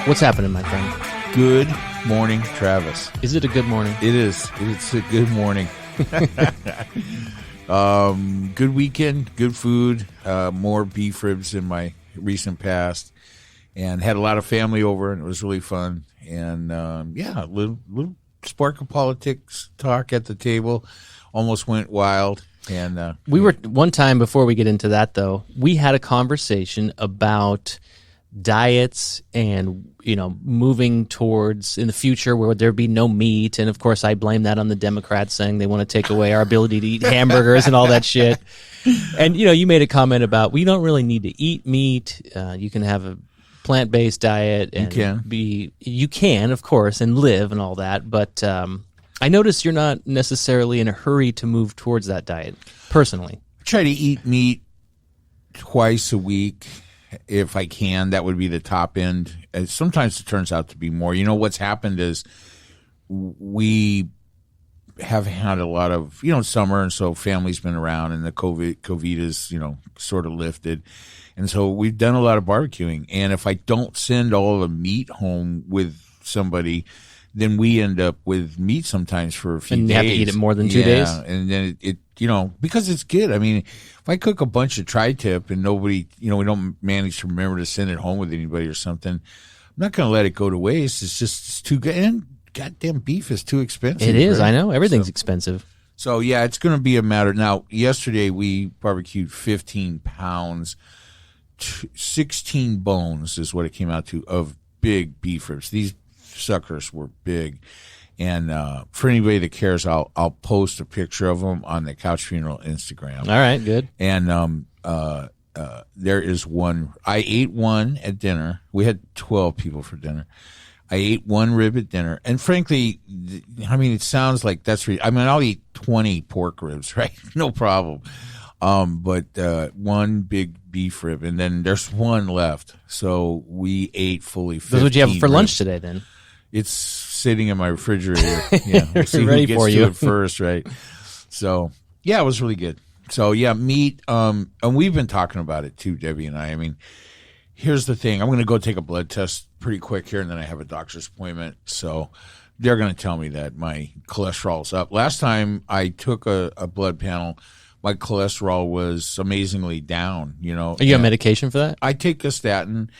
What's happening, my friend? Good morning, Travis. Is it a good morning? It is. It's a good morning. Good weekend, good food, more beef ribs in my recent past, and had a lot of family over, and it was really fun. And a little spark of politics talk at the table. Almost went wild. And we were one time before we get into that, though. We had a conversation about diets and moving towards in the future where there be no meat, and of course I blame that on the Democrats saying they want to take away our ability to eat hamburgers and all that shit. And you made a comment about we don't really need to eat meat. You can have a plant-based diet and you can of course and live and all that, but I notice you're not necessarily in a hurry to move towards that diet personally. I try to eat meat twice a week if I can. That would be the top end. Sometimes it turns out to be more. What's happened is we have had a lot of, summer, and so family's been around, and the COVID is, sort of lifted. And so we've done a lot of barbecuing. And if I don't send all the meat home with somebody, then we end up with meat sometimes for a few days. And you have to eat it more than 2 days? And then it because it's good. I mean, if I cook a bunch of tri-tip and nobody, we don't manage to remember to send it home with anybody or something, I'm not going to let it go to waste. It's too good. And goddamn beef is too expensive. It is. Right? I know. Everything's expensive. So, yeah, it's going to be a matter. Now, yesterday we barbecued 15 pounds, 16 bones is what it came out to of big beef ribs. These suckers were big. And for anybody that cares, I'll post a picture of them on the Couch Funeral Instagram. All right, good. And there is one. I ate one at dinner. We had 12 people for dinner. I ate one rib at dinner. And frankly, it sounds like that's I'll eat 20 pork ribs, right? No problem. But one big beef rib, and then there's one left. So we ate fully 15 That's what you have for ribs. Lunch today, then? It's sitting in my refrigerator. Yeah, we'll see ready who gets for to you it first, right? So, yeah, it was really good. So, yeah, meat. And we've been talking about it too, Debbie and I. I mean, here's the thing. I'm going to go take a blood test pretty quick here, and then I have a doctor's appointment. So they're going to tell me that my cholesterol's up. Last time I took a blood panel, my cholesterol was amazingly down. Are you on medication for that? I take a statin.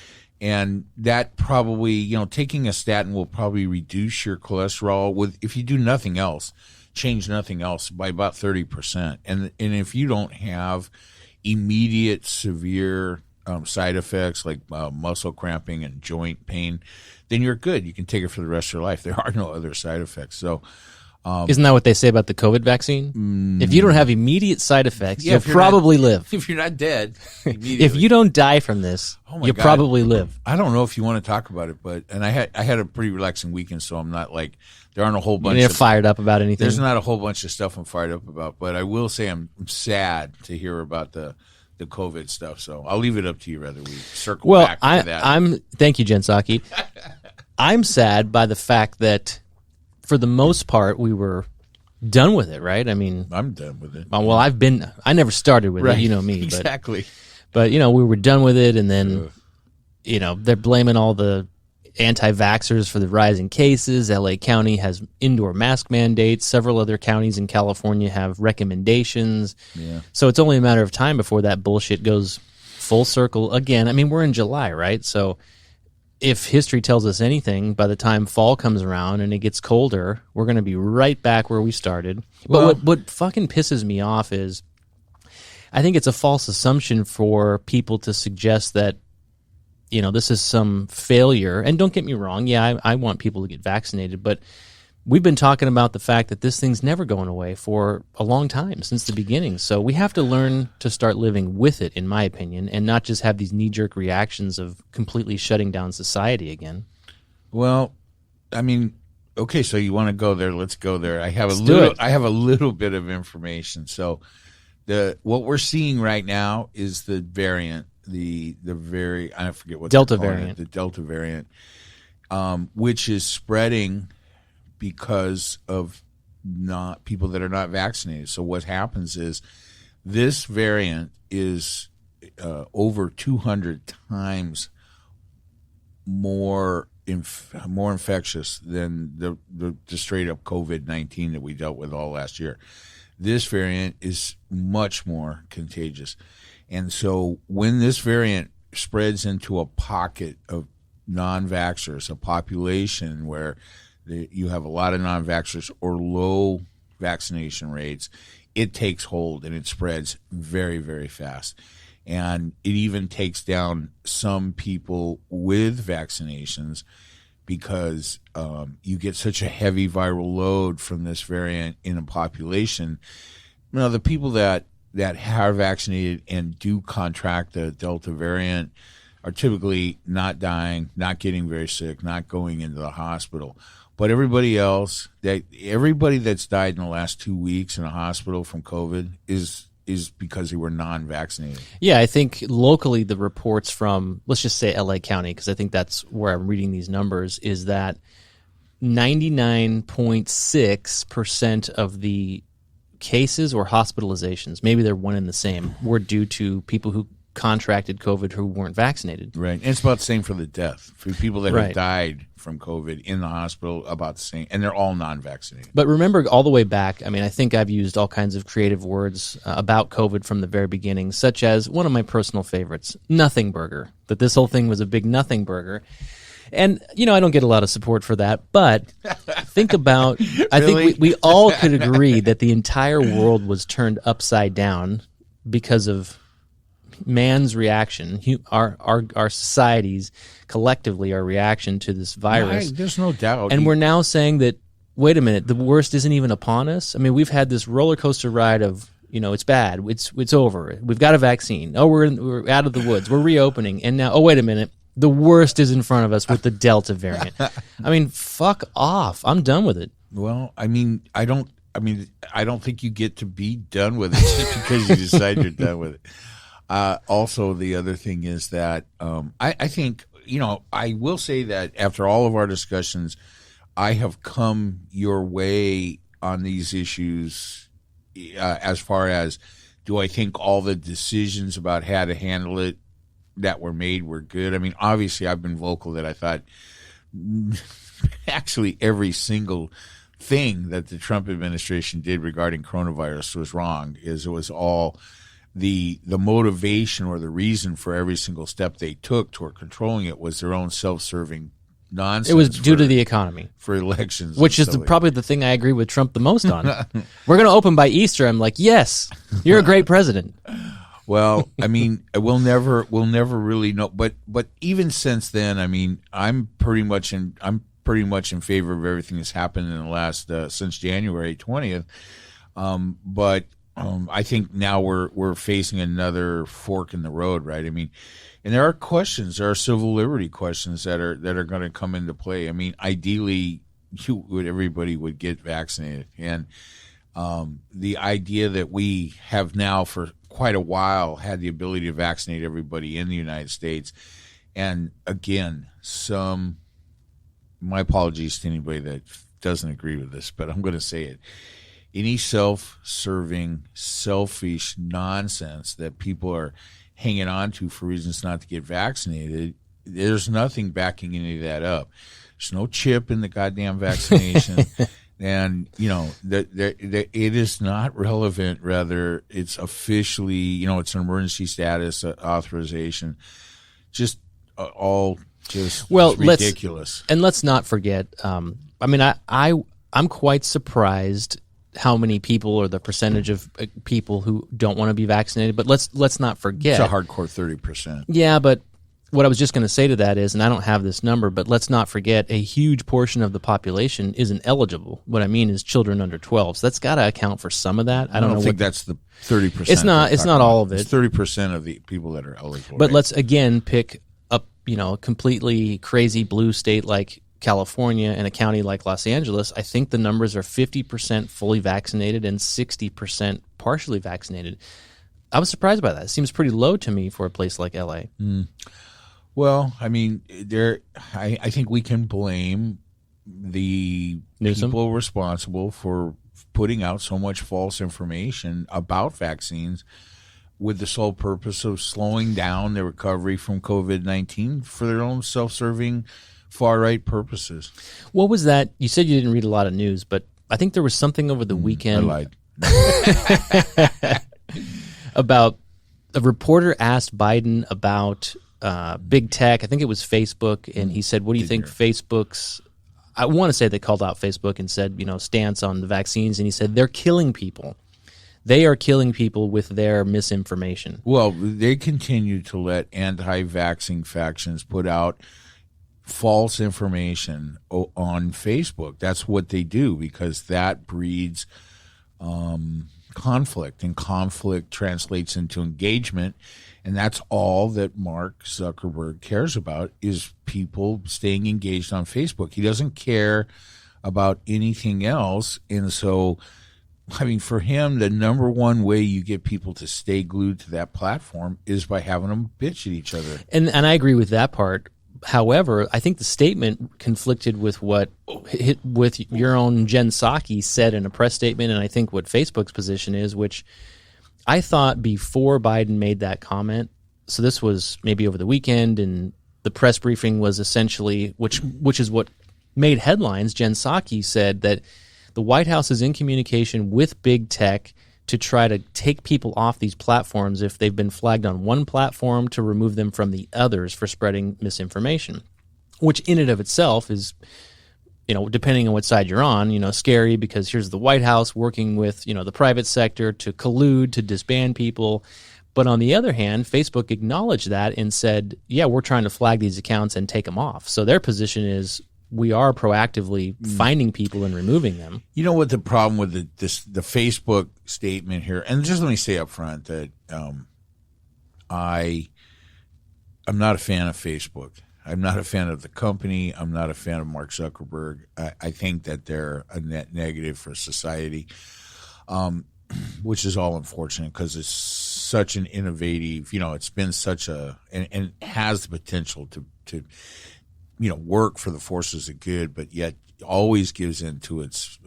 And that probably, taking a statin will probably reduce your cholesterol if you do nothing else, change nothing else, by about 30%. And if you don't have immediate severe side effects like muscle cramping and joint pain, then you're good. You can take it for the rest of your life. There are no other side effects. So, isn't that what they say about the COVID vaccine? If you don't have immediate side effects, you'll probably live. If you're not dead, if you don't die from this, you'll probably live. I don't know if you want to talk about it, but I had a pretty relaxing weekend, so I'm not like there aren't a whole bunch. You're fired up about anything. There's not a whole bunch of stuff I'm fired up about, but I will say I'm sad to hear about the COVID stuff. So I'll leave it up to you. Rather we circle back to that. Thank you, Jen Psaki. I'm sad by the fact that, for the most part, we were done with it, right? I mean, I'm done with it. Well, I never started with it, you know me. Exactly. But we were done with it, and then, they're blaming all the anti-vaxxers for the rising cases. LA County has indoor mask mandates. Several other counties in California have recommendations. Yeah. So it's only a matter of time before that bullshit goes full circle again. I mean, we're in July, right? So if history tells us anything, by the time fall comes around and it gets colder, we're going to be right back where we started. But what fucking pisses me off is I think it's a false assumption for people to suggest that, this is some failure. And don't get me wrong, I want people to get vaccinated, but we've been talking about the fact that this thing's never going away for a long time, since the beginning. So we have to learn to start living with it, in my opinion, and not just have these knee-jerk reactions of completely shutting down society again. Well, I mean, okay, so you want to go there? Let's go there. I have a little bit of information. So what we're seeing right now is the variant, I forget what Delta variant. The Delta variant, which is spreading because of not people that are not vaccinated. So what happens is this variant is over 200 times more infectious than the straight up COVID-19 that we dealt with all last year. This variant is much more contagious. And so when this variant spreads into a pocket of non-vaxxers, a population where you have a lot of non-vaxxers or low vaccination rates, it takes hold and it spreads very, very fast. And it even takes down some people with vaccinations because you get such a heavy viral load from this variant in a population. You know, the people that are vaccinated and do contract the Delta variant are typically not dying, not getting very sick, not going into the hospital. But everybody else, everybody that's died in the last 2 weeks in a hospital from COVID is because they were non-vaccinated. Yeah, I think locally the reports from, let's just say LA County, because I think that's where I'm reading these numbers, is that 99.6% of the cases or hospitalizations, maybe they're one and the same, were due to people who contracted COVID who weren't vaccinated. Right. And it's about the same for the death. For people that Right. have died from COVID in the hospital, about the same. And they're all non-vaccinated. But remember, all the way back, I mean, I think I've used all kinds of creative words about COVID from the very beginning, such as one of my personal favorites, nothing burger, that this whole thing was a big nothing burger. And, you know, I don't get a lot of support for that, but think about, I Really? think we all could agree that the entire world was turned upside down because of man's reaction, our societies collectively, our reaction to this virus. Right, there's no doubt. And we're now saying that, wait a minute, the worst isn't even upon us. I mean, we've had this roller coaster ride of, you know, it's bad, it's over, we've got a vaccine, oh, we're out of the woods, we're reopening, and now, oh, wait a minute, the worst is in front of us with the Delta variant. I mean, fuck off. I'm done with it. Well, I don't think you get to be done with it just because you decide you're done with it. Also, the other thing is that I think, you know, I will say that after all of our discussions, I have come your way on these issues as far as, do I think all the decisions about how to handle it that were made were good? I mean, obviously, I've been vocal that I thought actually every single thing that the Trump administration did regarding coronavirus was wrong. It was all the motivation or the reason for every single step they took toward controlling it was their own self-serving nonsense. It was due to the economy, for elections, which is probably the thing I agree with Trump the most on. We're going to open by Easter. I'm like, yes, you're a great president. Well, I mean, we'll never really know. But even since then, I mean, I'm pretty much in favor of everything that's happened in the last since January 20th. But I think now we're facing another fork in the road, right? I mean, and there are civil liberty questions that are going to come into play. I mean, ideally, everybody would get vaccinated, and the idea that we have now for quite a while had the ability to vaccinate everybody in the United States, and again, my apologies to anybody that doesn't agree with this, but I'm going to say it. Any self-serving, selfish nonsense that people are hanging on to for reasons not to get vaccinated, there's nothing backing any of that up. There's no chip in the goddamn vaccination. And, you know, it is not relevant. Rather, it's officially, you know, it's an emergency status authorization. Just ridiculous. Let's not forget, I mean, I'm quite surprised how many people, or the percentage of people who don't want to be vaccinated. But let's not forget, it's a hardcore 30%. Yeah, but what I was just going to say to that is, and I don't have this number, but let's not forget a huge portion of the population isn't eligible. What I mean is children under 12. So that's got to account for some of that. I don't know think that's the 30%. It's not all of it. It's 30% of the people that are eligible. But right? let's again pick up, you know, a completely crazy blue state like California and a county like Los Angeles. I think the numbers are 50% fully vaccinated and 60% partially vaccinated. I was surprised by that. It seems pretty low to me for a place like LA. Well, I mean, I think we can blame the Newsom? people responsible for putting out so much false information about vaccines with the sole purpose of slowing down the recovery from COVID-19 for their own self-serving far-right purposes. What was that? You said you didn't read a lot of news, but I think there was something over the weekend. I lied. About a reporter asked Biden about big tech. I think it was Facebook, and he said, "What do you think Facebook's?" I want to say they called out Facebook and said, stance on the vaccines, and he said they're killing people. They are killing people with their misinformation. Well, they continue to let anti-vaxxing factions put out false information on Facebook. That's what they do, because that breeds conflict, and conflict translates into engagement, and that's all that Mark Zuckerberg cares about, is people staying engaged on Facebook. He doesn't care about anything else, and so, I mean, for him, the number one way you get people to stay glued to that platform is by having them bitch at each other. And I agree with that part. However, I think the statement conflicted with what your own Jen Psaki said in a press statement, and I think what Facebook's position is, which I thought before Biden made that comment. So this was maybe over the weekend, and the press briefing was essentially, which is what made headlines. Jen Psaki said that the White House is in communication with big tech to try to take people off these platforms if they've been flagged on one platform, to remove them from the others for spreading misinformation, which in and of itself is, depending on what side you're on, scary, because here's the White House working with, the private sector to collude, to disband people. But on the other hand, Facebook acknowledged that and said, yeah, we're trying to flag these accounts and take them off. So their position is, we are proactively finding people and removing them. You know what the problem with the Facebook statement here, and just let me say up front that I'm not a fan of Facebook. I'm not a fan of the company. I'm not a fan of Mark Zuckerberg. I think that they're a net negative for society, which is all unfortunate, because it's such an innovative, it's been such and has the potential to work for the forces of good, but yet always gives in to its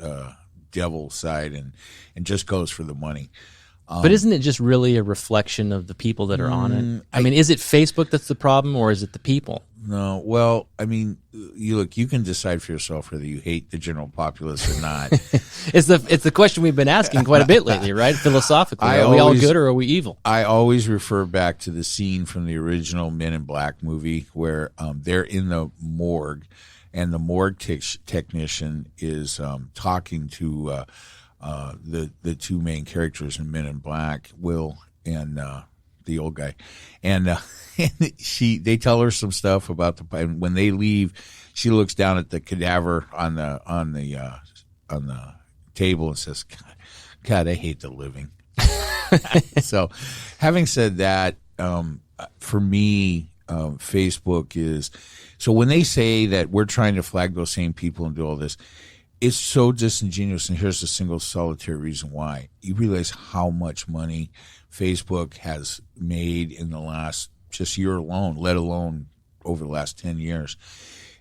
devil side and just goes for the money. But isn't it just really a reflection of the people that are on it? I mean, is it Facebook that's the problem, or is it the people? No. Well, I mean, you can decide for yourself whether you hate the general populace or not. It's the question we've been asking quite a bit lately, right? Philosophically, are we all good or are we evil? I always refer back to the scene from the original Men in Black movie where they're in the morgue, and the morgue technician is talking to the two main characters in Men in Black, Will and the old guy, and they tell her some stuff about and when they leave, she looks down at the cadaver on the table and says, God, I hate the living. So, having said that, for me, Facebook is, so when they say that we're trying to flag those same people and do all this, it's so disingenuous, and here's the single solitary reason why. You realize how much money Facebook has made in the last just year alone, let alone over the last 10 years.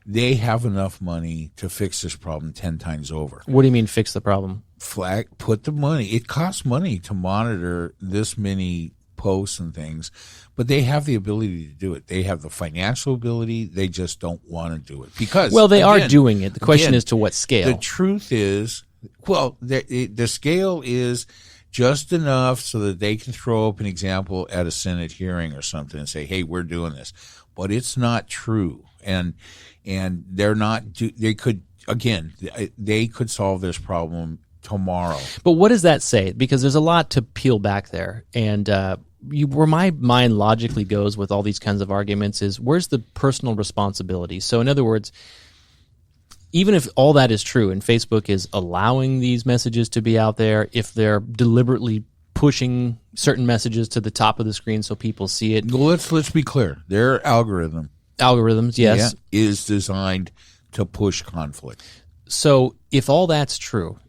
They have enough money to fix this problem 10 times over. What do you mean fix the problem? Put the money. It costs money to monitor this many posts and things, but they have the ability to do it. They have the financial ability. They just don't want to do it because, well, they are doing it. The question is to what scale. The truth is, well, the scale is just enough so that they can throw up an example at a Senate hearing or something and say, hey, we're doing this. But it's not true. And they're not, they could solve this problem tomorrow. But what does that say? Because there's a lot to peel back there. And where my mind logically goes with all these kinds of arguments is, where's the personal responsibility? So in other words, even if all that is true and Facebook is allowing these messages to be out there, if they're deliberately pushing certain messages to the top of the screen so people see it. Well, let's be clear. Their algorithms, yes, is designed to push conflict. So if all that's true,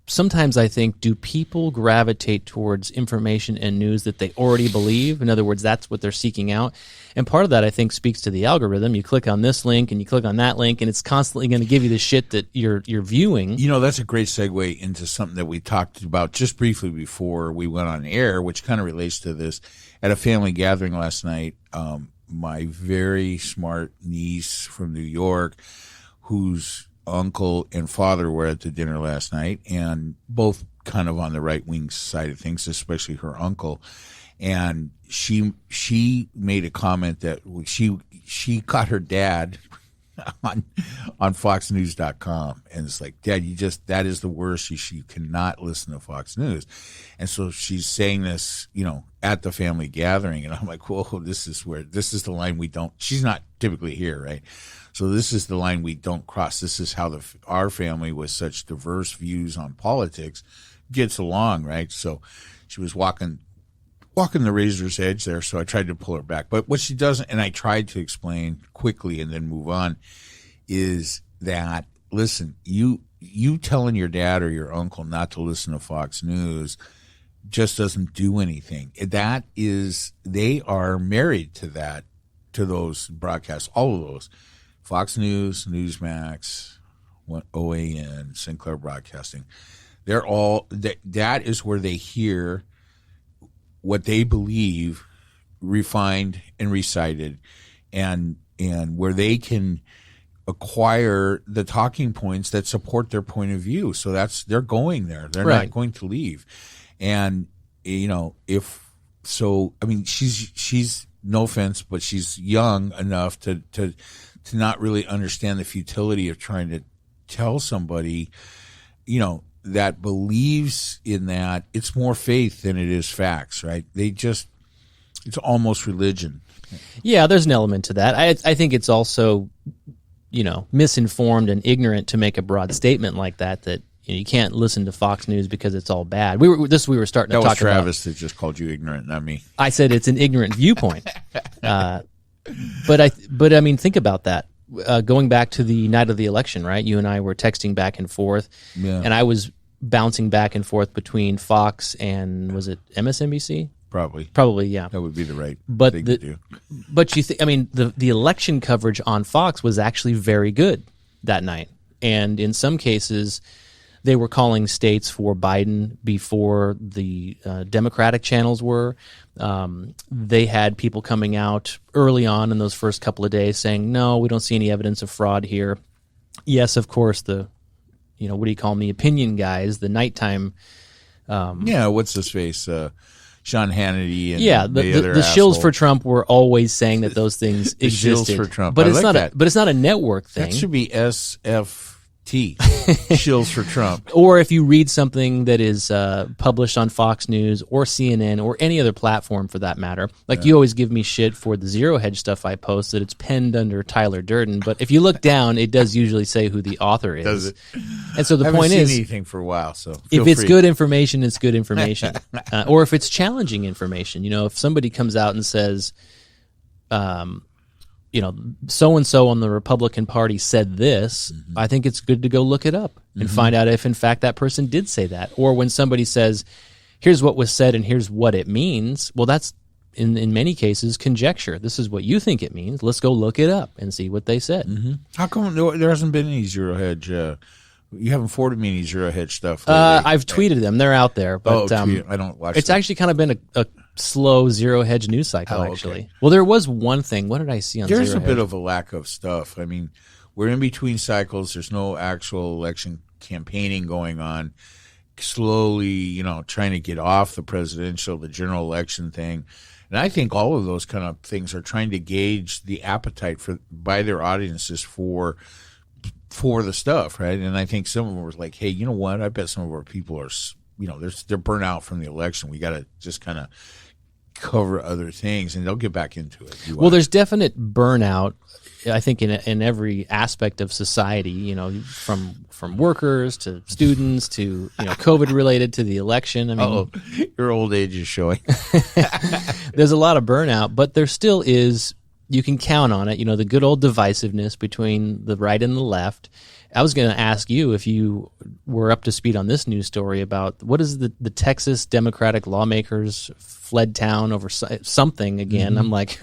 sometimes I think, do people gravitate towards information and news that they already believe? In other words, that's what they're seeking out. And part of that, I think, speaks to the algorithm. You click on this link and you click on that link, and it's constantly going to give you the shit that you're viewing. You know, that's a great segue into something that we talked about just briefly before we went on air, which kind of relates to this. At a family gathering last night, my very smart niece from New York, whose uncle and father were at the dinner last night, and both kind of on the right-wing side of things, especially her uncle. And she made a comment that she caught her dad on FoxNews.com, and it's like, Dad, that is the worst. You cannot listen to Fox News. And so she's saying this, at the family gathering, and I'm like, whoa, this is the line we don't. She's not typically here, right? So this is the line we don't cross. This is how our family, with such diverse views on politics, gets along, right? So she was walking the razor's edge there, so I tried to pull her back. But what she doesn't, and I tried to explain quickly and then move on, is that, listen, you telling your dad or your uncle not to listen to Fox News just doesn't do anything. That is, they are married to those broadcasts, all of those. Fox News, Newsmax, OAN, Sinclair Broadcasting. They're all, that is where they hear what they believe refined and recited, and where they can acquire the talking points that support their point of view. So they're going there. They're right. Not going to leave. And, she's no offense, but she's young enough to not really understand the futility of trying to tell somebody, that believes in that. It's more faith than it is facts, right? It's almost religion. Yeah, there's an element to that. I think it's also, misinformed and ignorant to make a broad statement like that you can't listen to Fox News because it's all bad. We were starting to talk about. That was Travis that just called you ignorant, not me. I said it's an ignorant viewpoint. But I mean, think about that. Going back to the night of the election, right? You and I were texting back and forth, and I was bouncing back and forth between Fox and, was it MSNBC? Probably, yeah. That would be the right thing to do. But the election coverage on Fox was actually very good that night, and in some cases, they were calling states for Biden before the Democratic channels were. They had people coming out early on in those first couple of days saying, no, we don't see any evidence of fraud here. Yes, of course, what do you call them, the opinion guys, the nighttime. What's his face? Sean Hannity and the shills for Trump were always saying that those things existed. Shills for Trump. But it's not a network thing. That should be shills for Trump. Or if you read something that is published on Fox News or CNN or any other platform for that matter, you always give me shit for the Zero Hedge stuff I post that it's penned under Tyler Durden, but if you look down, it does usually say who the author is. Does it? And so the point is, I haven't seen anything for a while, so if it's good information, it's good information. Or if it's challenging information, if somebody comes out and says, so-and-so on the Republican Party said this, I think it's good to go look it up and find out if, in fact, that person did say that. Or when somebody says, here's what was said and here's what it means, well, that's, in many cases, conjecture. This is what you think it means. Let's go look it up and see what they said. How come there hasn't been any Zero Hedge? You haven't forwarded me any Zero Hedge stuff lately. I've tweeted them. They're out there. But I don't watch It's them. Actually kind of been a slow Zero Hedge news cycle, actually. Okay. Well, there was one thing. What did I see on Zero Hedge? There's a bit of a lack of stuff. I mean, we're in between cycles. There's no actual election campaigning going on. Slowly, trying to get off the general election thing. And I think all of those kind of things are trying to gauge the appetite by their audiences for the stuff, right? And I think some of them were like, hey, you know what? I bet some of our people are, they're burnt out from the election. We got to just kind of cover other things, and they'll get back into it. Well, there's definite burnout, I think, in every aspect of society, from workers to students to, COVID related to the election. I mean, your old age is showing. There's a lot of burnout, but there still is you can count on it. You know, the good old divisiveness between the right and the left. I was going to ask you if you were up to speed on this news story about what is the Texas Democratic lawmakers fled town over something again. I'm like,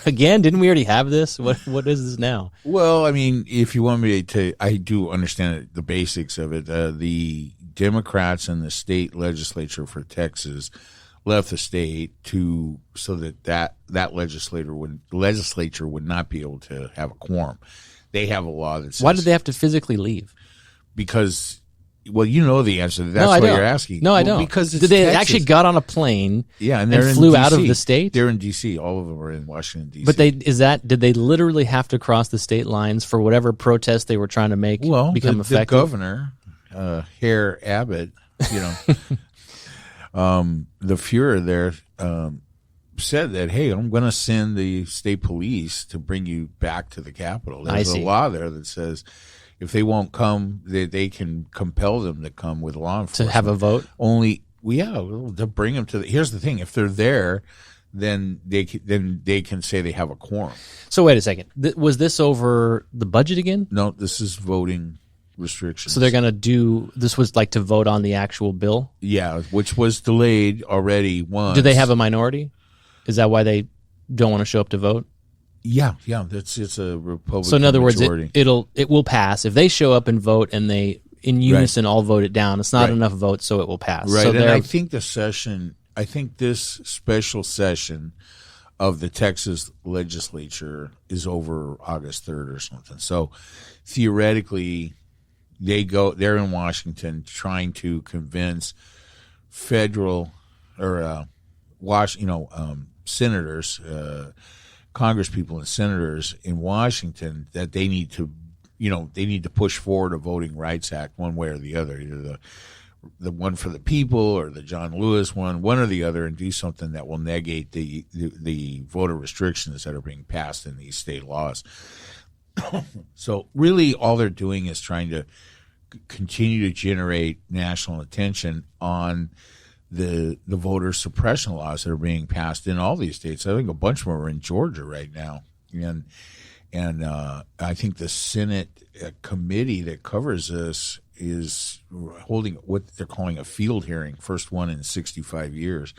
again, didn't we already have this? What is this now? Well, I mean, if you want me to, I do understand the basics of it. The Democrats in the state legislature for Texas left the state so that legislature would not be able to have a quorum. They have a law that says, why did they have to physically leave? Because, well, you know the answer. That's why you're asking. No, I well, don't. Because they Texas. actually got on a plane and flew in out of DC. the state? They're in D.C. All of them are in Washington, D.C. But did they literally have to cross the state lines for whatever protest they were trying to make become effective? The governor, Herr Abbott, you know, the Fuhrer there said that, hey, I'm going to send the state police to bring you back to the Capitol. There's a law there that says if they won't come, they can compel them to come with law enforcement. To have a vote? To bring them to here's the thing. If they're there, then they can say they have a quorum. So wait a second. Was this over the budget again? No, this is voting restrictions. So they're going to do, this was like to vote on the actual bill? Yeah, which was delayed already once. Do they have a minority? Is that why they don't want to show up to vote? Yeah. It's a Republican. So in other majority. words, it will pass if they show up and vote and they in unison all vote it down. It's not enough votes, so it will pass. Right, so and I think this special session of the Texas legislature is over August 3rd or something. So theoretically, they're in Washington trying to convince federal or senators, congresspeople and senators in Washington that they need to push forward a Voting Rights Act one way or the other, either the one for the people or the John Lewis one or the other, and do something that will negate the voter restrictions that are being passed in these state laws. So really all they're doing is trying to continue to generate national attention on the voter suppression laws that are being passed in all these states. I think a bunch of them are in Georgia right now, and I think the Senate committee that covers this is holding what they're calling a field hearing, first one in 65 years,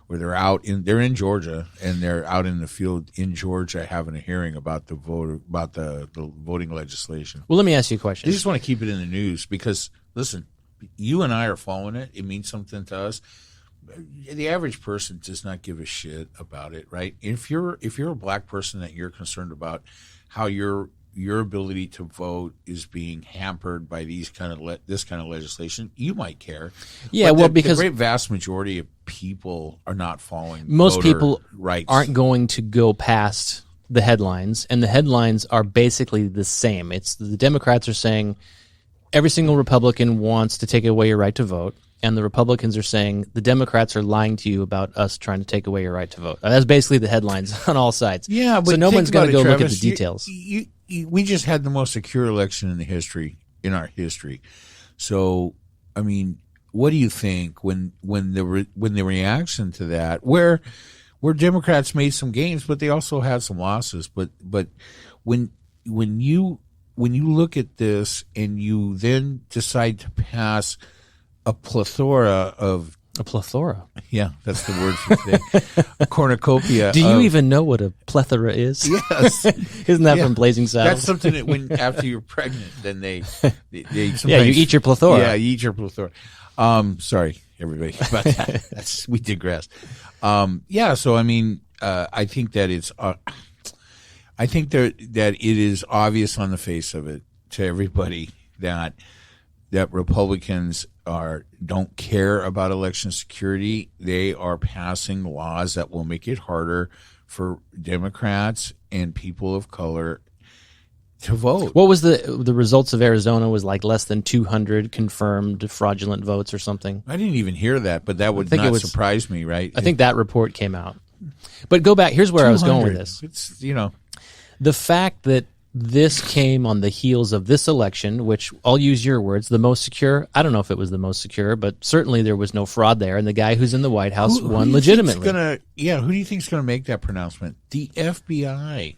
where they're in Georgia and they're out in the field in Georgia having a hearing about the voting legislation. Well, let me ask you a question. I just want to keep it in the news because listen. You and I are following it. It means something to us. The average person does not give a shit about it, right? If you're a black person that you're concerned about how your ability to vote is being hampered by this kind of legislation, you might care. Yeah, but because the great vast majority of people are not following. Most people rights. Aren't going to go past the headlines, and the headlines are basically the same. It's the Democrats are saying every single Republican wants to take away your right to vote, and the Republicans are saying the Democrats are lying to you about us trying to take away your right to vote. That's basically the headlines on all sides. Yeah, but so no one's going to go Travis, look at the details. We just had the most secure election in our history. So, I mean, what do you think when the reaction to that, where Democrats made some gains, but they also had some losses, but when you look at this and you then decide to pass a plethora, yeah, that's the word for today, a cornocopia. Do you even know what a plethora is? Yes. Isn't that from Blazing Saddles? That's something that when after you're pregnant, then they sometimes, yeah, you eat your plethora. Yeah, you eat your plethora. Sorry, everybody, about that. We digress. So I mean, I think that it's. I think that it is obvious on the face of it to everybody that Republicans don't care about election security. They are passing laws that will make it harder for Democrats and people of color to vote. What was the results of Arizona was like less than 200 confirmed fraudulent votes or something? I didn't even hear that, but that would not surprise me, right? I think that report came out. But go back. Here's where I was going with this. It's the fact that this came on the heels of this election, which I'll use your words, the most secure. I don't know if it was the most secure, but certainly there was no fraud there, and the guy who's in the White House won legitimately. Who do you think's going to make that pronouncement? The FBI.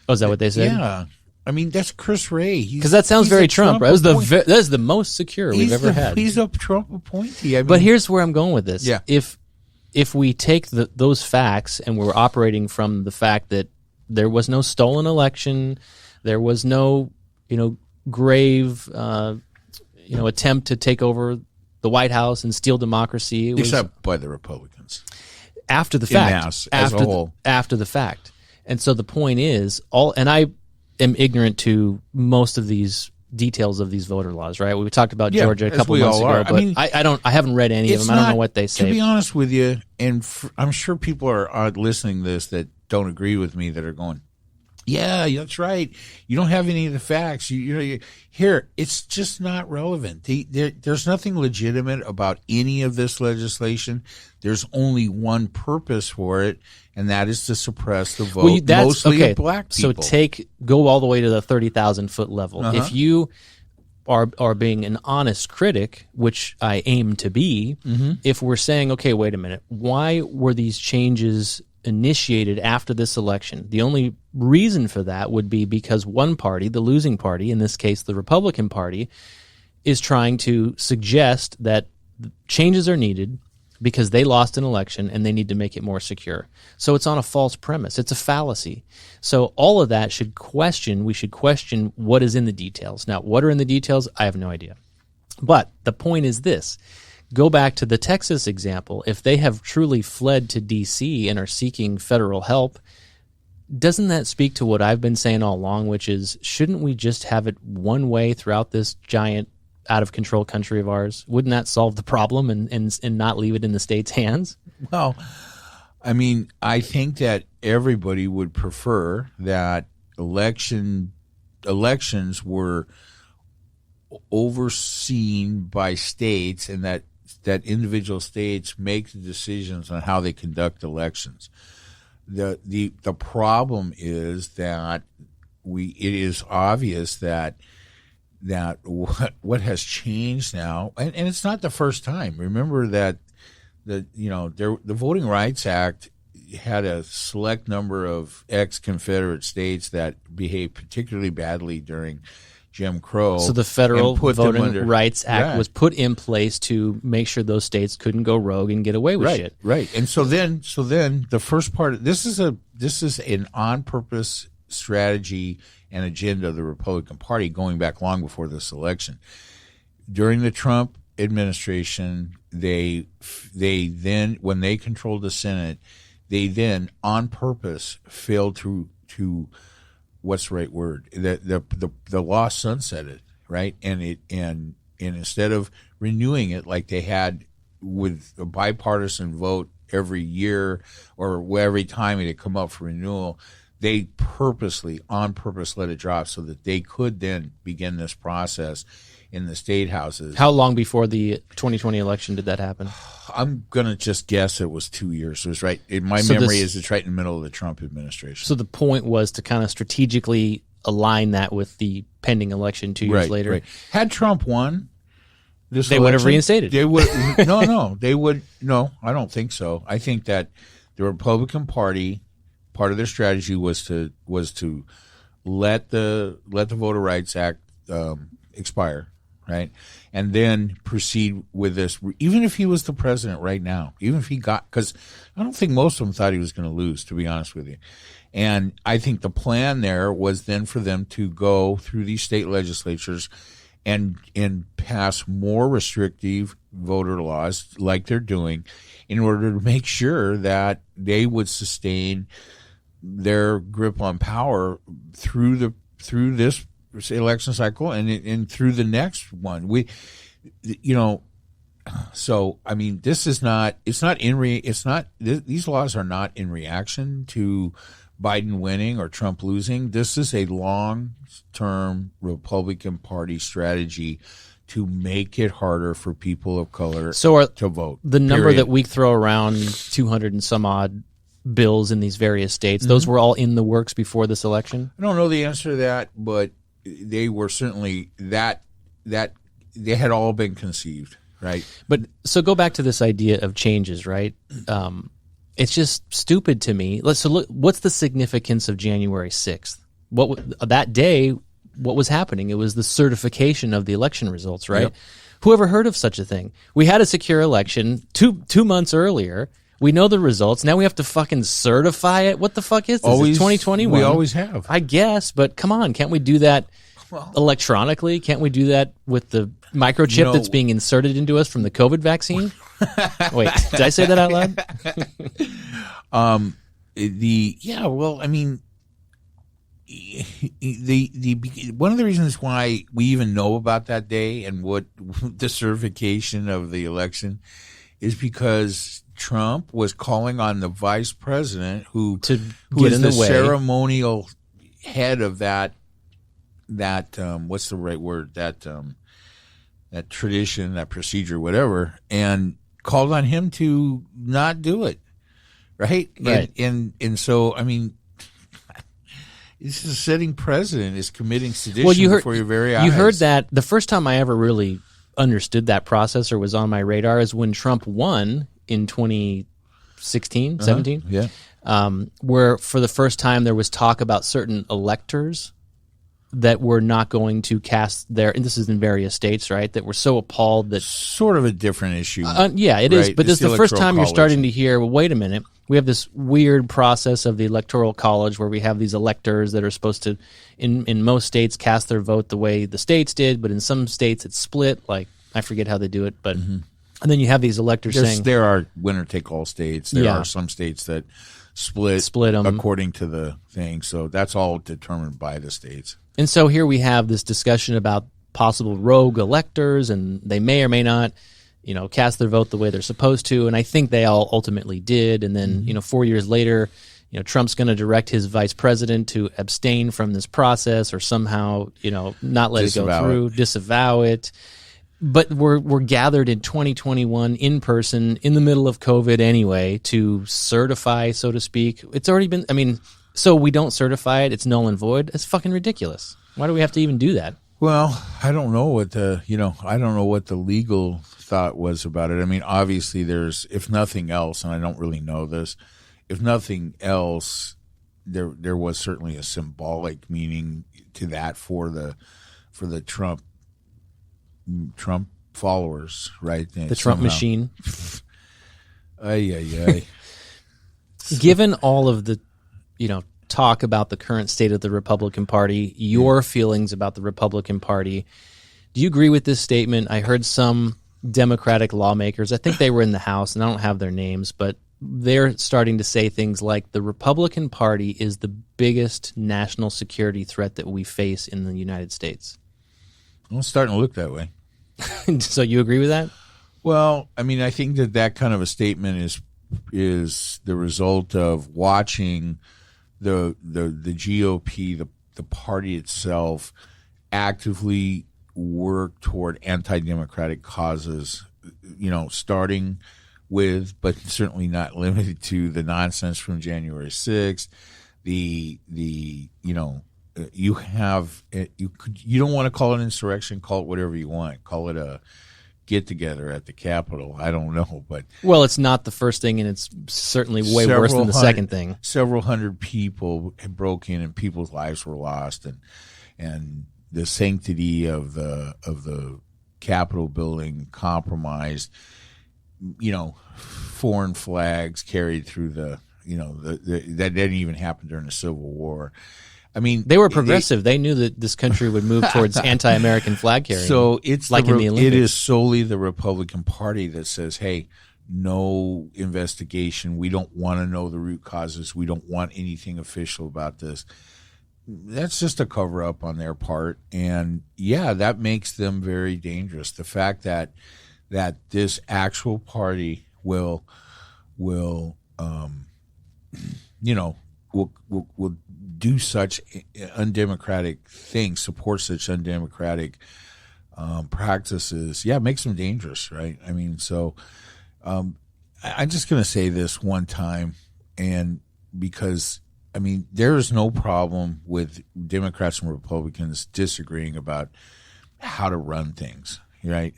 Oh, is that what they said? Yeah. I mean, that's Chris Wray. Because that sounds very Trump, right? That is the most secure we've ever had. He's a Trump appointee. I mean, but here's where I'm going with this. Yeah. If we take those facts and we're operating from the fact that there was no stolen election, there was no, grave, attempt to take over the White House and steal democracy. Except by the Republicans. After the fact. En masse, as a whole. After the fact. And so the point is, and I am ignorant to most of these details of these voter laws, right? We talked about Georgia a couple months ago, but I haven't read any of them. I don't know what they say. To be honest with you, and I'm sure people are listening to this that don't agree with me, that are going, yeah, that's right. You don't have any of the facts. Here, it's just not relevant. There's nothing legitimate about any of this legislation. There's only one purpose for it, and that is to suppress the vote, mostly of black people. So go all the way to the 30,000-foot level. Uh-huh. If you are being an honest critic, which I aim to be, if we're saying, okay, wait a minute, why were these changes initiated after this election? The only reason for that would be because one party, the losing party, in this case the Republican Party, is trying to suggest that changes are needed because they lost an election and they need to make it more secure. So it's on a false premise. It's a fallacy. So all of that we should question what is in the details. Now, what are in the details? I have no idea. But the point is this. Go back to the Texas example. If they have truly fled to D.C. and are seeking federal help, doesn't that speak to what I've been saying all along, which is, shouldn't we just have it one way throughout this giant, out-of-control country of ours? Wouldn't that solve the problem and not leave it in the state's hands? Well, I mean, I think that everybody would prefer that elections were overseen by states, and that individual states make the decisions on how they conduct elections. The problem is that it is obvious that what has changed now, and it's not the first time. Remember that the Voting Rights Act had a select number of ex-Confederate states that behaved particularly badly during Jim Crow. So the Federal Voting Rights Act was put in place to make sure those states couldn't go rogue and get away with shit. Right. And so then the first part, this is an on-purpose strategy and agenda of the Republican Party going back long before this election. During the Trump administration, they then, when they controlled the Senate, they then on purpose failed to what's the right word? The law sunsetted, right? And instead of renewing it like they had with a bipartisan vote every year or every time it had come up for renewal, they on purpose let it drop so that they could then begin this process in the state houses. How long before the 2020 election did that happen? I'm going to just guess it was 2 years. It was right. My memory is it's right in the middle of the Trump administration. So the point was to kind of strategically align that with the pending election 2 years later. Right. Had Trump won this they election, would have reinstated. They would they would I don't think so. I think that the Republican Party, part of their strategy was to let the Voter Rights Act expire, right? And then proceed with this, even if he was the president right now, even if he because I don't think most of them thought he was going to lose, to be honest with you. And I think the plan there was then for them to go through these state legislatures and pass more restrictive voter laws like they're doing in order to make sure that they would sustain their grip on power through this election cycle and through the next one. So I mean, these laws are not in reaction to Biden winning or Trump losing. This is a long-term Republican Party strategy to make it harder for people of color to vote. The number that we throw around, 200 and some odd bills in these various states. Those were all in the works before this election? I don't know the answer to that, but they were certainly that they had all been conceived, right? But so go back to this idea of changes, right? It's just stupid to me. So look, what's the significance of January 6th? That day, what was happening? It was the certification of the election results, right? Yep. Who ever heard of such a thing? We had a secure election two months earlier. We know the results. Now we have to fucking certify it. What the fuck is this? Always, It's 2021. we always have. I guess, but come on, can't we do that electronically? Can't we do that with the microchip that's being inserted into us from the COVID vaccine? Wait, did I say that out loud? Well, I mean, the one of the reasons why we even know about that day and what the certification of the election is because Trump was calling on the vice president who get is in the the way. ceremonial head of that what's the right word, that tradition, that procedure, whatever, and called on him to not do it, right? And so, I mean, this is a sitting president is committing sedition before your very eyes. You heard that the first time I ever really understood that process or was on my radar is when Trump won in 2016, 17. Yeah. Where for the first time there was talk about certain electors that were not going to cast their, and this is in various states, right, that were so appalled that... Sort of a different issue. Yeah, it is, right? but this is the first time you're college. starting to hear, well, wait a minute, we have this weird process of the electoral college where we have these electors that are supposed to, in most states, cast their vote the way the states did, but in some states it's split, like, I forget how they do it, but... And then you have these electors saying... There are winner-take-all states. There are some states that split them according to the thing. So that's all determined by the states. And so here we have this discussion about possible rogue electors, and they may or may not, cast their vote the way they're supposed to. And I think they all ultimately did. And then, 4 years later, Trump's going to direct his vice president to abstain from this process or somehow, not let it go through, disavow it. But we're gathered in 2021 in person in the middle of COVID anyway to certify, so to speak. It's already been, so we don't certify it, it's null and void. It's fucking ridiculous. Why do we have to even do that? Well, I don't know what the legal thought was about it. I mean, obviously there's, if nothing else, and I don't really know this, if nothing else, there was certainly a symbolic meaning to that for the Trump followers, right? The Trump machine. Ay. Given all of the, talk about the current state of the Republican Party, your feelings about the Republican Party, do you agree with this statement? I heard some Democratic lawmakers, I think they were in the House, and I don't have their names, but they're starting to say things like the Republican Party is the biggest national security threat that we face in the United States. Well, it's starting to look that way. So you agree with that? Well, I mean, I think that kind of a statement is the result of watching the GOP, the party itself, actively work toward anti-democratic causes. Starting with, but certainly not limited to, the nonsense from January 6th. You don't want to call it an insurrection, call it whatever you want. Call it a get together at the Capitol. I don't know, but well, it's not the first thing, and it's certainly way worse than the second thing. Several hundred people broke in, and people's lives were lost, and the sanctity of the Capitol building compromised. Foreign flags carried through that didn't even happen during the Civil War. I mean, they were progressive. They knew that this country would move towards anti-American flag carrying. So it's like in the Olympics. It is solely the Republican Party that says, "Hey, no investigation. We don't want to know the root causes. We don't want anything official about this." That's just a cover up on their part, and that makes them very dangerous. The fact that this actual party will do such undemocratic things, support such undemocratic practices, it makes them dangerous, right? I mean, so I'm just going to say this one time, And because, I mean, there is no problem with Democrats and Republicans disagreeing about how to run things, right?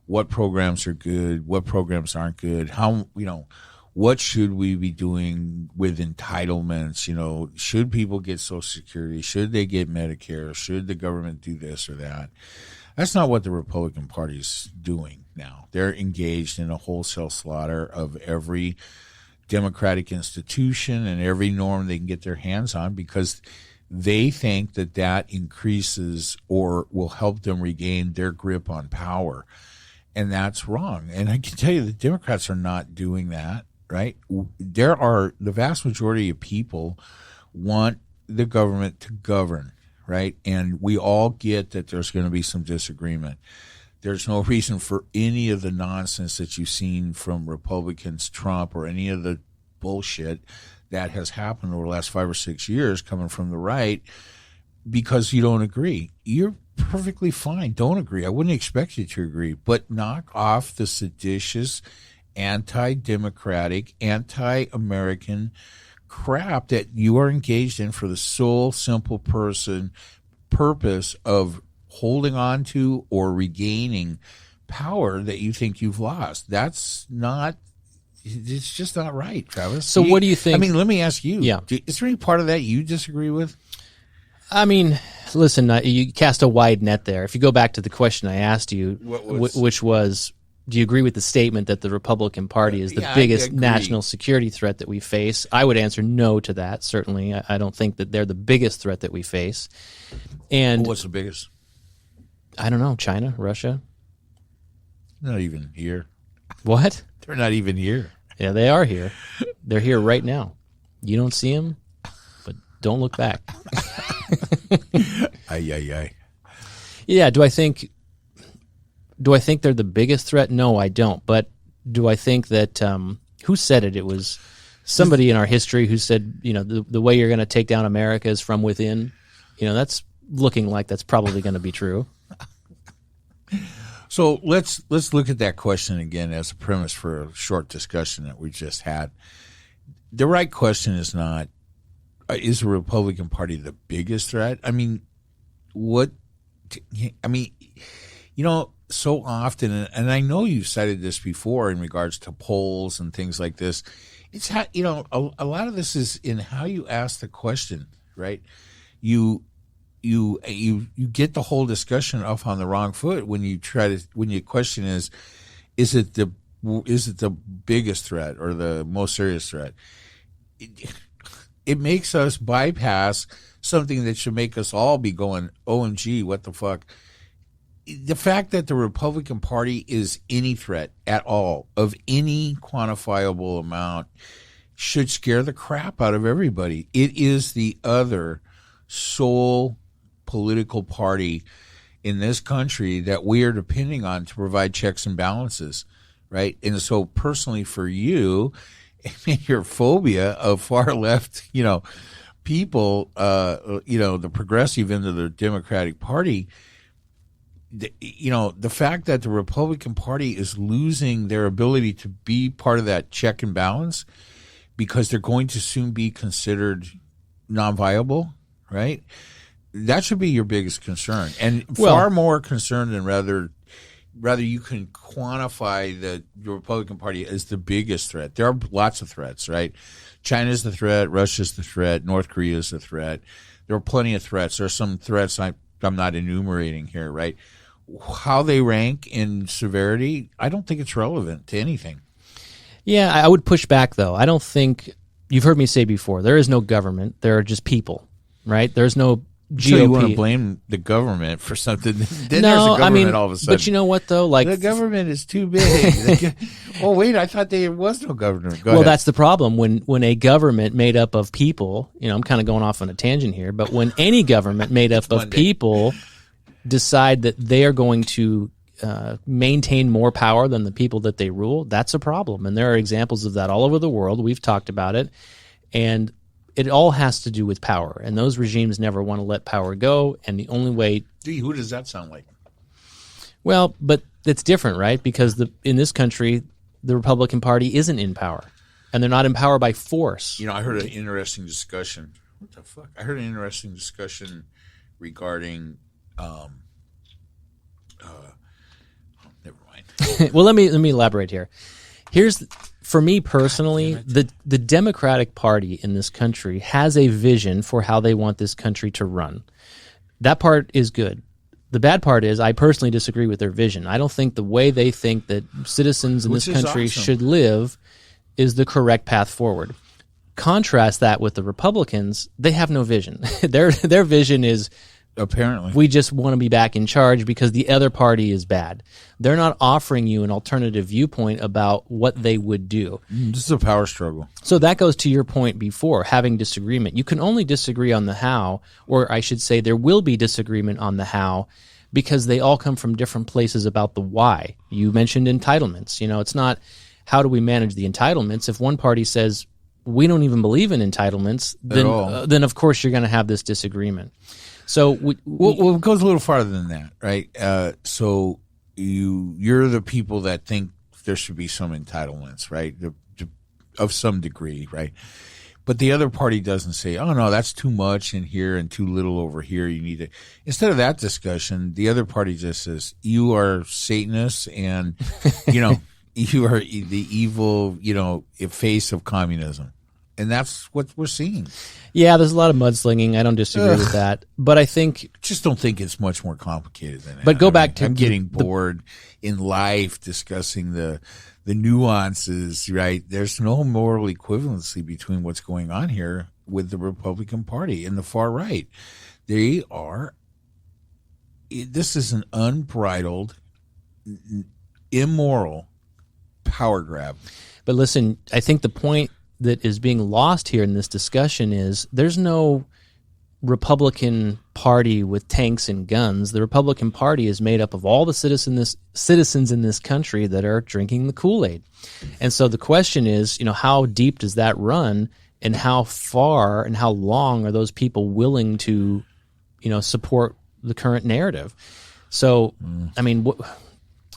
What programs are good, what programs aren't good, what should we be doing with entitlements? Should people get Social Security? Should they get Medicare? Should the government do this or that? That's not what the Republican Party's doing now. They're engaged in a wholesale slaughter of every democratic institution and every norm they can get their hands on, because they think that increases or will help them regain their grip on power. And that's wrong. And I can tell you the Democrats are not doing that, right? The vast majority of people want the government to govern, right? And we all get that there's going to be some disagreement. There's no reason for any of the nonsense that you've seen from Republicans, Trump, or any of the bullshit that has happened over the last 5 or 6 years coming from the right, because you don't agree. You're perfectly fine. Don't agree. I wouldn't expect you to agree, but knock off the seditious, anti-democratic, anti-American crap that you are engaged in for the sole simple purpose of holding on to or regaining power that you think you've lost. It's just not right, Travis. So what do you think? I mean, let me ask you. Yeah. Is there any part of that you disagree with? I mean, listen, you cast a wide net there. If you go back to the question I asked you, which was, do you agree with the statement that the Republican Party is the biggest national security threat that we face? I would answer no to that, certainly. I don't think that they're the biggest threat that we face. And what's the biggest? I don't know, China, Russia? Not even here. What? They're not even here. Yeah, they are here. They're here right now. You don't see them, but don't look back. Ay. Yeah, do I think they're the biggest threat? No, I don't. But do I think that who said it? It was somebody in our history who said, the way you're going to take down America is from within. That's looking like that's probably going to be true. So let's look at that question again as a premise for a short discussion that we just had. The right question is not, is the Republican Party the biggest threat? I mean, so often, and I know you've cited this before in regards to polls and things like this, it's how, a lot of this is in how you ask the question, right? You get the whole discussion off on the wrong foot when your question is it the biggest threat or the most serious threat? It makes us bypass something that should make us all be going, OMG, what the fuck? The fact that the Republican Party is any threat at all of any quantifiable amount should scare the crap out of everybody. It is the other sole political party in this country that we are depending on to provide checks and balances, right? And so personally for you, your phobia of far left, people, the progressive end of the Democratic Party, the fact that the Republican Party is losing their ability to be part of that check and balance because they're going to soon be considered non-viable, right? That should be your biggest concern, and far more concern than rather you can quantify the Republican Party as the biggest threat. There are lots of threats, right? China's the threat, Russia's the threat, North Korea's the threat. There are plenty of threats. There are some threats I'm not enumerating here, right? How they rank in severity, I don't think it's relevant to anything. Yeah, I would push back, though. I don't think – you've heard me say before, there is no government. There are just people, right? There's no GOP. So you want to blame the government for something. Then there's a government all of a sudden. But you know what, though? Like the government is too big. Oh, wait, I thought there was no government. Go ahead. That's the problem. When a government made up of people, I'm kind of going off on a tangent here, but when any government made up of people decide that they are going to maintain more power than the people that they rule, that's a problem. And there are examples of that all over the world. We've talked about it. And it all has to do with power. And those regimes never want to let power go. And the only way... Who does that sound like? Well, but it's different, right? Because in this country, the Republican Party isn't in power. and they're not in power by force. I heard an interesting discussion. What the fuck? I heard an interesting discussion regarding. Never mind. Well, let me elaborate here. For me personally, the Democratic Party in this country has a vision for how they want this country to run. That part is good. The bad part is I personally disagree with their vision. I don't think the way they think that citizens in this country should live is the correct path forward. Contrast that with the Republicans. They have no vision. Their vision is apparently we just want to be back in charge because the other party is bad. They're not offering you an alternative viewpoint about what they would do. This is a power struggle. So that goes to your point before, having disagreement. You can only disagree on the how, or I should say there will be disagreement on the how, because they all come from different places about the why. You mentioned entitlements. It's not how do we manage the entitlements. If one party says we don't even believe in entitlements, then of course you're going to have this disagreement. So well, it goes a little farther than that, right? So you're the people that think there should be some entitlements, right? Of some degree, right? But the other party doesn't say, "Oh no, that's too much in here and too little over here. You need to." Instead of that discussion, the other party just says, "You are Satanists, and you are the evil, face of communism." And that's what we're seeing. Yeah, there's a lot of mudslinging. I don't disagree with that. But I think... Just don't think it's much more complicated than that. But go back to... I'm getting bored in life discussing the nuances, right? There's no moral equivalency between what's going on here with the Republican Party and the far right. This is an unbridled, immoral power grab. But listen, I think the point that is being lost here in this discussion is there's no Republican Party with tanks and guns. The Republican Party is made up of all the citizens in this country that are drinking the Kool-Aid. And so the question is, how deep does that run, and how far and how long are those people willing to, support the current narrative? So, I mean,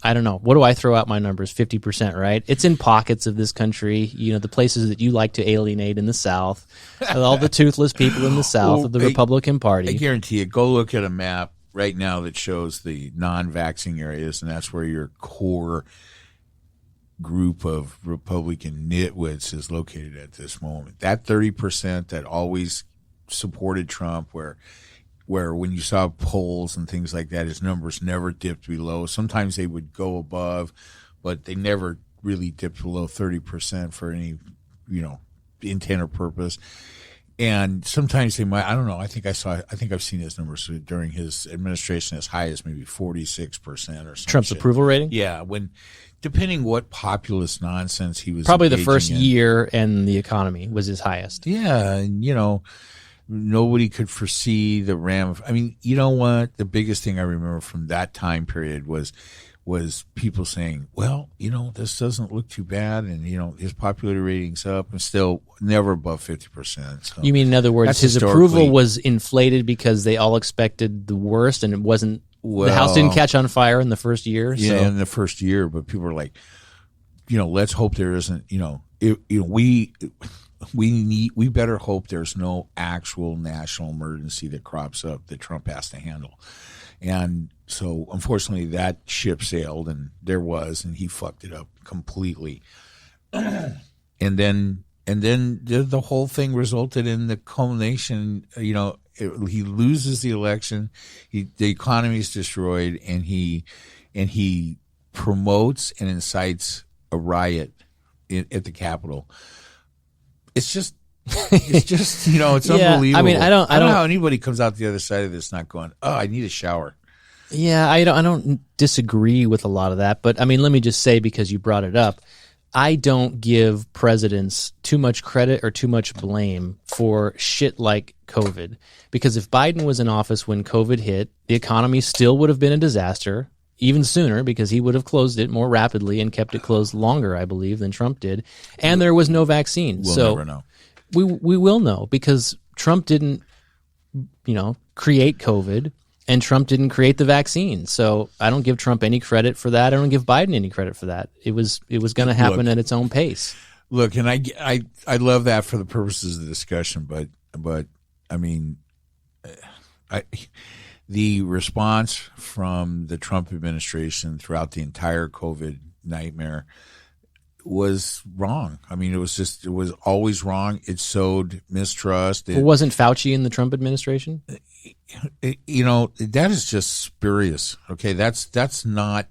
I don't know. What do I throw out my numbers? 50%, right? It's in pockets of this country, the places that you like to alienate in the South, all the toothless people in the South of the Republican Party. I guarantee you, go look at a map right now that shows the non-vaxxing areas, and that's where your core group of Republican nitwits is located at this moment. That 30% that always supported Trump, where when you saw polls and things like that, his numbers never dipped below. Sometimes they would go above, but they never really dipped below 30% for any, intent or purpose. And sometimes they might, I don't know, I think I've seen his numbers during his administration as high as maybe 46% or something. Trump's approval rating? Yeah, depending what populist nonsense he was probably the first year, and the economy was his highest. Yeah, and nobody could foresee the I mean, you know what? The biggest thing I remember from that time period was people saying, well, this doesn't look too bad, and, his popularity rating's up, and still never above 50%. So you mean, in other words, his approval was inflated because they all expected the worst, and it wasn't, the house didn't catch on fire in the first year? Yeah, in the first year, but people were like, let's hope there isn't, we better hope there's no actual national emergency that crops up that Trump has to handle. And so, unfortunately, that ship sailed, and there was, and he fucked it up completely. And then the whole thing resulted in the culmination. He loses the election, the economy is destroyed, and he promotes and incites a riot at the Capitol. It's just it's unbelievable. I mean, I don't know how anybody comes out the other side of this not going, oh, I need a shower. Yeah, I don't disagree with a lot of that, but I mean, let me just say, because you brought it up, I don't give presidents too much credit or too much blame for shit like COVID, because if Biden was in office when COVID hit, the economy still would have been a disaster. Even sooner, because he would have closed it more rapidly and kept it closed longer, I believe, than Trump did. And there was no vaccine. We'll never know. We will know, because Trump didn't, create COVID, and Trump didn't create the vaccine. So I don't give Trump any credit for that. I don't give Biden any credit for that. It was going to happen at its own pace. Look, and I love that for the purposes of the discussion, but I mean, I the response from the Trump administration throughout the entire COVID nightmare was wrong. I mean, it was always wrong. It sowed mistrust. Well, wasn't Fauci in the Trump administration? That is just spurious. Okay, that's not.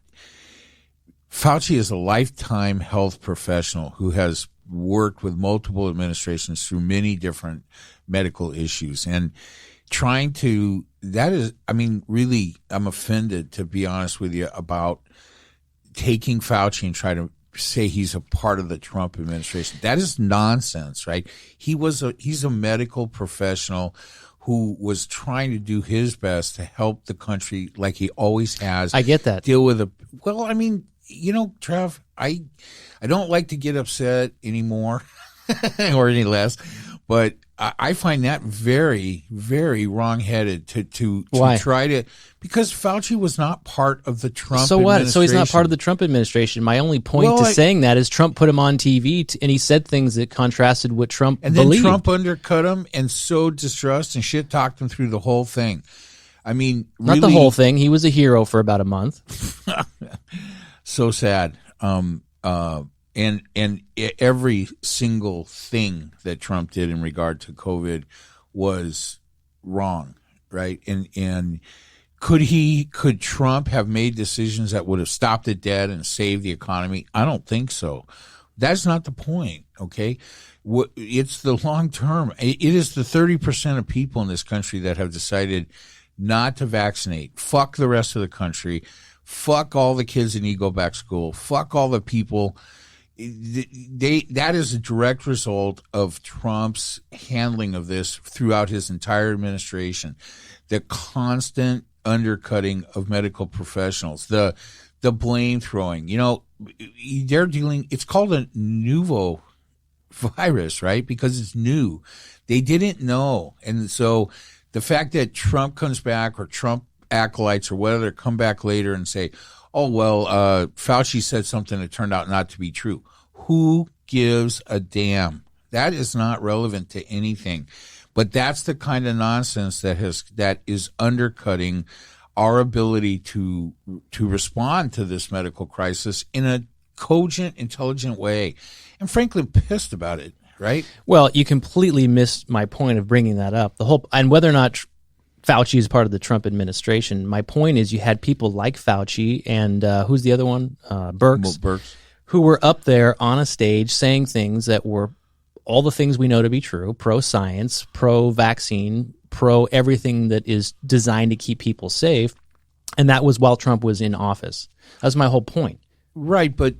Fauci is a lifetime health professional who has worked with multiple administrations through many different medical issues, and really, I'm offended, to be honest with you, about taking Fauci and trying to say he's a part of the Trump administration. That is nonsense, right? He's a medical professional who was trying to do his best to help the country, like he always has. I get that. Deal with Trav, I don't like to get upset anymore or any less, but I find that very, very wrongheaded to try to, because Fauci was not part of the Trump administration. So what? So he's not part of the Trump administration. My only point saying that is Trump put him on TV and he said things that contrasted what Trump believed. And then Trump undercut him and sowed distrust and shit talked him through the whole thing. I mean, really, not the whole thing. He was a hero for about a month. So sad. And every single thing that Trump did in regard to COVID was wrong, right? And could Trump have made decisions that would have stopped it dead and saved the economy? I don't think so. That's not the point, okay? It's the long term. It is the 30% of people in this country that have decided not to vaccinate. Fuck the rest of the country. Fuck all the kids that need to go back to school. Fuck all the people. That is a direct result of Trump's handling of this throughout his entire administration. The constant undercutting of medical professionals, the blame throwing. They're dealing. It's called a nouveau virus, right? Because it's new. They didn't know, and so the fact that Trump comes back, or Trump acolytes or whatever come back later and say, oh, well, Fauci said something that turned out not to be true. Who gives a damn? That is not relevant to anything. But that's the kind of nonsense that is undercutting our ability to respond to this medical crisis in a cogent, intelligent way. And frankly, I'm pissed about it, right? Well, you completely missed my point of bringing that up. And whether or not Fauci is part of the Trump administration, my point is you had people like Fauci and who's the other one? Birx, who were up there on a stage saying things that were all the things we know to be true: pro-science, pro-vaccine, pro-everything that is designed to keep people safe. And that was while Trump was in office. That's my whole point. Right, but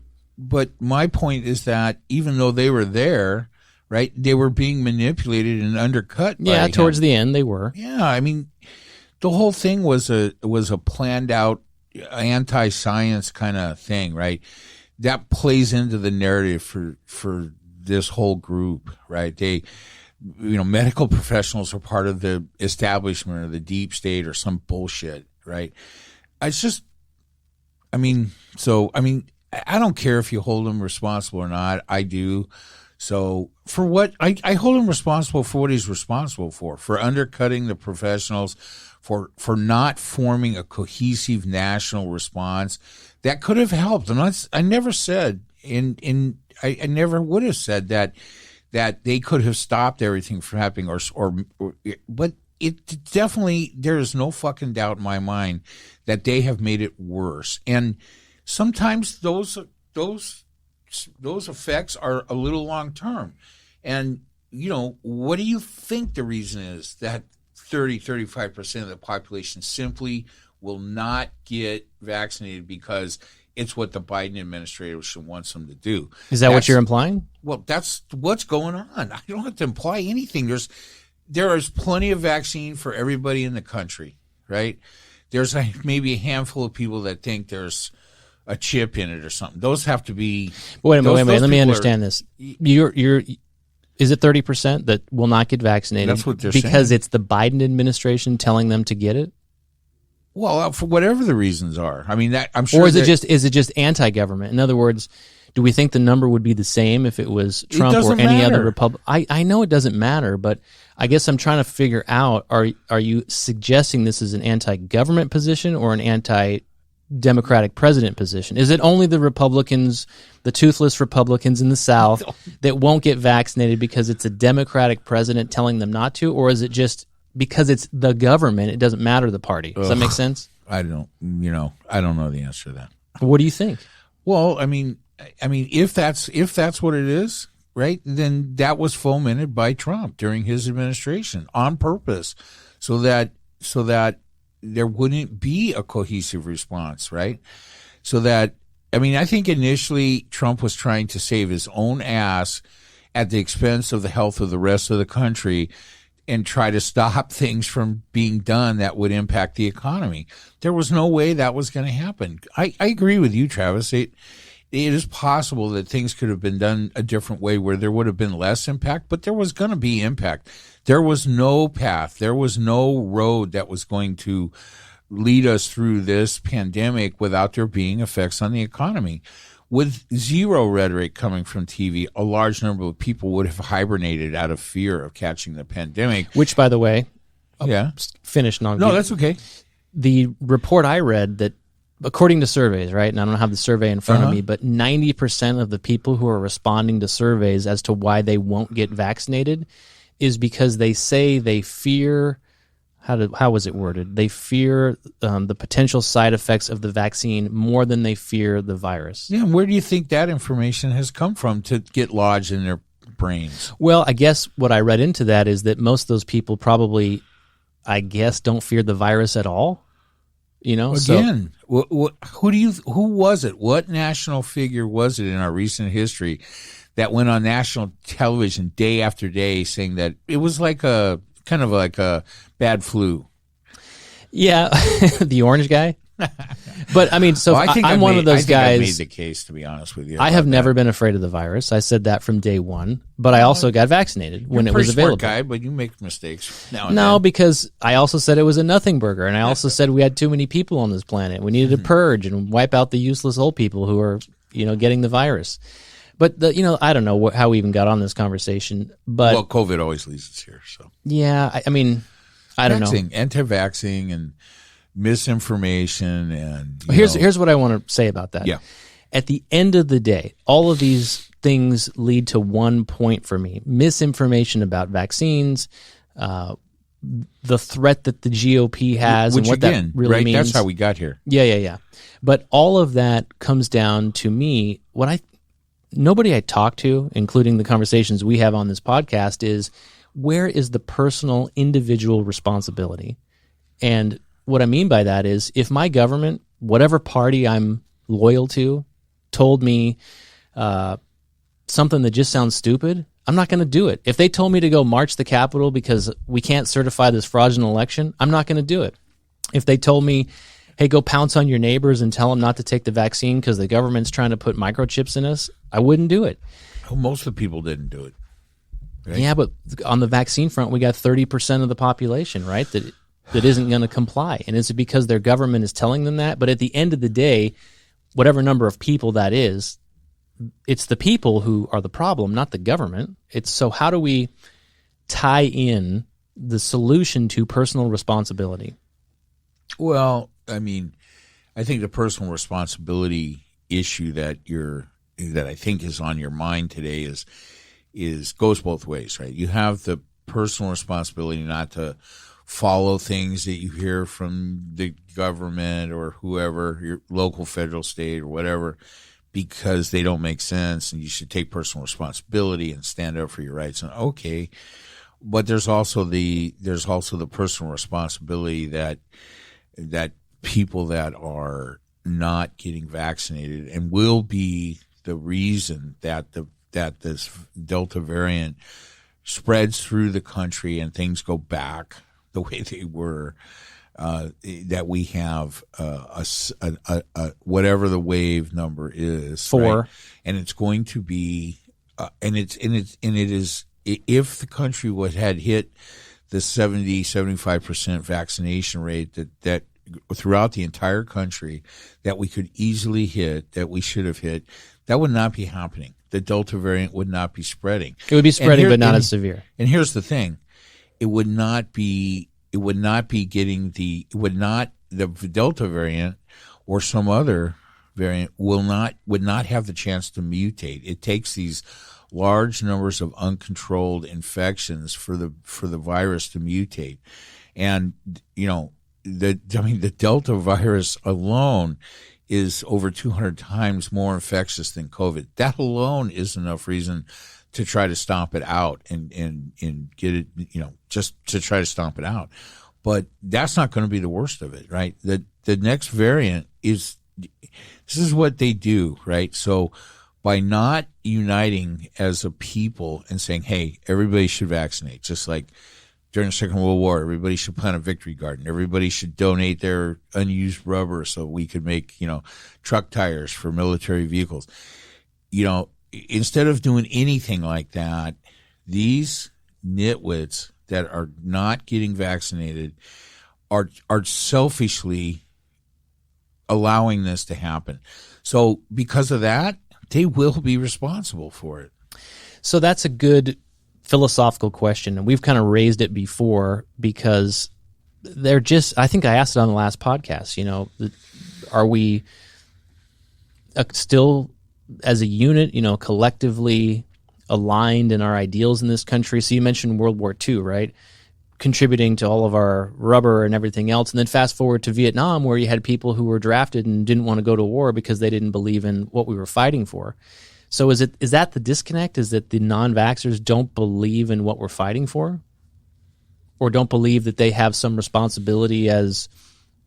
my point is that even though they were there, right, they were being manipulated and undercut by him. Towards the end they were. Yeah, I mean, the whole thing was a planned out anti-science kind of thing, right? That plays into the narrative for this whole group, right? They, medical professionals are part of the establishment or the deep state or some bullshit, right? It's just, I don't care if you hold them responsible or not. I do. So for what I hold him responsible for what he's responsible for undercutting the professionals, for not forming a cohesive national response that could have helped. And I never said I never would have said that they could have stopped everything from happening but it definitely, there is no fucking doubt in my mind that they have made it worse. And sometimes those effects are a little long term. And, what do you think the reason is that 35% of the population simply will not get vaccinated because it's what the Biden administration wants them to do? Is that what you're implying? Well, that's what's going on. I don't have to imply anything. There is plenty of vaccine for everybody in the country, right? There's maybe a handful of people that think there's a chip in it or something. Those have to be. Wait a minute. Let me understand this. Is it 30% that will not get vaccinated? That's what they're because saying. It's the Biden administration telling them to get it? Well, for whatever the reasons are. I mean, that I'm sure. Or is it just anti-government? In other words, do we think the number would be the same if it was Trump or any other Republican? I know it doesn't matter, but I guess I'm trying to figure out, are you suggesting this is an anti-government position or an anti-democratic president position? Is it only the Republicans, the toothless Republicans in the South that won't get vaccinated because it's a Democratic president telling them not to? Or is it just because it's the government, it doesn't matter the party? Does that make sense? I don't know the answer to that. What do you think? Well, I mean, if that's what it is, right, then that was fomented by Trump during his administration on purpose, so that there wouldn't be a cohesive response, right? So that, I mean, I think initially Trump was trying to save his own ass at the expense of the health of the rest of the country and try to stop things from being done that would impact the economy. There was no way that was going to happen. I agree with you, Travis. It is possible that things could have been done a different way where there would have been less impact, but there was going to be impact. There was no path. There was no road that was going to lead us through this pandemic without there being effects on the economy. With zero rhetoric coming from TV, a large number of people would have hibernated out of fear of catching the pandemic. Which, by the way, finished. No, that's okay. The report I read that, according to surveys, right, and I don't have the survey in front of me, but 90% of the people who are responding to surveys as to why they won't get vaccinated is because they say they fear, how was it worded? They fear the potential side effects of the vaccine more than they fear the virus. Yeah, and where do you think that information has come from to get lodged in their brains? Well, I guess what I read into that is that most of those people probably, I guess, don't fear the virus at all. You know, again, who was it? What national figure was it in our recent history that went on national television day after day saying that it was like a kind of like a bad flu? Yeah, the orange guy. But I mean, so well, I'm one of those guys. I made the case, to be honest with you. I have never been afraid of the virus. I said that from day one. But I also got vaccinated when it was available. You're a pretty smart guy, but you make mistakes now and then. Because I also said it was a nothing burger, and I also said we had too many people on this planet. We needed to purge and wipe out the useless old people who are, getting the virus. But I don't know how we even got on this conversation. But well, COVID always leads us here. So yeah, I mean, I don't know. Anti-vaxxing and misinformation and here's what I want to say about that. Yeah. At the end of the day, all of these things lead to one point for me: misinformation about vaccines, the threat that the GOP has, which, and what again, that really right, means. That's how we got here. Yeah. But all of that comes down to me. Nobody I talk to, including the conversations we have on this podcast, is where is the personal, individual responsibility? And what I mean by that is if my government, whatever party I'm loyal to, told me something that just sounds stupid, I'm not going to do it. If they told me to go march the Capitol because we can't certify this fraudulent election, I'm not going to do it. If they told me, hey, go pounce on your neighbors and tell them not to take the vaccine because the government's trying to put microchips in us, I wouldn't do it. Well, most of the people didn't do it. Right? Yeah, but on the vaccine front, we got 30% of the population, right, that isn't going to comply. And is it because their government is telling them that? But at the end of the day, whatever number of people that is, it's the people who are the problem, not the government. So how do we tie in the solution to personal responsibility? Well, I mean, I think the personal responsibility issue that I think is on your mind today is goes both ways, right? You have the personal responsibility not to follow things that you hear from the government or whoever, your local, federal, state, or whatever, because they don't make sense, and you should take personal responsibility and stand up for your rights. And okay, but there's also the personal responsibility that people that are not getting vaccinated and will be the reason that this Delta variant spreads through the country and things go back the way they were, that we have a whatever the wave number is, 4, right? And it's going to be, and it is, if the country had hit the 75% vaccination rate that throughout the entire country that we could easily hit, that we should have hit, that would not be happening. The Delta variant would not be spreading. It would be spreading, but not as severe. And here's the thing: it would not be getting the Delta variant or some other variant would not have the chance to mutate. It takes these large numbers of uncontrolled infections for the virus to mutate, and the Delta virus alone is over 200 times more infectious than COVID. That alone is enough reason to try to stomp it out and get it, just to try to stomp it out. But that's not going to be the worst of it, right? The next variant this is what they do, right? So by not uniting as a people and saying, hey, everybody should vaccinate, just like during the Second World War, everybody should plant a victory garden. Everybody should donate their unused rubber so we could make, truck tires for military vehicles. Instead of doing anything like that, these nitwits that are not getting vaccinated are selfishly allowing this to happen. So because of that, they will be responsible for it. So that's a good philosophical question, and we've kind of raised it before because I think I asked it on the last podcast, are we still as a unit, collectively aligned in our ideals in this country? So you mentioned World War II, right? Contributing to all of our rubber and everything else. And then fast forward to Vietnam, where you had people who were drafted and didn't want to go to war because they didn't believe in what we were fighting for. So is that the disconnect? Is that the non-vaxxers don't believe in what we're fighting for? Or don't believe that they have some responsibility as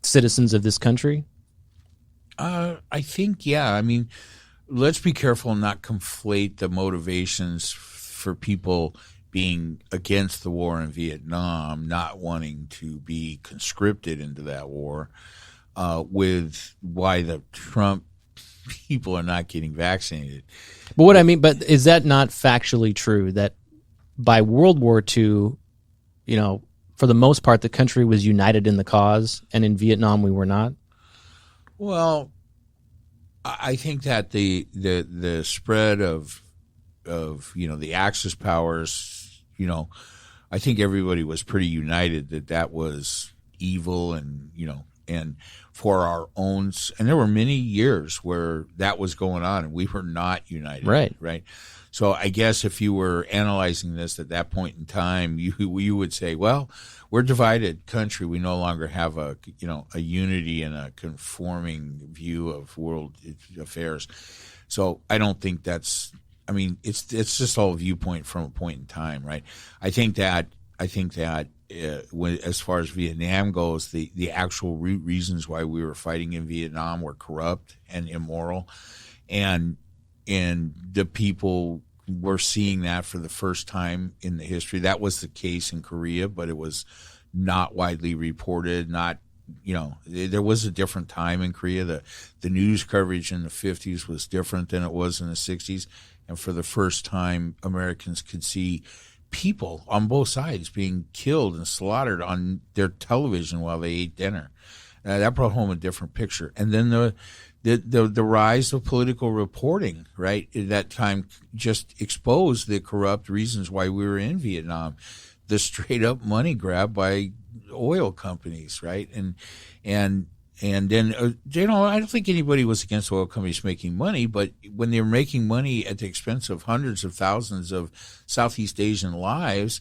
citizens of this country? I think, yeah. I mean, let's be careful and not conflate the motivations for people being against the war in Vietnam, not wanting to be conscripted into that war, with why the Trump people are not getting vaccinated. But is that not factually true that by World War II, for the most part, the country was united in the cause, and in Vietnam we were not? Well, I think that the spread of the Axis powers, I think everybody was pretty united that was evil and for our own, and there were many years where that was going on and we were not united. Right. So I guess if you were analyzing this at that point in time, you would say, well, we're a divided country. We no longer have a unity and a conforming view of world affairs. So I don't think it's just all viewpoint from a point in time, right? I think that as far as Vietnam goes, the actual root reasons why we were fighting in Vietnam were corrupt and immoral, and the people were seeing that for the first time in the history. That was the case in Korea, but it was not widely reported. There was a different time in Korea. The news coverage in the 50s was different than it was in the 60s, and for the first time, Americans could see people on both sides being killed and slaughtered on their television while they ate dinner. That brought home a different picture. And then the rise of political reporting, right, at that time just exposed the corrupt reasons why we were in Vietnam. The straight up money grab by oil companies, right? And then, I don't think anybody was against oil companies making money, but when they were making money at the expense of hundreds of thousands of Southeast Asian lives,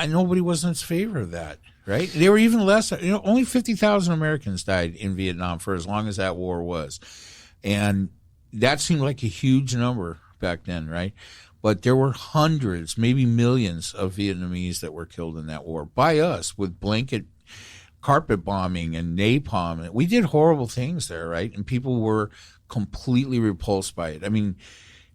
nobody was in favor of that, right? They were even less, only 50,000 Americans died in Vietnam for as long as that war was. And that seemed like a huge number back then, right? But there were hundreds, maybe millions of Vietnamese that were killed in that war by us with blanket carpet bombing and napalm. We did horrible things there, right? And people were completely repulsed by it. I mean,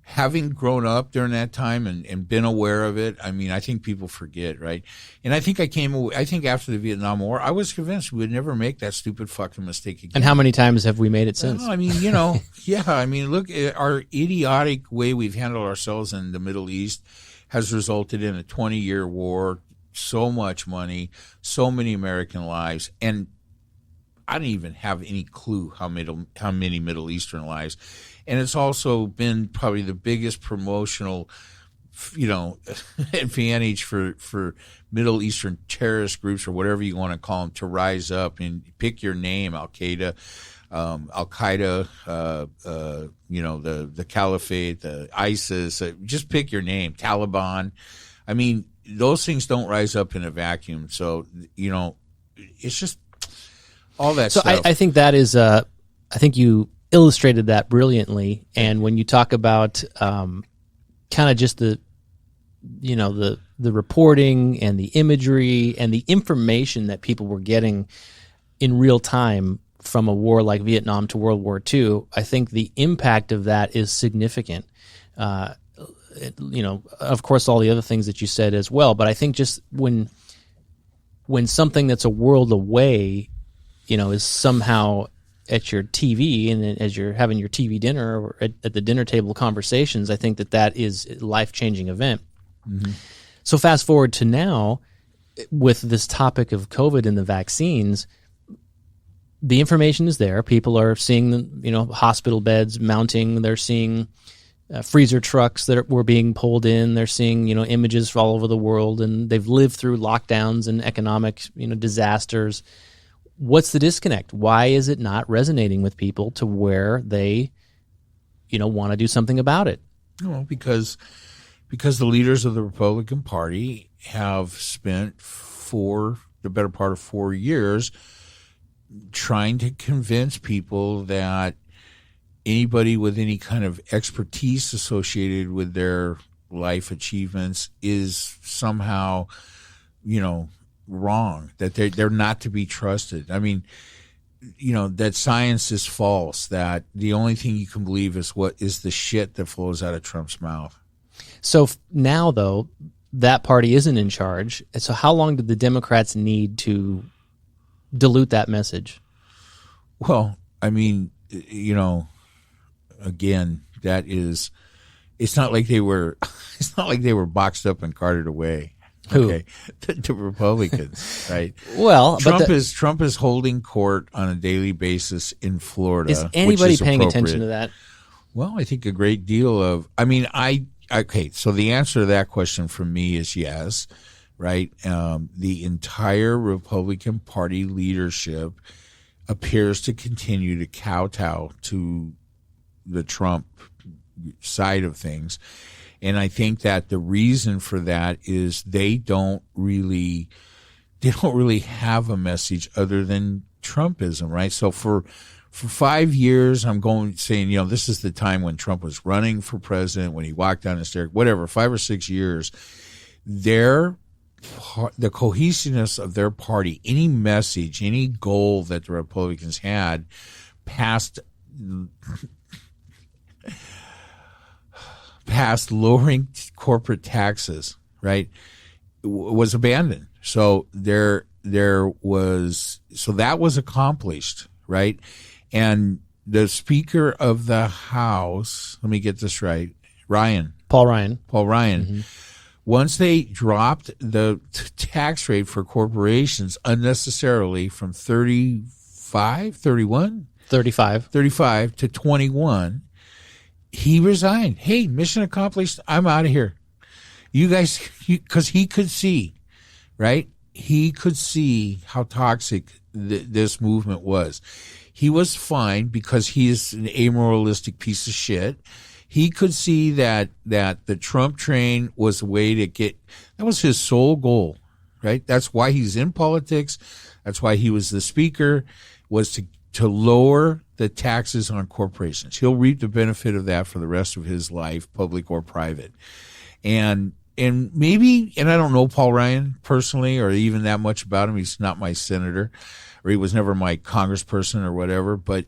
having grown up during that time and been aware of it, I think people forget, right? And I think after the Vietnam War, I was convinced we would never make that stupid fucking mistake again. And how many times have we made it since? Well, look, our idiotic way we've handled ourselves in the Middle East has resulted in a 20-year war, so much money, so many American lives, and I don't even have any clue how many Middle Eastern lives. And it's also been probably the biggest promotional, advantage for Middle Eastern terrorist groups or whatever you want to call them to rise up and pick your name, Al-Qaeda, the Caliphate, the ISIS, just pick your name, Taliban. I mean, those things don't rise up in a vacuum. So, it's just all that stuff. So I think that is, I think you illustrated that brilliantly. And when you talk about kind of just the reporting and the imagery and the information that people were getting in real time from a war like Vietnam to World War II, I think the impact of that is significant. Of course, all the other things that you said as well, but I think just when something that's a world away, is somehow at your TV and as you're having your TV dinner or at the dinner table conversations, I think that is a life-changing event. Mm-hmm. So fast forward to now with this topic of COVID and the vaccines, the information is there. People are seeing hospital beds mounting. They're seeing freezer trucks that were being pulled in. They're seeing, images all over the world, and they've lived through lockdowns and economic, disasters. What's the disconnect? Why is it not resonating with people to where they, want to do something about it? Well, because the leaders of the Republican Party have spent the better part of 4 years trying to convince people that anybody with any kind of expertise associated with their life achievements is somehow, wrong, that they're not to be trusted. I mean, that science is false, that the only thing you can believe is what is the shit that flows out of Trump's mouth. So now, though, that party isn't in charge. So how long did the Democrats need to dilute that message? Well, I mean, again, it's not like they were boxed up and carted away. Who? Okay. The Republicans, right? Well, Trump is holding court on a daily basis in Florida. Is anybody which is paying appropriate. attention to that? Well, I think a great deal of. I mean, okay. So the answer to that question from me is yes, right? The entire Republican Party leadership appears to continue to kowtow to the Trump side of things. And I think that the reason for that is they don't really have a message other than Trumpism, right? So for 5 years, I'm saying, this is the time when Trump was running for president, when he walked down the stairs, whatever, 5 or 6 years, the cohesiveness of their party, any message, any goal that the Republicans had past lowering corporate taxes, right, was abandoned. So that was accomplished, right? And the Speaker of the House, let me get this right, Paul Ryan. Mm-hmm. Once they dropped the tax rate for corporations unnecessarily from 35 to 21, he resigned. Hey, mission accomplished. I'm out of here. You guys, because he could see, right? He could see how toxic this movement was. He was fine because he is an amoralistic piece of shit. He could see that the Trump train was a way to that was his sole goal, right? That's why he's in politics. That's why he was the speaker, was to lower the taxes on corporations. He'll reap the benefit of that for the rest of his life, public or private. And maybe, and I don't know Paul Ryan personally or even that much about him. He's not my senator, or he was never my congressperson or whatever, but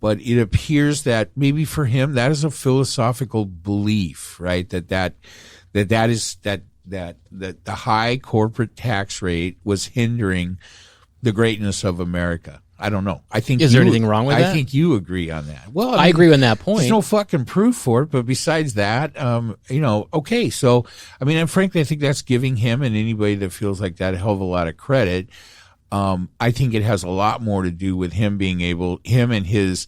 it appears that maybe for him that is a philosophical belief, right? That the high corporate tax rate was hindering the greatness of America. I don't know. I think is there anything wrong with that? I think you agree on that. Well, I agree on that point. There's no fucking proof for it, but besides that, okay. So, I mean, and frankly, I think that's giving him and anybody that feels like that a hell of a lot of credit. I think it has a lot more to do with him and his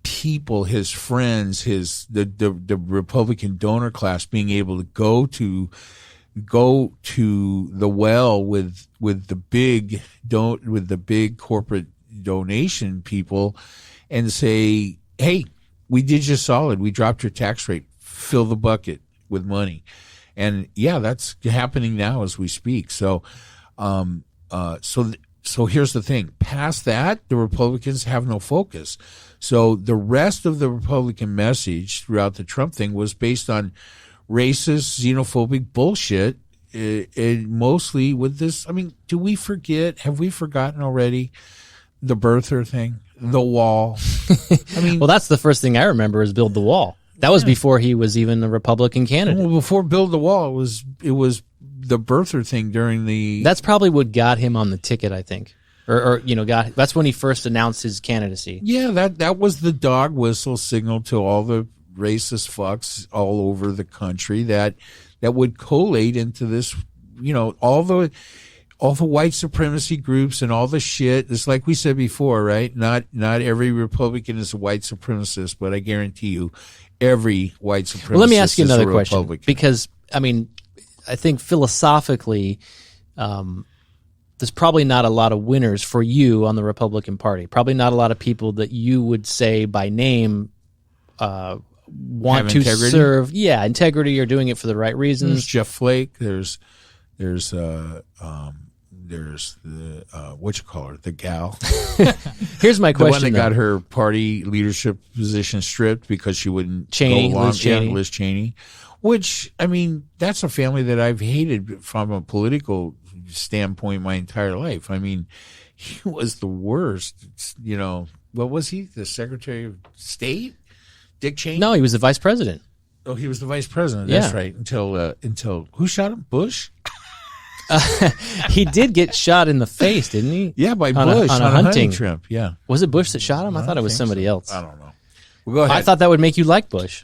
people, his friends, the Republican donor class being able to go to the well with the big corporate donation people and say, hey, we did you solid. We dropped your tax rate. Fill the bucket with money. And yeah, that's happening now as we speak. So, so here's the thing. Past that, the Republicans have no focus. So the rest of the Republican message throughout the Trump thing was based on racist, xenophobic bullshit, and mostly with this. I mean, do we forget? Have we forgotten already the birther thing, the wall? I mean, well, that's the first thing I remember is build the wall. That was before he was even a Republican candidate. Well, before build the wall, it was the birther thing during the. That's probably what got him on the ticket, I think. Or that's when he first announced his candidacy. Yeah, that was the dog whistle signal to all the racist fucks all over the country that would collate into this, all the white supremacy groups and all the shit. It's like we said before, right? Not every Republican is a white supremacist, but I guarantee you every white supremacist. Well, let me ask you another question, Republican. Because I think philosophically, there's probably not a lot of winners for you on the Republican Party. Probably not a lot of people that you would say by name want to integrity? serve. Yeah, integrity or doing it for the right reasons. There's Jeff Flake. There's the what you call her, the gal. Here's my question: the one that got her party leadership position stripped because she wouldn't go along. Liz Cheney. Yeah, Liz Cheney. Which, that's a family that I've hated from a political standpoint my entire life. He was the worst. What was he? The Secretary of State? Dick Cheney? No, he was the vice president. Oh, he was the vice president. Yeah. That's right. Until who shot him? Bush? He did get shot in the face, didn't he? Yeah, by on Bush on a hunting trip. Yeah. Was it Bush that shot him? I thought it was somebody else. I don't know. Well, go ahead. I thought that would make you like Bush.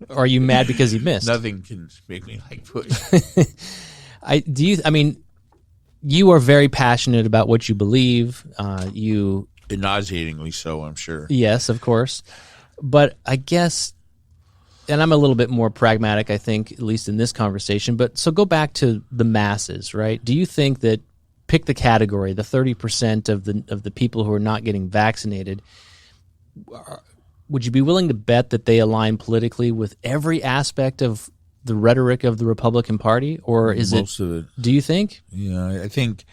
Or are you mad because he missed? Nothing can make me like Bush. You are very passionate about what you believe. Nauseatingly so, I'm sure. Yes, of course. But I guess, and I'm a little bit more pragmatic, I think, at least in this conversation. But so go back to the masses, right? Do you think that, pick the category, the 30% of the people who are not getting vaccinated, would you be willing to bet that they align politically with every aspect of the rhetoric of the Republican Party, or is most of it? Do you think? Yeah, I think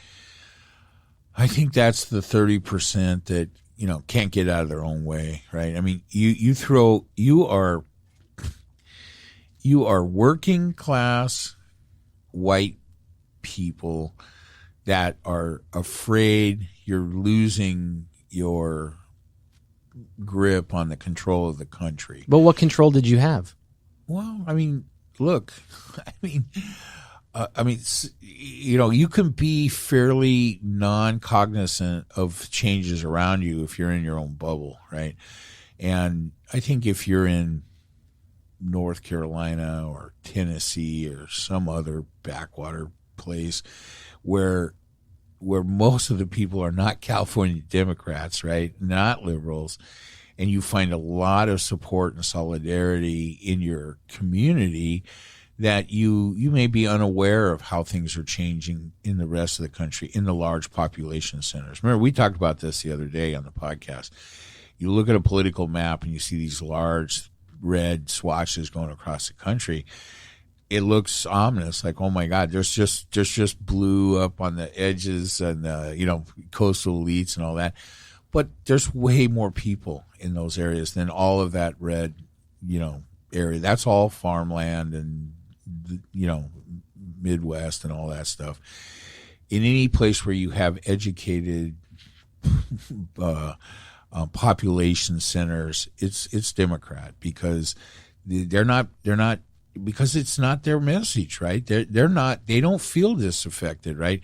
that's the 30% that can't get out of their own way, right? You are working class white people that are afraid you're losing your grip on the control of the country. But what control did you have? Well, look, you can be fairly non-cognizant of changes around you if you're in your own bubble, right? And I think if you're in North Carolina or Tennessee or some other backwater place where most of the people are not California Democrats, right? Not liberals, and you find a lot of support and solidarity in your community, that you may be unaware of how things are changing in the rest of the country, in the large population centers. Remember, we talked about this the other day on the podcast. You look at a political map and you see these large red swatches going across the country. It looks ominous, like, oh my God, there's just blue up on the edges and coastal elites and all that. But there's way more people in those areas than all of that red, area. That's all farmland and Midwest and all that stuff. In any place where you have educated population centers, it's Democrat, because they're not because it's not their message, right? They don't feel disaffected, right?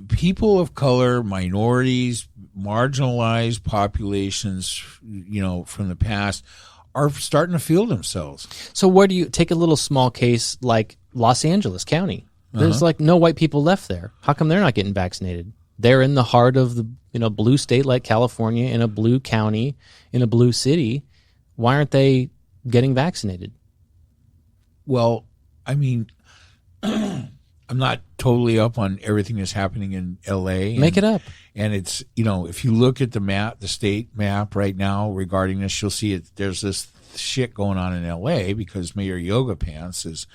People of color, minorities, marginalized populations, from the past are starting to feel themselves. So where do you take a little small case like Los Angeles County? There's like no white people left there. How come they're not getting vaccinated? They're in the heart of the blue state like California, in a blue county, in a blue city. Why aren't they getting vaccinated? Well, I mean, I'm not totally up on everything that's happening in L.A. Make it up. And it's, if you look at the map, the state map right now regarding this, you'll see there's this shit going on in L.A. because Mayor Yoga Pants is,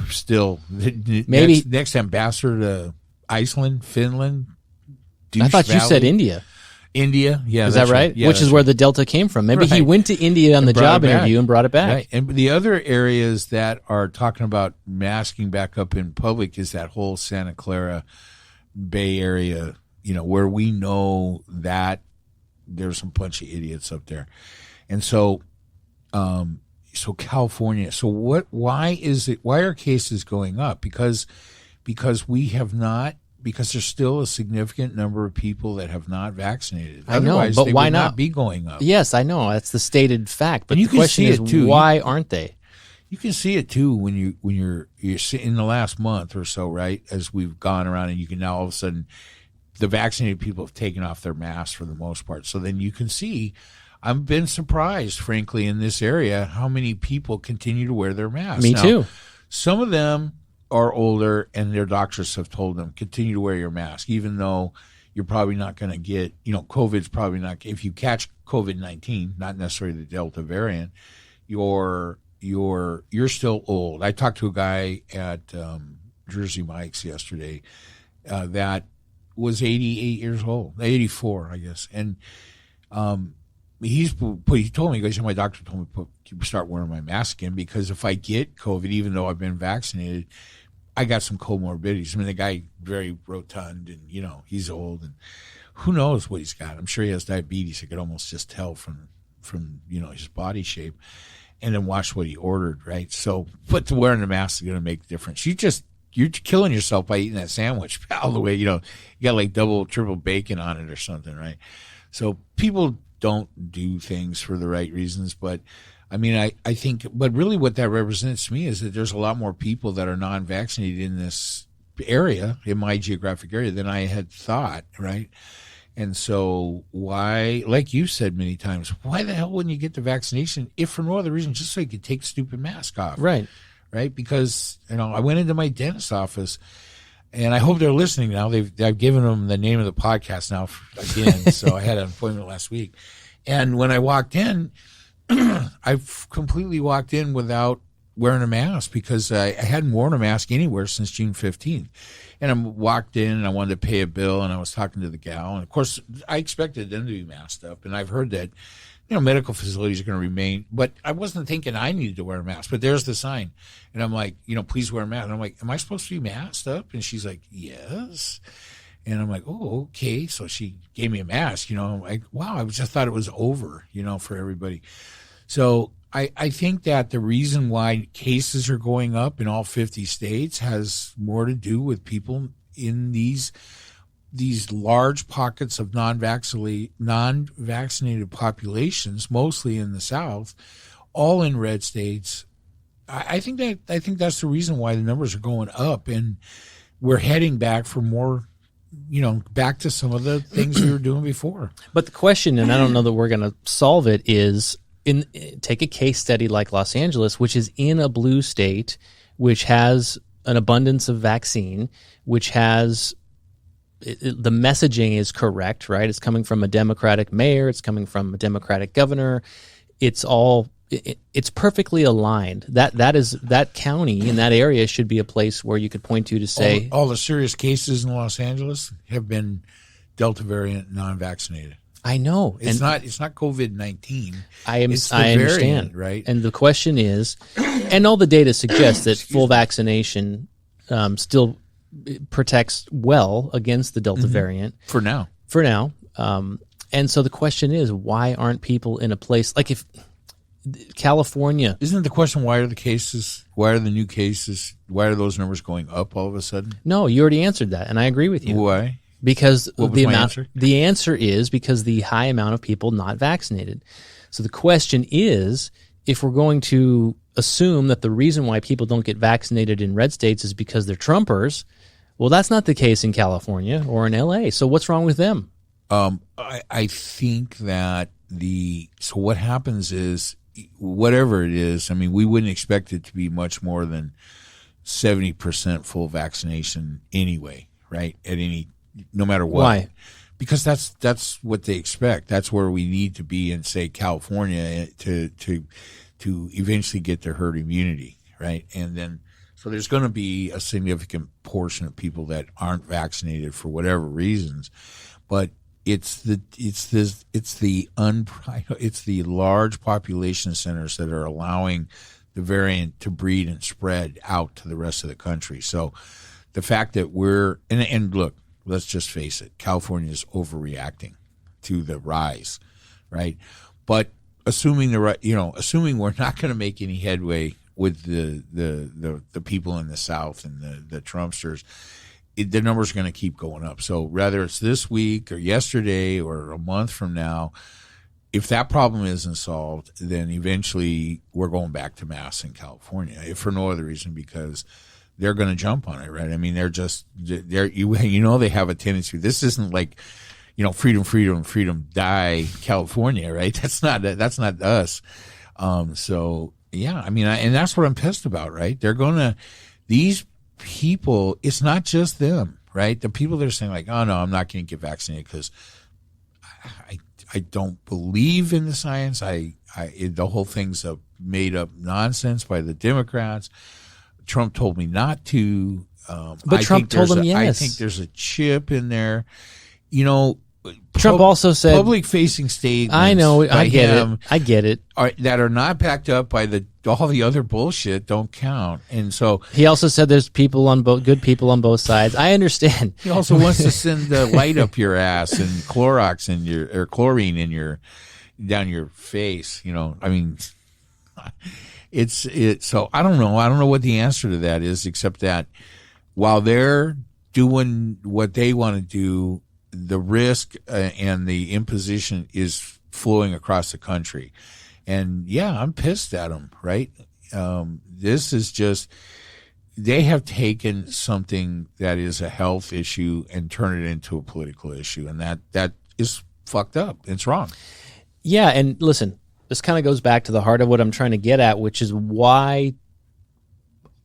still maybe next ambassador to Iceland, Finland. I thought you said India. India, yeah. Is that right? Yeah, which is where the Delta came from. Maybe he went to India on the job interview and brought it back. Right. And the other areas that are talking about masking back up in public is that whole Santa Clara Bay Area, where we know that there's a bunch of idiots up there. And so California, why are cases going up? Because there's still a significant number of people that have not vaccinated. I know, Otherwise, but they why would not be going up? Yes, I know. That's the stated fact. But and the question is, why aren't they? You can see it too when you're in the last month or so, right? As we've gone around, and you can now all of a sudden, the vaccinated people have taken off their masks for the most part. So then you can see. I've been surprised, frankly, in this area, how many people continue to wear their masks. Me too. Some of them are older, and their doctors have told them, continue to wear your mask, even though you're probably not going to get, COVID's probably not, if you catch COVID-19, not necessarily the Delta variant, you're still old. I talked to a guy at Jersey Mike's yesterday that was 88 years old, 84, I guess. And he told me, he goes, my doctor told me to start wearing my mask again, because if I get COVID, even though I've been vaccinated, I got some comorbidities. I mean, the guy very rotund, and he's old, and who knows what he's got. I'm sure he has diabetes. I could almost just tell from his body shape. And then watch what he ordered, right? So, but wearing the mask is going to make a difference. You're killing yourself by eating that sandwich all the way. You got like double, triple bacon on it or something, right? So people don't do things for the right reasons, but I mean, I think, but really what that represents to me is that there's a lot more people that are non-vaccinated in this area, in my geographic area, than I had thought, right? And so why, like you said many times, why the hell wouldn't you get the vaccination if for no other reason, just so you could take the stupid mask off? Right. Right? Because, I went into my dentist's office, and I hope they're listening now. I've given them the name of the podcast now again. So I had an appointment last week. And when I walked in, I've completely walked in without wearing a mask, because I hadn't worn a mask anywhere since June 15th. And I walked in, and I wanted to pay a bill, and I was talking to the gal. And, of course, I expected them to be masked up. And I've heard that, medical facilities are going to remain. But I wasn't thinking I needed to wear a mask. But there's the sign. And I'm like, please wear a mask. And I'm like, am I supposed to be masked up? And she's like, yes. And I'm like, oh, okay. So she gave me a mask, I'm like, wow, I just thought it was over, for everybody. So I think that the reason why cases are going up in all 50 states has more to do with people in these large pockets of non-vaccinated populations, mostly in the South, all in red states. I think that's the reason why the numbers are going up, and we're heading back for more, back to some of the things we were doing before. But the question, and I don't know that we're going to solve it, is take a case study like Los Angeles, which is in a blue state, which has an abundance of vaccine, which has the messaging is correct, right? It's coming from a Democratic mayor. It's coming from a Democratic governor. It's perfectly aligned. That county in that area should be a place where you could point to say all the serious cases in Los Angeles have been Delta variant non-vaccinated. I know. It's not COVID-19. I understand, variant, right? And the question is, and all the data suggests that full vaccination still protects well against the Delta variant. For now. And so the question is, why aren't people in a place like if California? Isn't the question, why are the new cases, why are those numbers going up all of a sudden? No, you already answered that, and I agree with you. Why? Because answer? The answer is because the high amount of people not vaccinated. So the question is if we're going to assume that the reason why people don't get vaccinated in red states is because they're Trumpers, well, that's not the case in California or in LA. So what's wrong with them? I think that so what happens is, whatever it is, I mean, we wouldn't expect it to be much more than 70% full vaccination anyway, right? No matter what. Why? Because that's what they expect. That's where we need to be in, say, California to eventually get to herd immunity, right? And then, so there's going to be a significant portion of people that aren't vaccinated for whatever reasons, but it's the large population centers that are allowing the variant to breed and spread out to the rest of the country. So the fact that and look, let's just face it, California is overreacting to the rise, right? But assuming we're not going to make any headway with the people in the South and the Trumpsters, the numbers are going to keep going up. So whether it's this week or yesterday or a month from now, if that problem isn't solved, then eventually we're going back to mass in California, if for no other reason, because they're going to jump on it, right? I mean, they have a tendency. This isn't like, freedom, die, California, right? That's not us. So yeah, I mean, and that's what I'm pissed about, right? These people, it's not just them, right? The people that are saying like, oh no, I'm not going to get vaccinated because I don't believe in the science. The whole thing's a made up nonsense by the Democrats. Trump told me not to. But Trump told them yes. I think there's a chip in there. Trump also said public-facing statements. I know, I get it. That are not backed up by all the other bullshit don't count. And so he also said there's good people on both sides. I understand. He also wants to send the light up your ass and Clorox or chlorine down your face. I mean, so I don't know. I don't know what the answer to that is, except that while they're doing what they want to do, the risk and the imposition is flowing across the country. And yeah, I'm pissed at them, right? This is just, they have taken something that is a health issue and turned it into a political issue. And that is fucked up. It's wrong. Yeah. And listen, this kind of goes back to the heart of what I'm trying to get at, which is why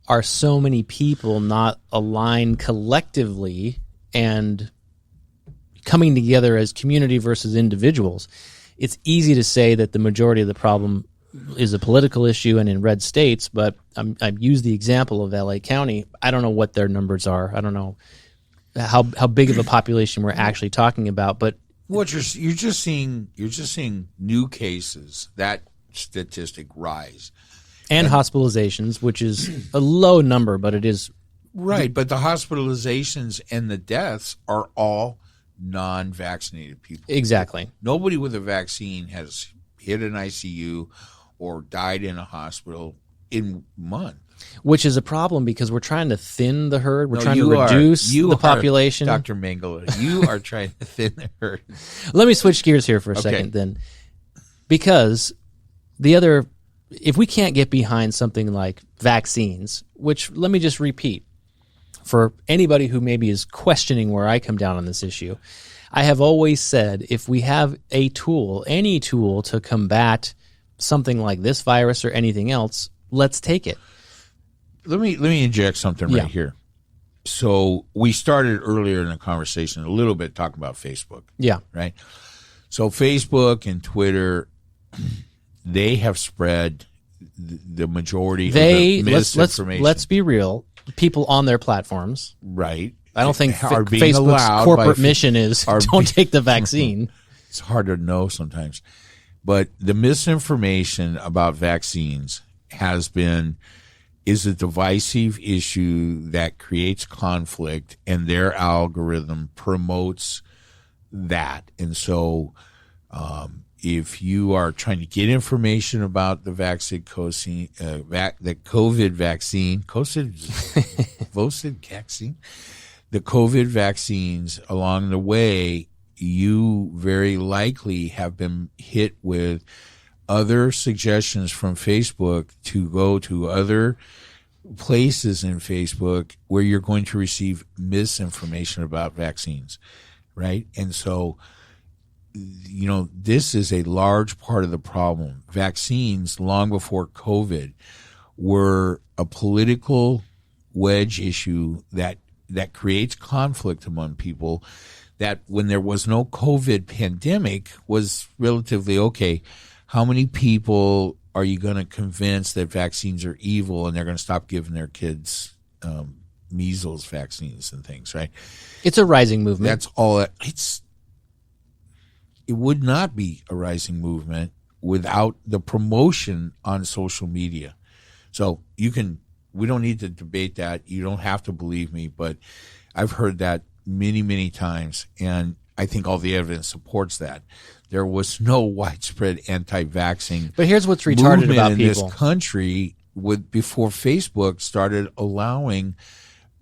are so many people not aligned collectively and coming together as community versus individuals? It's easy to say that the majority of the problem is a political issue and in red states, but I've used the example of LA County. I don't know what their numbers are. I don't know how big of a population we're actually talking about, but what you're just seeing new cases, that statistic rise, and hospitalizations, which is a low number, but it is right. But the hospitalizations and the deaths are all non-vaccinated people. Exactly. Nobody with a vaccine has hit an ICU or died in a hospital in months. Which is a problem because we're trying to thin the herd. We're trying to reduce the population. Dr. Mengele, you are trying to thin the herd. Let me switch gears here for a second then. Because if we can't get behind something like vaccines, which let me just repeat, for anybody who maybe is questioning where I come down on this issue, I have always said if we have a tool, any tool to combat something like this virus or anything else, let's take it. Let me inject something right here. So we started earlier in the conversation a little bit talking about Facebook. Yeah. Right? So Facebook and Twitter, they have spread the majority of the misinformation. Let's be real. People on their platforms. Right. I don't think Facebook's corporate mission is don't take the vaccine. It's hard to know sometimes. But the misinformation about vaccines is a divisive issue that creates conflict, and their algorithm promotes that. And so if you are trying to get information about the COVID vaccines along the way, you very likely have been hit with other suggestions from Facebook to go to other places in Facebook where you're going to receive misinformation about vaccines, right? And so, this is a large part of the problem. Vaccines, long before COVID, were a political wedge issue that creates conflict among people, that when there was no COVID pandemic was relatively okay. How many people are you going to convince that vaccines are evil and they're going to stop giving their kids measles vaccines and things, right? It's a rising movement. That's all. It would not be a rising movement without the promotion on social media. So we don't need to debate that. You don't have to believe me, but I've heard that many, many times, and I think all the evidence supports that. There was no widespread anti-vaxxing. But here's what's retarded about in people. This country before Facebook started allowing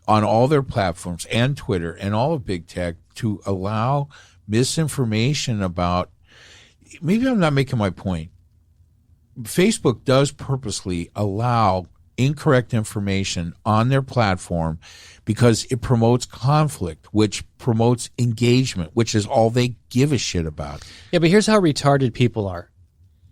on all their platforms and Twitter and all of big tech to allow misinformation about. Maybe I'm not making my point. Facebook does purposely allow incorrect information on their platform because it promotes conflict, which promotes engagement, which is all they give a shit about. Yeah, but here's how retarded people are.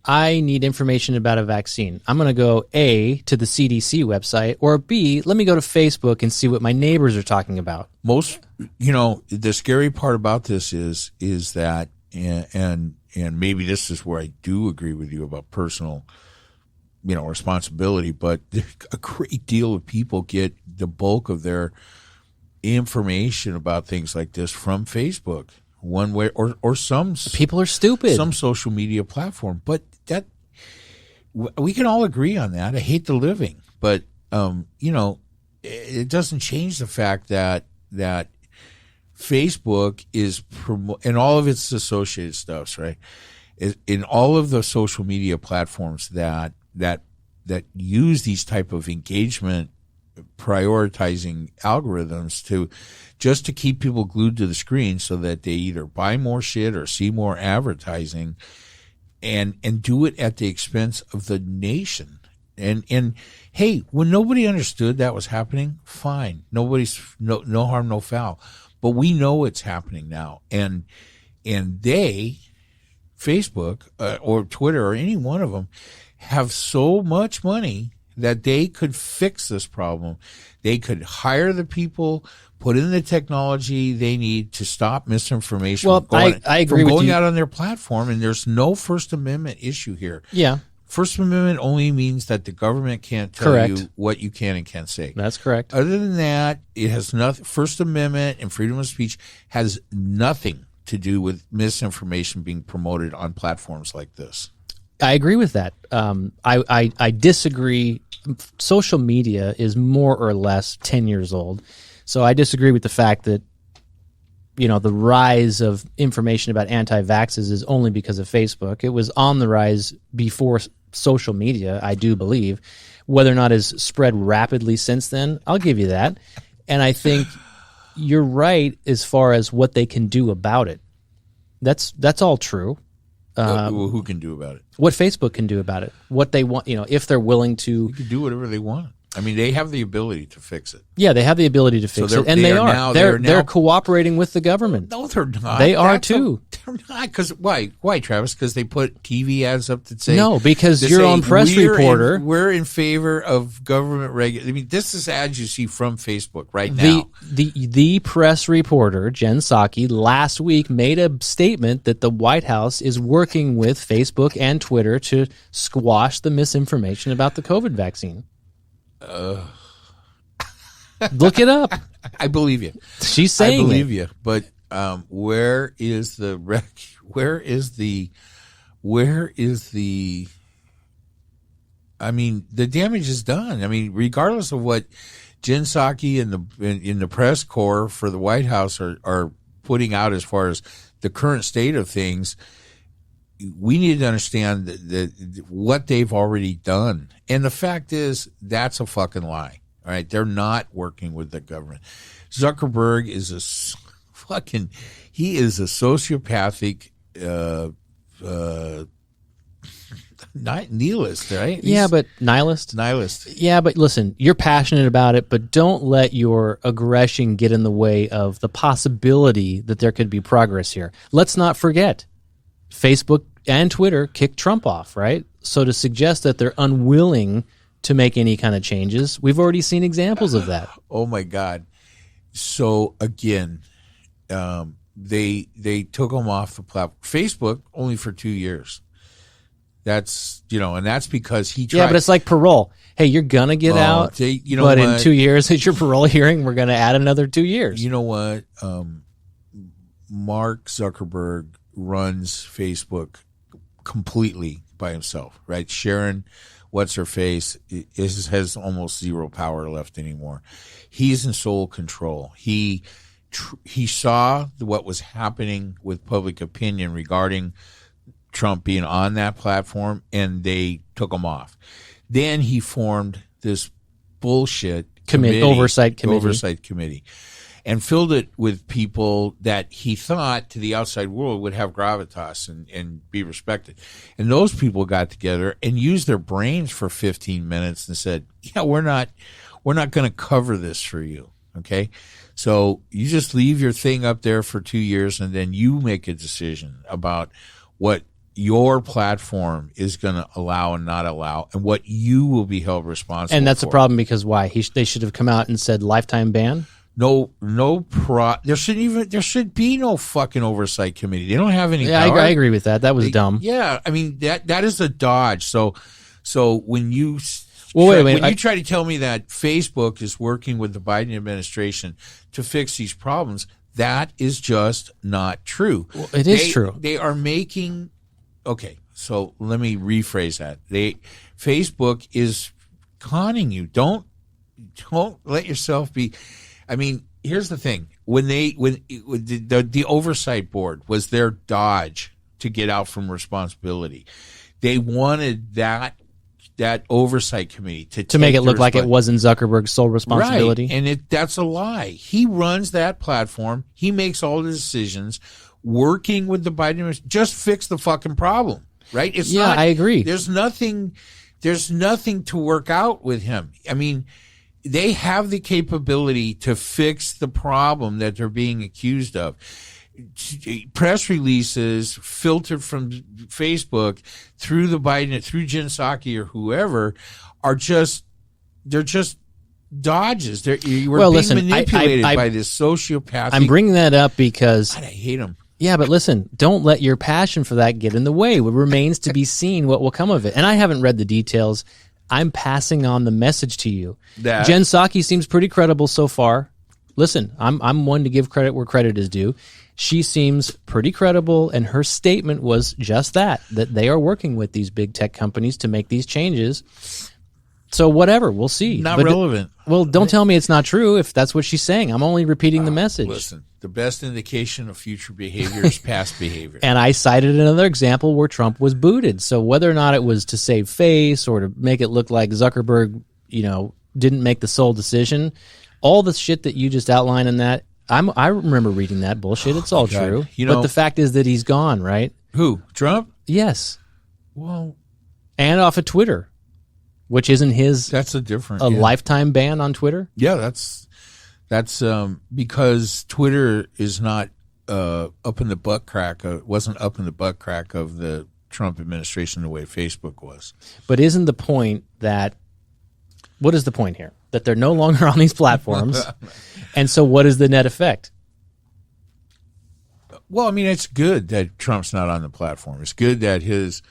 I need information about a vaccine. I'm going to go A, to the CDC website, or B, let me go to Facebook and see what my neighbors are talking about. The scary part about this is that, and maybe this is where I do agree with you about personal responsibility, but a great deal of people get the bulk of their information about things like this from Facebook, one way or some. People are stupid. Some social media platform, but that we can all agree on that. I hate the living, but it doesn't change the fact that Facebook is and all of its associated stuffs, right? In all of the social media platforms that use these type of engagement prioritizing algorithms to keep people glued to the screen so that they either buy more shit or see more advertising, and do it at the expense of the nation. And hey, when nobody understood that was happening, fine. Nobody's no harm, no foul. But we know it's happening now. And they, Facebook or Twitter or any one of them, have so much money that they could fix this problem. They could hire the people, put in the technology they need to stop misinformation I agree from with going you. out on their platform, and there's no First Amendment issue here. Yeah. First Amendment only means that the government can't tell Correct. you what you can and can't say. That's correct. Other than that, it has nothing. First Amendment and freedom of speech has nothing to do with misinformation being promoted on platforms like this. I agree with that. I disagree. Social media is more or less 10 years old. So I disagree with the fact that, the rise of information about anti-vaxxers is only because of Facebook. It was on the rise before social media, I do believe. Whether or not it's spread rapidly since then, I'll give you that. And I think you're right as far as what they can do about it. That's all true. Who can do about it? What Facebook can do about it, what they want, if they're willing to. They can do whatever they want. I mean, they have the ability to fix it. Yeah, they have the ability to fix it, and they are. They're cooperating with the government. No, they're not. They are too. They're not. Because why, Travis? Because they put TV ads up that say no. Because your own press reporter. We're in favor of government regulation. I mean, this is ads you see from Facebook right now. The press reporter Jen Psaki last week made a statement that the White House is working with Facebook and Twitter to squash the misinformation about the COVID vaccine. Look it up. I believe you. She's saying I believe it. you. But where is the I mean, the damage is done. I mean, regardless of what Jen Psaki and in the press corps for the White House are putting out as far as the current state of things, we need to understand what they've already done. And the fact is, that's a fucking lie. All right. They're not working with the government. Zuckerberg is he is a sociopathic, Not nihilist, right? Yeah, but nihilist. Nihilist. Yeah, but listen, you're passionate about it, but don't let your aggression get in the way of the possibility that there could be progress here. Let's not forget, Facebook and Twitter kicked Trump off, right? So to suggest that they're unwilling to make any kind of changes, we've already seen examples of that. Oh my God. So again, they took him off the platform. Facebook only for 2 years. That's, and that's because he tried. Yeah, but it's like parole. Hey, you're going to get out, but in 2 years at your parole hearing, we're going to add another 2 years. You know what? Mark Zuckerberg runs Facebook completely by himself, right? Sharon, what's her face, has almost zero power left anymore. He's in sole control. He saw what was happening with public opinion regarding Trump being on that platform, and they took him off. Then he formed this bullshit oversight committee, and filled it with people that he thought to the outside world would have gravitas and be respected. And those people got together and used their brains for 15 minutes and said, yeah, we're not going to cover this for you. Okay. So you just leave your thing up there for 2 years, and then you make a decision about what your platform is going to allow and not allow, and what you will be held responsible for. And that's a problem, because why? They should have come out and said lifetime ban? There should be no fucking oversight committee. They don't have any power. I agree with that. That was dumb. Yeah. I mean, that is a dodge. So when you... When you try to tell me that Facebook is working with the Biden administration to fix these problems, that is just not true. Well, it is true. They are making... Okay, so let me rephrase that. Facebook is conning you. Don't let yourself be... I mean, here's the thing. When the oversight board was their dodge to get out from responsibility, they wanted that oversight committee to make it look like it wasn't Zuckerberg's sole responsibility. Right. And that's a lie. He runs that platform. He makes all the decisions, working with the Biden administration. Just fix the fucking problem, right? I agree. There's nothing to work out with him. I mean, they have the capability to fix the problem that they're being accused of. Press releases filtered from Facebook through through Jen Psaki or whoever they're just dodges. We're being manipulated by this sociopathic. I'm bringing that up because God, I hate him. Yeah, but listen, don't let your passion for that get in the way. It remains to be seen what will come of it. And I haven't read the details. I'm passing on the message to you. Jen Psaki seems pretty credible so far. Listen, I'm one to give credit where credit is due. She seems pretty credible, and her statement was just that they are working with these big tech companies to make these changes. So whatever, we'll see. Not relevant. Well, don't tell me it's not true if that's what she's saying. I'm only repeating the message. Listen, the best indication of future behavior is past behavior. And I cited another example where Trump was booted. So whether or not it was to save face or to make it look like Zuckerberg, didn't make the sole decision, all the shit that you just outlined in that, I remember reading that bullshit. It's all true. But the fact is that he's gone, right? Who? Trump? Yes. Well, and off of Twitter, which isn't his. That's a lifetime ban on Twitter. Yeah, that's because Twitter is not up in the butt crack. Wasn't up in the butt crack of the Trump administration the way Facebook was. But isn't the point that? What is the point here? That they're no longer on these platforms. And so what is the net effect? Well, I mean, it's good that Trump's not on the platform. It's good that his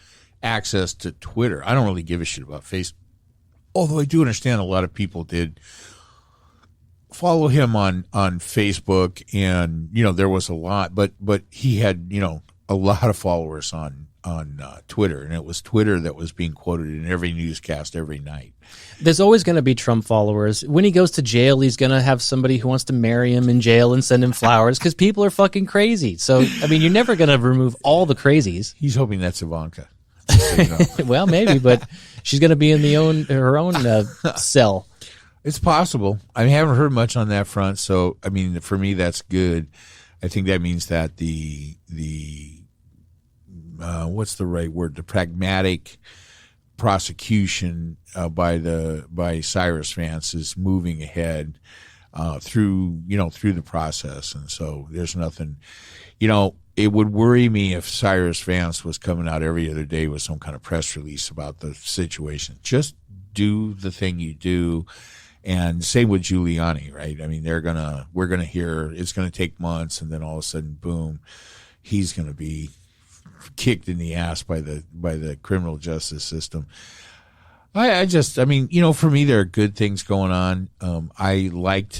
access to Twitter. I don't really give a shit about Facebook. Although I do understand a lot of people did follow him on Facebook, and, there was a lot, but he had, a lot of followers on Twitter, and it was Twitter that was being quoted in every newscast every night. There's always going to be Trump followers. When he goes to jail, he's going to have somebody who wants to marry him in jail and send him flowers because people are fucking crazy. So, I mean, you're never going to remove all the crazies. He's hoping that's Ivanka. Well, maybe, but she's going to be in her own cell. It's possible. I haven't heard much on that front, so, I mean, for me, that's good. I think that means that the what's the right word? The pragmatic prosecution by Cyrus Vance is moving ahead through the process, and so there's nothing. It would worry me if Cyrus Vance was coming out every other day with some kind of press release about the situation. Just do the thing you do. And same with Giuliani, right? I mean, we're gonna hear, it's gonna take months, and then all of a sudden, boom, he's gonna be kicked in the ass by the criminal justice system. For me, there are good things going on. I like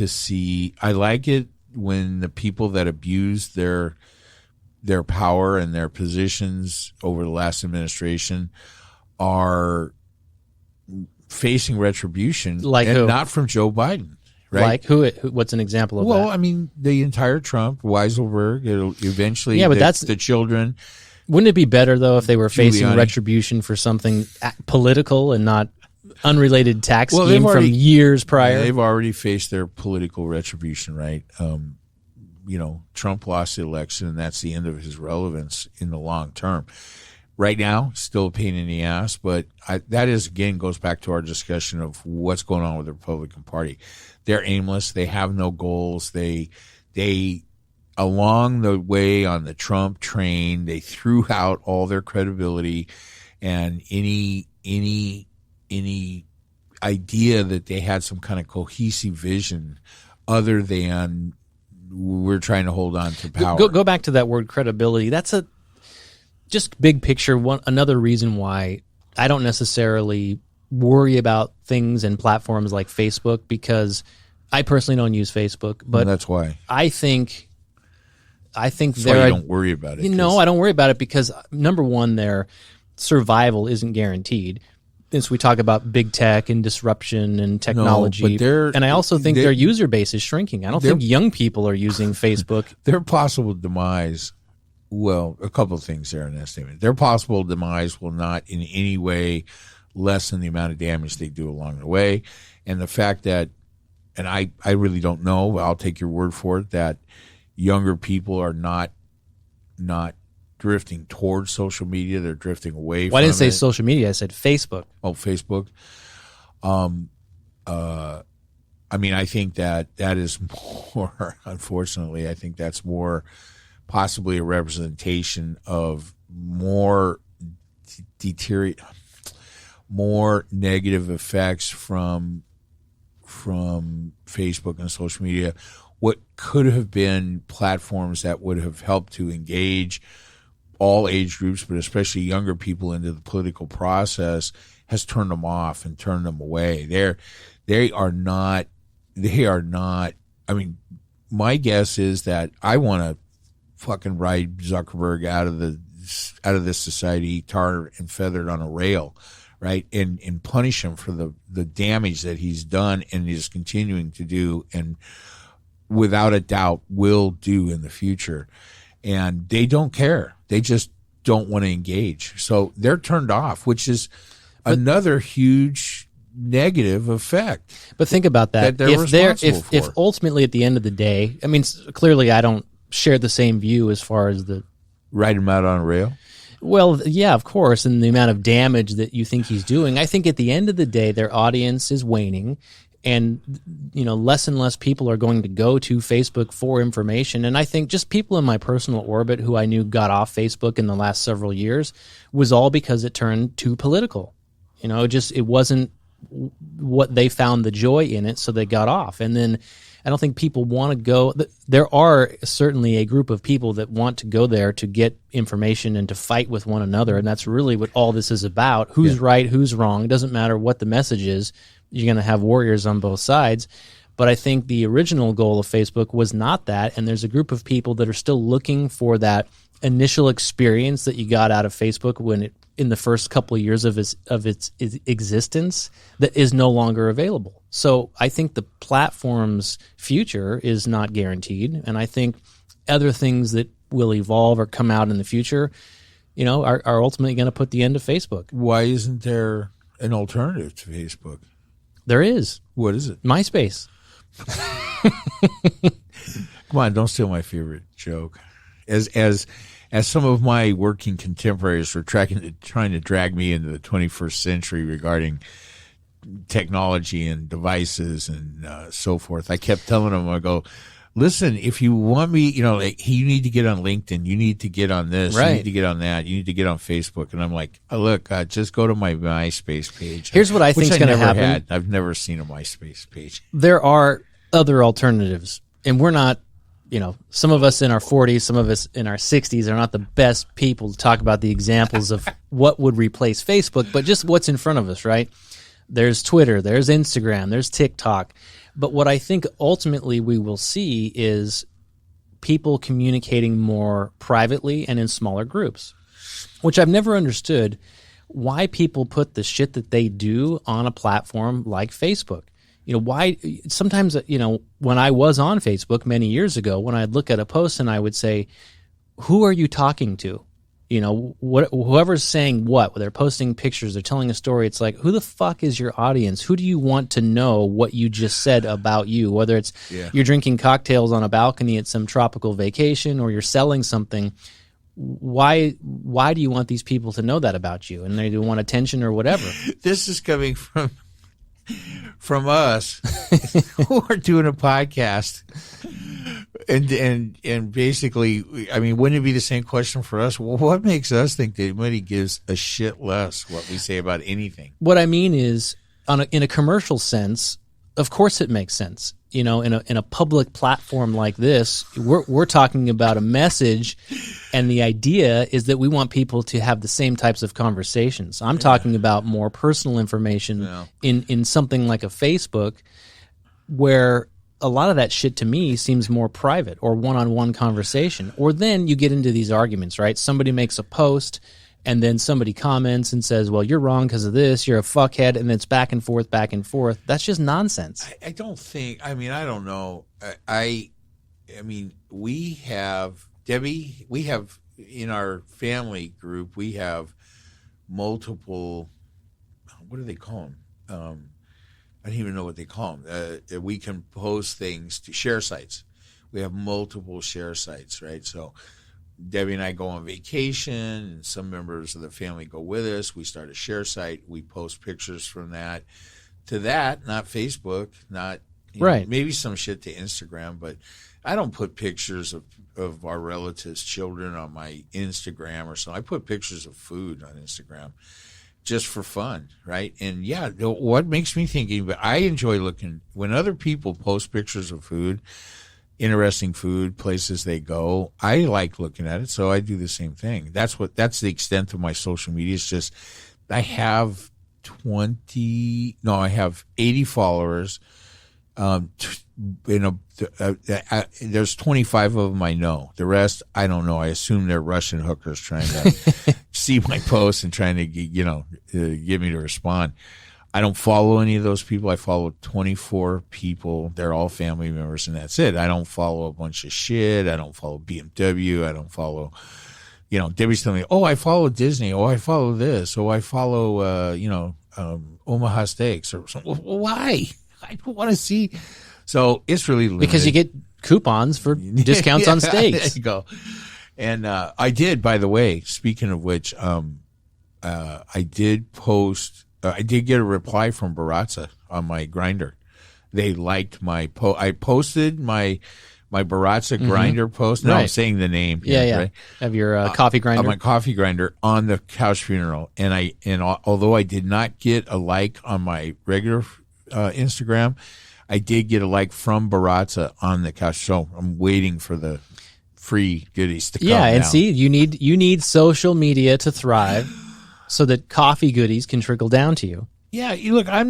it when the people that abuse their power and their positions over the last administration are facing retribution, like and who? Not from Joe Biden, right? Like who? What's an example of that? Well, I mean, the entire Trump, Weiselberg, it'll eventually, but that's the children. Wouldn't it be better though if they were facing Giuliani. retribution for something political and not unrelated tax Well, scheme from years prior? They've already faced their political retribution, right? Trump lost the election, and that's the end of his relevance in the long term. Right now, still a pain in the ass, but that is, again, goes back to our discussion of what's going on with the Republican Party. They're aimless. They have no goals. They along the way on the Trump train, they threw out all their credibility, and any idea that they had some kind of cohesive vision other than we're trying to hold on to power. Go back to that word credibility. That's just big picture. Another reason why I don't necessarily worry about things and platforms like Facebook, because I personally don't use Facebook, but that's why I think that's why you don't worry about it. I don't worry about it because, number one, their survival isn't guaranteed. Since we talk about big tech and disruption and technology, and I also think their user base is shrinking. I don't think young people are using Facebook. Their possible demise, well, a couple of things there in that statement. Their possible demise will not in any way lessen the amount of damage they do along the way. And the fact that, and I really don't know, but I'll take your word for it, that younger people are not drifting towards social media. They're drifting away from it. I didn't say social media. I said Facebook. Oh, Facebook. I think that is more, unfortunately, I think that's more possibly a representation of more negative effects from Facebook and social media. What could have been platforms that would have helped to engage all age groups, but especially younger people, into the political process has turned them off and turned them away. They are not. I mean, my guess is that I want to fucking ride Zuckerberg out of this society, tar and feathered on a rail, right? And punish him for the damage that he's done and is continuing to do, and without a doubt will do in the future. And they don't care. They just don't want to engage. So they're turned off, which is another huge negative effect. But think about that. If ultimately at the end of the day, I mean, clearly I don't share the same view as far as the ride him out on a rail. Well, yeah, of course, and the amount of damage that you think he's doing. I think at the end of the day, their audience is waning. And, less and less people are going to go to Facebook for information. And I think just people in my personal orbit who I knew got off Facebook in the last several years was all because it turned too political. It wasn't what they found the joy in it, so they got off. And then I don't think people want to go. There are certainly a group of people that want to go there to get information and to fight with one another. And that's really what all this is about. Who's right, who's wrong. It doesn't matter what the message is. You're going to have warriors on both sides. But I think the original goal of Facebook was not that. And there's a group of people that are still looking for that initial experience that you got out of Facebook in the first couple of years of its existence that is no longer available. So I think the platform's future is not guaranteed. And I think other things that will evolve or come out in the future, are ultimately going to put the end to Facebook. Why isn't there an alternative to Facebook? There is. What is it? MySpace. Come on, don't steal my favorite joke. As some of my working contemporaries were trying to drag me into the 21st century regarding technology and devices and so forth, I kept telling them, I go, listen, if you want me, like, you need to get on LinkedIn, you need to get on this, Right. you need to get on that, you need to get on Facebook. And I'm like, oh, look, just go to my MySpace page. Here's what I Which think's going to never happen. had. I've never seen a MySpace page. There are other alternatives, and we're not, some of us in our 40s, some of us in our 60s are not the best people to talk about the examples of what would replace Facebook, but just what's in front of us, right? There's Twitter, there's Instagram, there's TikTok. But what I think ultimately we will see is people communicating more privately and in smaller groups, which I've never understood why people put the shit that they do on a platform like Facebook. Why sometimes, when I was on Facebook many years ago, when I'd look at a post and I would say, who are you talking to? Whoever's saying what, they're posting pictures, they're telling a story. It's like, who the fuck is your audience? Who do you want to know what you just said about you? Whether it's you're drinking cocktails on a balcony at some tropical vacation or you're selling something. Why do you want these people to know that about you? And they want attention or whatever. This is coming from us who are doing a podcast. And basically, I mean, wouldn't it be the same question for us? Well, what makes us think that anybody gives a shit less what we say about anything? What I mean is, in a commercial sense, of course it makes sense. In a public platform like this, we're talking about a message, and the idea is that we want people to have the same types of conversations. I'm talking about more personal information in something like a Facebook, where a lot of that shit to me seems more private or one-on-one conversation. Or then you get into these arguments, right? Somebody makes a post and then somebody comments and says, well, you're wrong because of this, you're a fuckhead, and it's back and forth, back and forth. That's just nonsense. I don't think, I don't know. I mean, we have, Debbie, in our family group, we have multiple, what do they call them? I don't even know what they call them. We can post things to share sites. We have multiple share sites, right? So Debbie and I go on vacation, and some members of the family go with us. We start a share site. We post pictures from that to that, not Facebook, not right. Maybe some shit to Instagram, but I don't put pictures of our relatives' children on my Instagram or something. I put pictures of food on Instagram. Just for fun, right? And what makes me thinking, but I enjoy looking when other people post pictures of food, interesting food, places they go. I like looking at it, so I do the same thing. That's the extent of my social media. It's just I have 80 followers. There's 25 of them I know. The rest I don't know. I assume they're Russian hookers trying to see my posts and trying to get me to respond. I don't follow any of those people. I follow 24 people. They're all family members, and that's it. I don't follow a bunch of shit. I don't follow BMW. I don't follow. Debbie's telling me, oh, I follow Disney. Oh, I follow this. Oh, I follow Omaha Steaks or something. Why? I don't want to see. So it's really limited. Because you get coupons for discounts on steaks. There you go. And I did, by the way, speaking of which, I did post, I did get a reply from Baratza on my grinder. They liked my post. I posted my Baratza grinder post. No, Right. I'm saying the name. Yeah. Right? Of your coffee grinder. On my coffee grinder on the couch funeral. And although I did not get a like on my regular Instagram, I did get a like from Baratza on the couch. So I'm waiting for the free goodies to come. Yeah, and now. see, you need social media to thrive so that coffee goodies can trickle down to you. Yeah, look, I am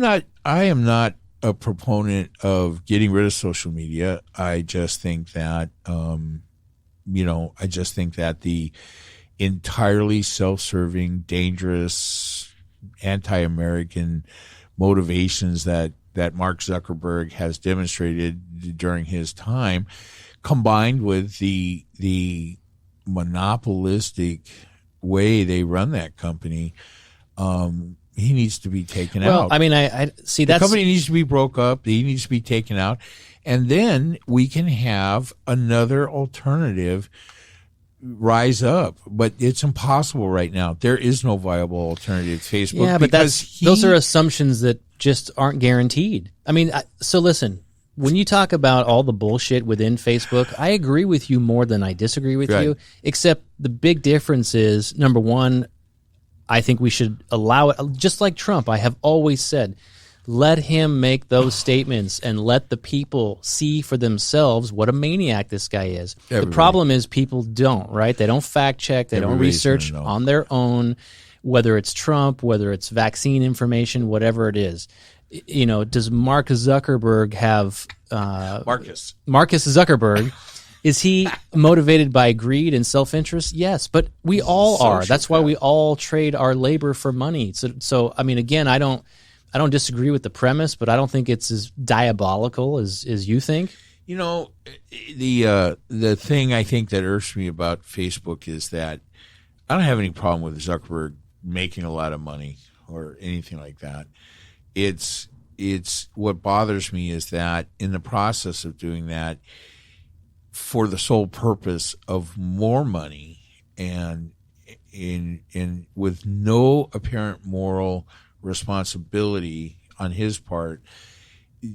not a proponent of getting rid of social media. I just think that the entirely self-serving, dangerous, anti-American motivations that Mark Zuckerberg has demonstrated during his time, combined with the monopolistic way they run that company, he needs to be taken out. Well, I mean, I see the that's company needs to be broke up. He needs to be taken out, and then we can have another alternative rise up, but it's impossible right now. There is no viable alternative to Facebook. Yeah, but those are assumptions that just aren't guaranteed. I mean, so listen, when you talk about all the bullshit within Facebook, I agree with you more than I disagree with you, except the big difference is, number one, I think we should allow it, just like Trump. I have always said, let him make those statements and let the people see for themselves what a maniac this guy is. The problem is people don't, right? They don't fact check. They don't research on their own, whether it's Trump, whether it's vaccine information, whatever it is. You know, does Mark Zuckerberg have... Marcus Zuckerberg... Is he motivated by greed and self-interest? Yes, but we all are. That's why we all trade our labor for money. So I mean, again, I don't disagree with the premise, but I don't think it's as diabolical as you think. You know, the thing I think that irks me about Facebook is that I don't have any problem with Zuckerberg making a lot of money or anything like that. It's what bothers me is that in the process of doing that, for the sole purpose of more money and with no apparent moral responsibility on his part,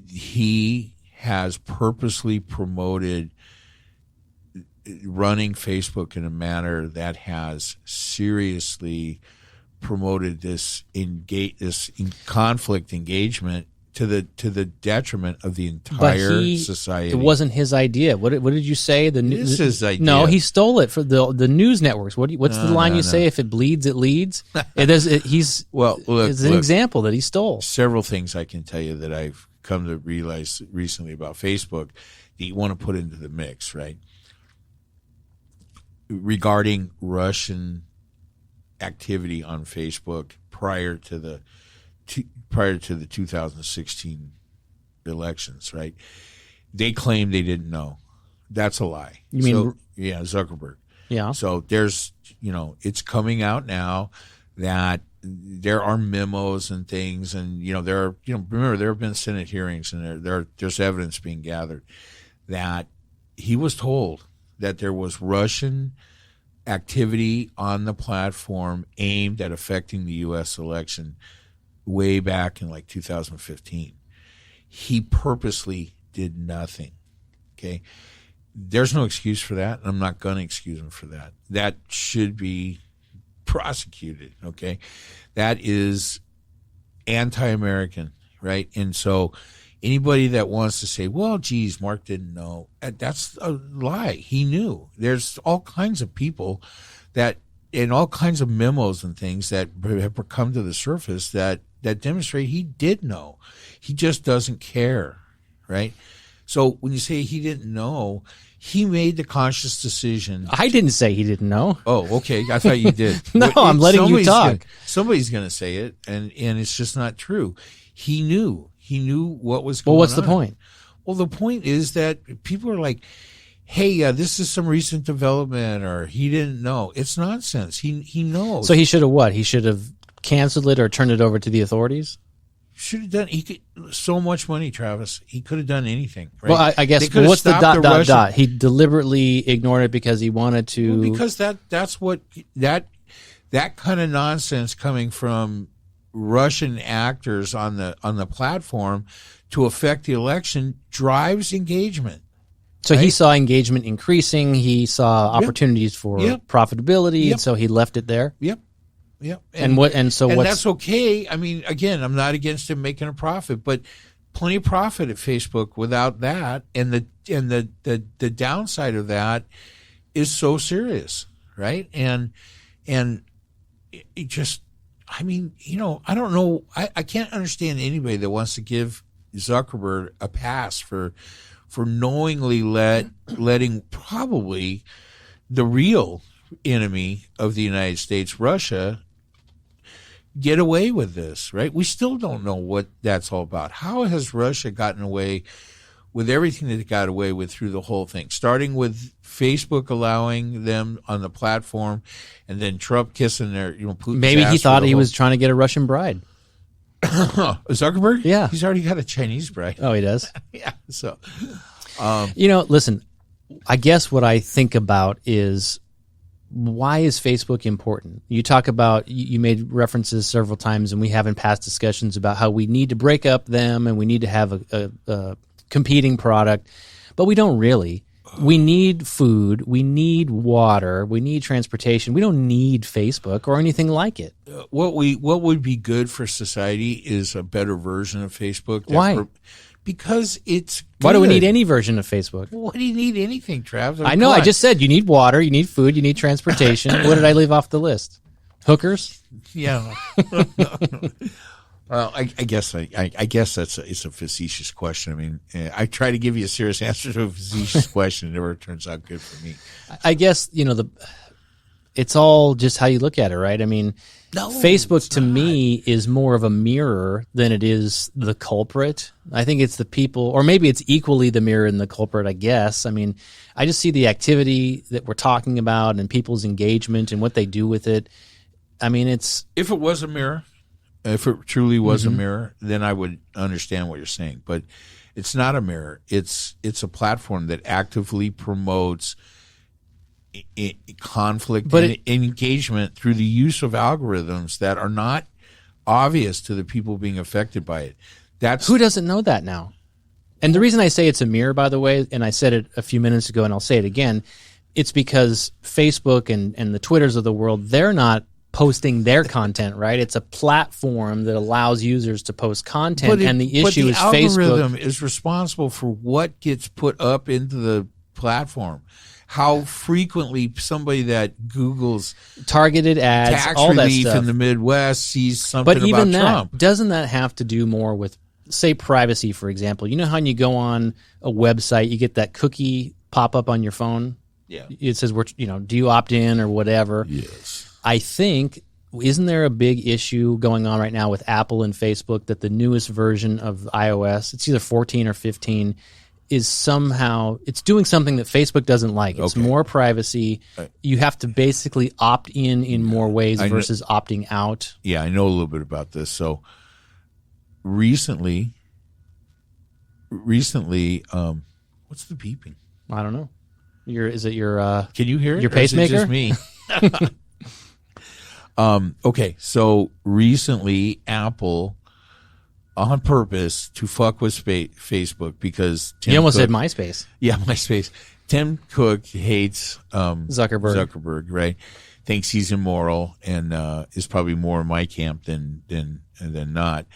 he has purposely promoted running Facebook in a manner that has seriously promoted this conflict engagement to the detriment of the entire society. It wasn't his idea. What did you say? It is his idea. No, he stole it for the news networks. What's the line you say? If it bleeds, it leads. It's an example that he stole. Several things I can tell you that I've come to realize recently about Facebook that you want to put into the mix, right? Regarding Russian activity on Facebook prior to the 2016 elections, right? They claim they didn't know. That's a lie. You mean Zuckerberg. Yeah. So there's, it's coming out now that there are memos and things, and remember there have been Senate hearings, and there's evidence being gathered that he was told that there was Russian activity on the platform aimed at affecting the U.S. election way back in like 2015. He purposely did nothing. Okay. There's no excuse for that. And I'm not going to excuse him for that. That should be prosecuted. Okay. That is anti-American, right? And so anybody that wants to say, well, geez, Mark didn't know, that's a lie. He knew. There's all kinds of people and all kinds of memos and things that have come to the surface that demonstrate he did know. He just doesn't care, right? So when you say he didn't know, he made the conscious decision. I didn't say he didn't know. Oh, okay. I thought you did. No, I'm letting you talk. Somebody's going to say it, and it's just not true. He knew. He knew what was going on. Well, what's the point? Well, the point is that people are like, hey, this is some recent development, or he didn't know. It's nonsense. He knows. So he should have what? He should have canceled it or turned it over to the authorities? Should have done. He could so much money, Travis. He could have done anything. Right? Well, I guess what's the dot? He deliberately ignored it because he wanted to. Well, because that's what that kind of nonsense coming from Russian actors on the platform to affect the election drives engagement. So right? He saw engagement increasing. He saw opportunities for profitability, and so he left it there. Yep. And that's okay. I mean, again, I'm not against him making a profit, but plenty of profit at Facebook without that, and the downside of that is so serious, right? And it just, I mean, I don't know. I can't understand anybody that wants to give Zuckerberg a pass for knowingly letting probably the real enemy of the United States, Russia, get away with this, right? We still don't know what that's all about. How has Russia gotten away with everything that it got away with through the whole thing, starting with Facebook allowing them on the platform, and then Trump kissing their, Putin's maybe he ass thought he was trying to get a Russian bride. Zuckerberg? Yeah. He's already got a Chinese bride. Oh, he does? Yeah. So, listen, I guess what I think about is why is Facebook important? You talk about, you made references several times, and we have in past discussions about how we need to break up them and we need to have a competing product, but we don't really. We need food, we need water, we need transportation. We don't need Facebook or anything like it. What would be good for society is a better version of Facebook. Why? Because it's good. Why do we need any version of Facebook? What do you need anything, Trav? I know, I just said you need water, you need food, you need transportation. What did I leave off the list? Hookers? Yeah. Well, I guess it's a facetious question. I mean, I try to give you a serious answer to a facetious question. It never turns out good for me. I guess, it's all just how you look at it, right? I mean, Facebook to me is more of a mirror than it is the culprit. I think it's the people, or maybe it's equally the mirror and the culprit, I guess. I mean, I just see the activity that we're talking about and people's engagement and what they do with it. I mean, it's... If it was a mirror, if it truly was a mirror, then I would understand what you're saying. But it's not a mirror. It's a platform that actively promotes conflict and engagement through the use of algorithms that are not obvious to the people being affected by it. Who doesn't know that now? And the reason I say it's a mirror, by the way, and I said it a few minutes ago and I'll say it again, it's because Facebook and the Twitters of the world, they're not posting their content, right? It's a platform that allows users to post content, and the issue is Facebook. But the algorithm is responsible for what gets put up into the platform. How frequently somebody that Google's targeted ads, tax all relief that stuff in the Midwest sees something but even about Trump. Doesn't that have to do more with, say, privacy, for example? You know how when you go on a website, you get that cookie pop up on your phone? Yeah. It says, do you opt in or whatever? Yes. I think, isn't there a big issue going on right now with Apple and Facebook that the newest version of iOS, it's either 14 or 15, is somehow, it's doing something that Facebook doesn't like. It's more privacy. You have to basically opt in more ways versus opting out. Yeah, I know a little bit about this. So recently, what's the beeping? I don't know. Is it your Can you hear it? Your pacemaker? Or is it just me? Okay, so recently Apple, on purpose to fuck with Facebook, because Tim you almost Cook, said MySpace. Yeah, MySpace. Tim Cook hates Zuckerberg, right? Thinks he's immoral and is probably more in my camp than not.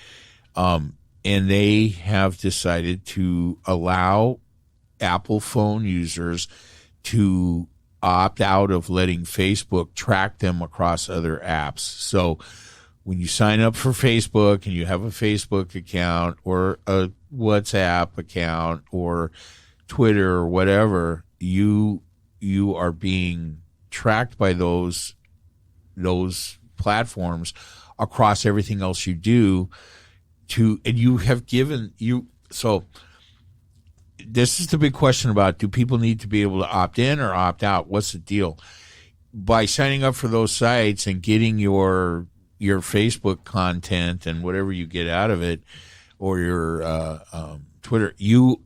And they have decided to allow Apple phone users to opt out of letting Facebook track them across other apps. So when you sign up for Facebook and you have a Facebook account or a WhatsApp account or Twitter or whatever, you are being tracked by those platforms across everything else you do and you have given so this is the big question about, do people need to be able to opt in or opt out? What's the deal? By signing up for those sites and getting your Facebook content and whatever you get out of it, or your Twitter, you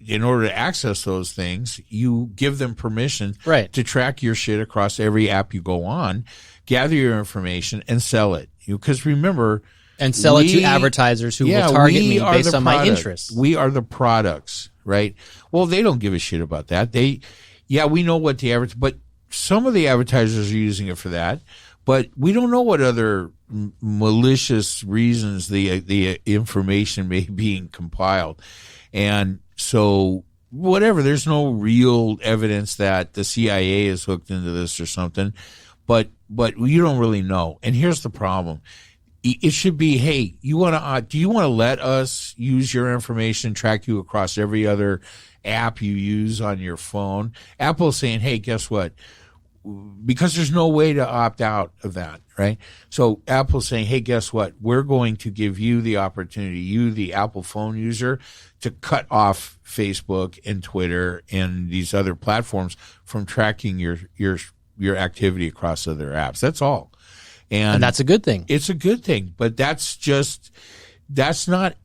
in order to access those things, you give them permission to track your shit across every app you go on, gather your information, and sell it. Because remember, and sell it to advertisers who will target me based on my interests. We are the products, right? Well, they don't give a shit about that. We know what the average, but some of the advertisers are using it for that. But we don't know what other malicious reasons the information may be being compiled. And so whatever, there's no real evidence that the CIA is hooked into this or something, but you don't really know. And here's the problem. It should be, hey, do you want to let us use your information, track you across every other app you use on your phone? Apple's saying, hey, guess what? Because there's no way to opt out of that, right? So Apple's saying, hey, guess what? We're going to give you the opportunity, you, the Apple phone user, to cut off Facebook and Twitter and these other platforms from tracking your activity across other apps. That's all. And that's a good thing. It's a good thing, but that's just Apple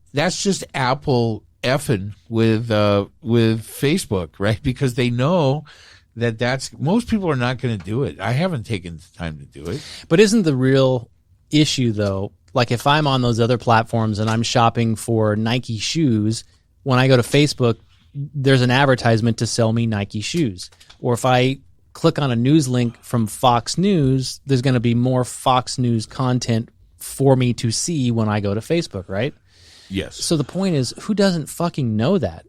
effing with Facebook, right? Because they know that's most people are not going to do it. I haven't taken the time to do it. But isn't the real issue, though, like if I'm on those other platforms and I'm shopping for Nike shoes, when I go to Facebook, there's an advertisement to sell me Nike shoes. Or if I click on a news link from Fox News, there's going to be more Fox News content for me to see when I go to Facebook, right? Yes. So the point is, who doesn't fucking know that?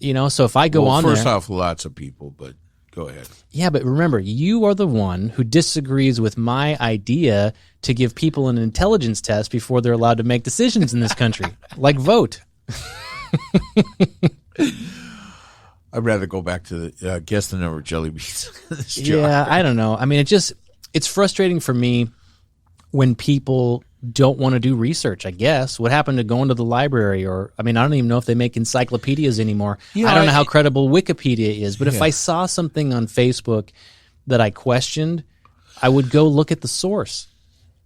So if I go on first there... off, lots of people, but go ahead. Yeah, but remember, you are the one who disagrees with my idea to give people an intelligence test before they're allowed to make decisions in this country, like vote. I'd rather go back to the guess the number of jelly beans. Yeah, I don't know. I mean, it's frustrating for me when people don't want to do research, I guess. What happened to going to the library? I don't even know if they make encyclopedias anymore. I don't know how credible Wikipedia is, but if I saw something on Facebook that I questioned, I would go look at the source.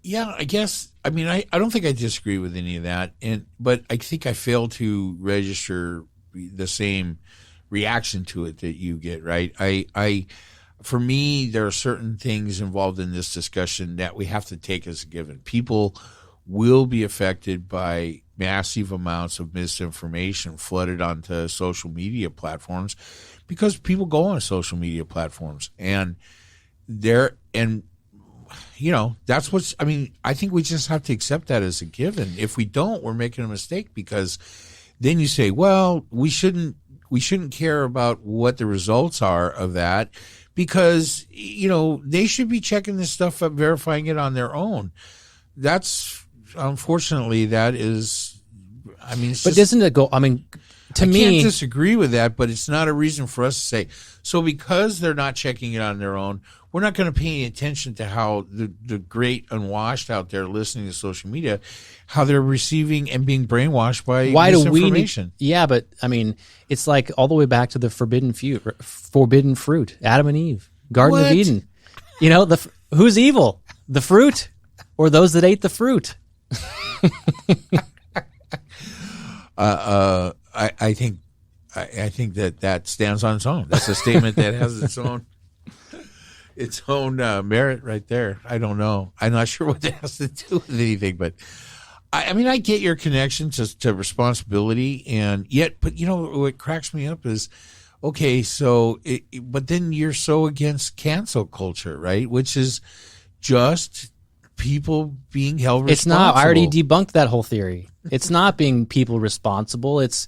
Yeah, I guess. I mean, I don't think I disagree with any of that, but I think I fail to register the same reaction to it that you get, right? For me, there are certain things involved in this discussion that we have to take as a given. People will be affected by massive amounts of misinformation flooded onto social media platforms because people go on social media platforms and that's I think we just have to accept that as a given. If we don't, we're making a mistake, because then you say, well, we shouldn't care about what the results are of that, because, they should be checking this stuff up, verifying it on their own. Unfortunately, that is, but doesn't it go, to me. I can't disagree with that, but it's not a reason for us to say, so because they're not checking it on their own, we're not going to pay any attention to how the great unwashed out there listening to social media, how they're receiving and being brainwashed by misinformation. Yeah, but it's like all the way back to the forbidden fruit, Adam and Eve, Garden of Eden. Who's evil, the fruit or those that ate the fruit? I think that stands on its own. That's a statement that has its own merit right there. I don't know. I'm not sure what that has to do with anything, but I get your connection to responsibility, but what cracks me up is, okay, so but then you're so against cancel culture, right? Which is just people being held responsible. It's not. I already debunked that whole theory. It's not being people responsible. It's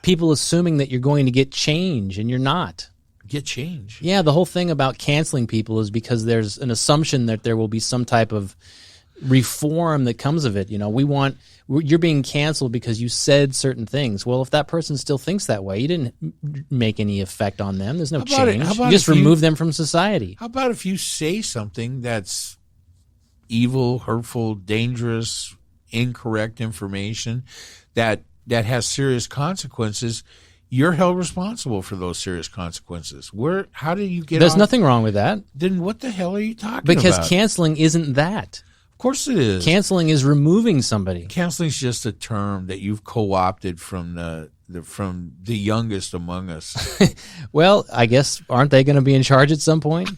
people assuming that you're going to get change, and you're not. Get change. Yeah, the whole thing about canceling people is because there's an assumption that there will be some type of reform that comes of it. You're being canceled because you said certain things. Well, if that person still thinks that way, you didn't make any effect on them. There's no change. You just remove them from society. How about if you say something that's evil, hurtful, dangerous, incorrect information that has serious consequences? You're held responsible for those serious consequences. How do you get? There's nothing wrong with that. Then what the hell are you talking about? Because canceling isn't that. Of course it is. Canceling is removing somebody. Canceling is just a term that you've co-opted from the youngest among us. Well, I guess, aren't they going to be in charge at some point?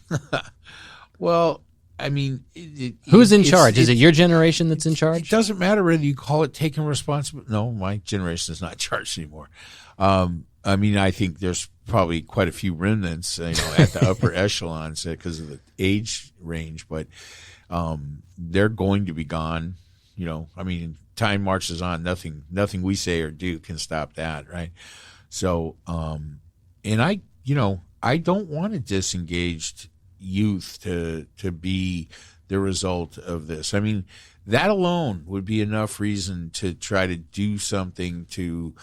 Well, who's in charge? Is it your generation that's in charge? It doesn't matter whether you call it taking responsibility. No, my generation is not in charge anymore. I think there's probably quite a few remnants, at the upper echelons because of the age range, but they're going to be gone. Time marches on. Nothing we say or do can stop that, right? So, and I don't want a disengaged youth to be the result of this. That alone would be enough reason to try to do something to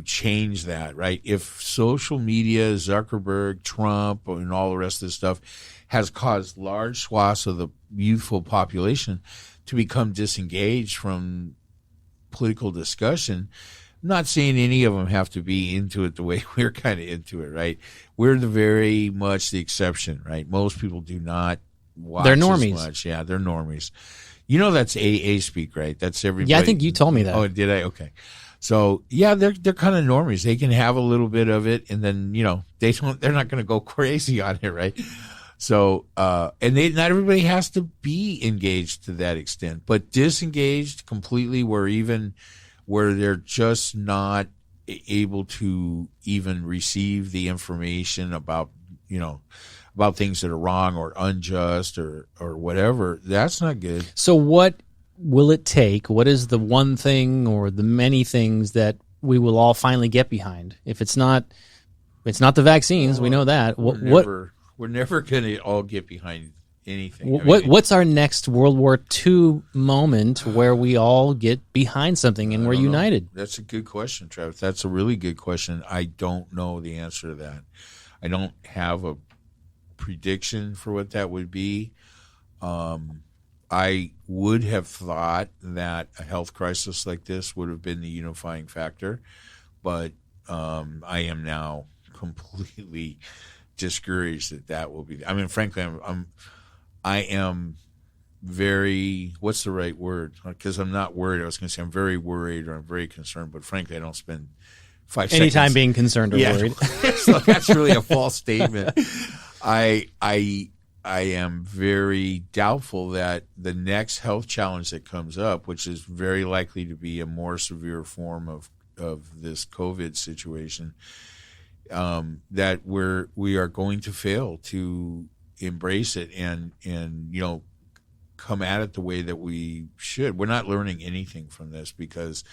change that, right? If social media, Zuckerberg, Trump, and all the rest of this stuff has caused large swaths of the youthful population to become disengaged from political discussion, I'm not saying any of them have to be into it the way we're kind of into it, right? We're very much the exception, right? Most people do not watch They're normies. as much. Yeah, they're normies. That's AA speak, right? That's everybody. Yeah, I think you told me that. Oh, did I? Okay. So yeah, they're kind of normies. They can have a little bit of it, and then they're not going to go crazy on it, right? So and not everybody has to be engaged to that extent, but disengaged completely, where they're just not able to even receive the information about things that are wrong or unjust or whatever. That's not good. So what will it take? What is the one thing or the many things that we will all finally get behind? If it's not the vaccines, we know that. We're never going to all get behind anything. What's our next World War II moment where we all get behind something and we're united? That's a good question, Travis. That's a really good question. I don't know the answer to that. I don't have a prediction for what that would be. I would have thought that a health crisis like this would have been the unifying factor, but I am now completely discouraged that will be. I mean, frankly, I am very, what's the right word? Because I'm not worried. I was going to say I'm very worried or I'm very concerned, but frankly, I don't spend 5 seconds. Anytime being concerned or worried. So that's really a false statement. I am very doubtful that the next health challenge that comes up, which is very likely to be a more severe form of this COVID situation, that we are going to fail to embrace it and come at it the way that we should. We're not learning anything from this because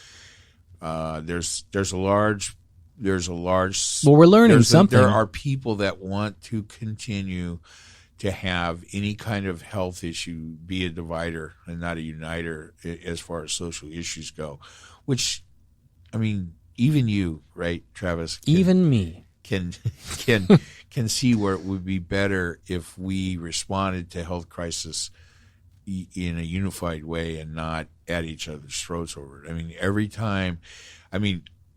there's a large. Well, we're learning something. There are people that want to continue to have any kind of health issue be a divider and not a uniter as far as social issues go. Which, I mean, even you, right, Travis? Even me can see where it would be better if we responded to health crisis in a unified way and not at each other's throats over it. I mean, every time,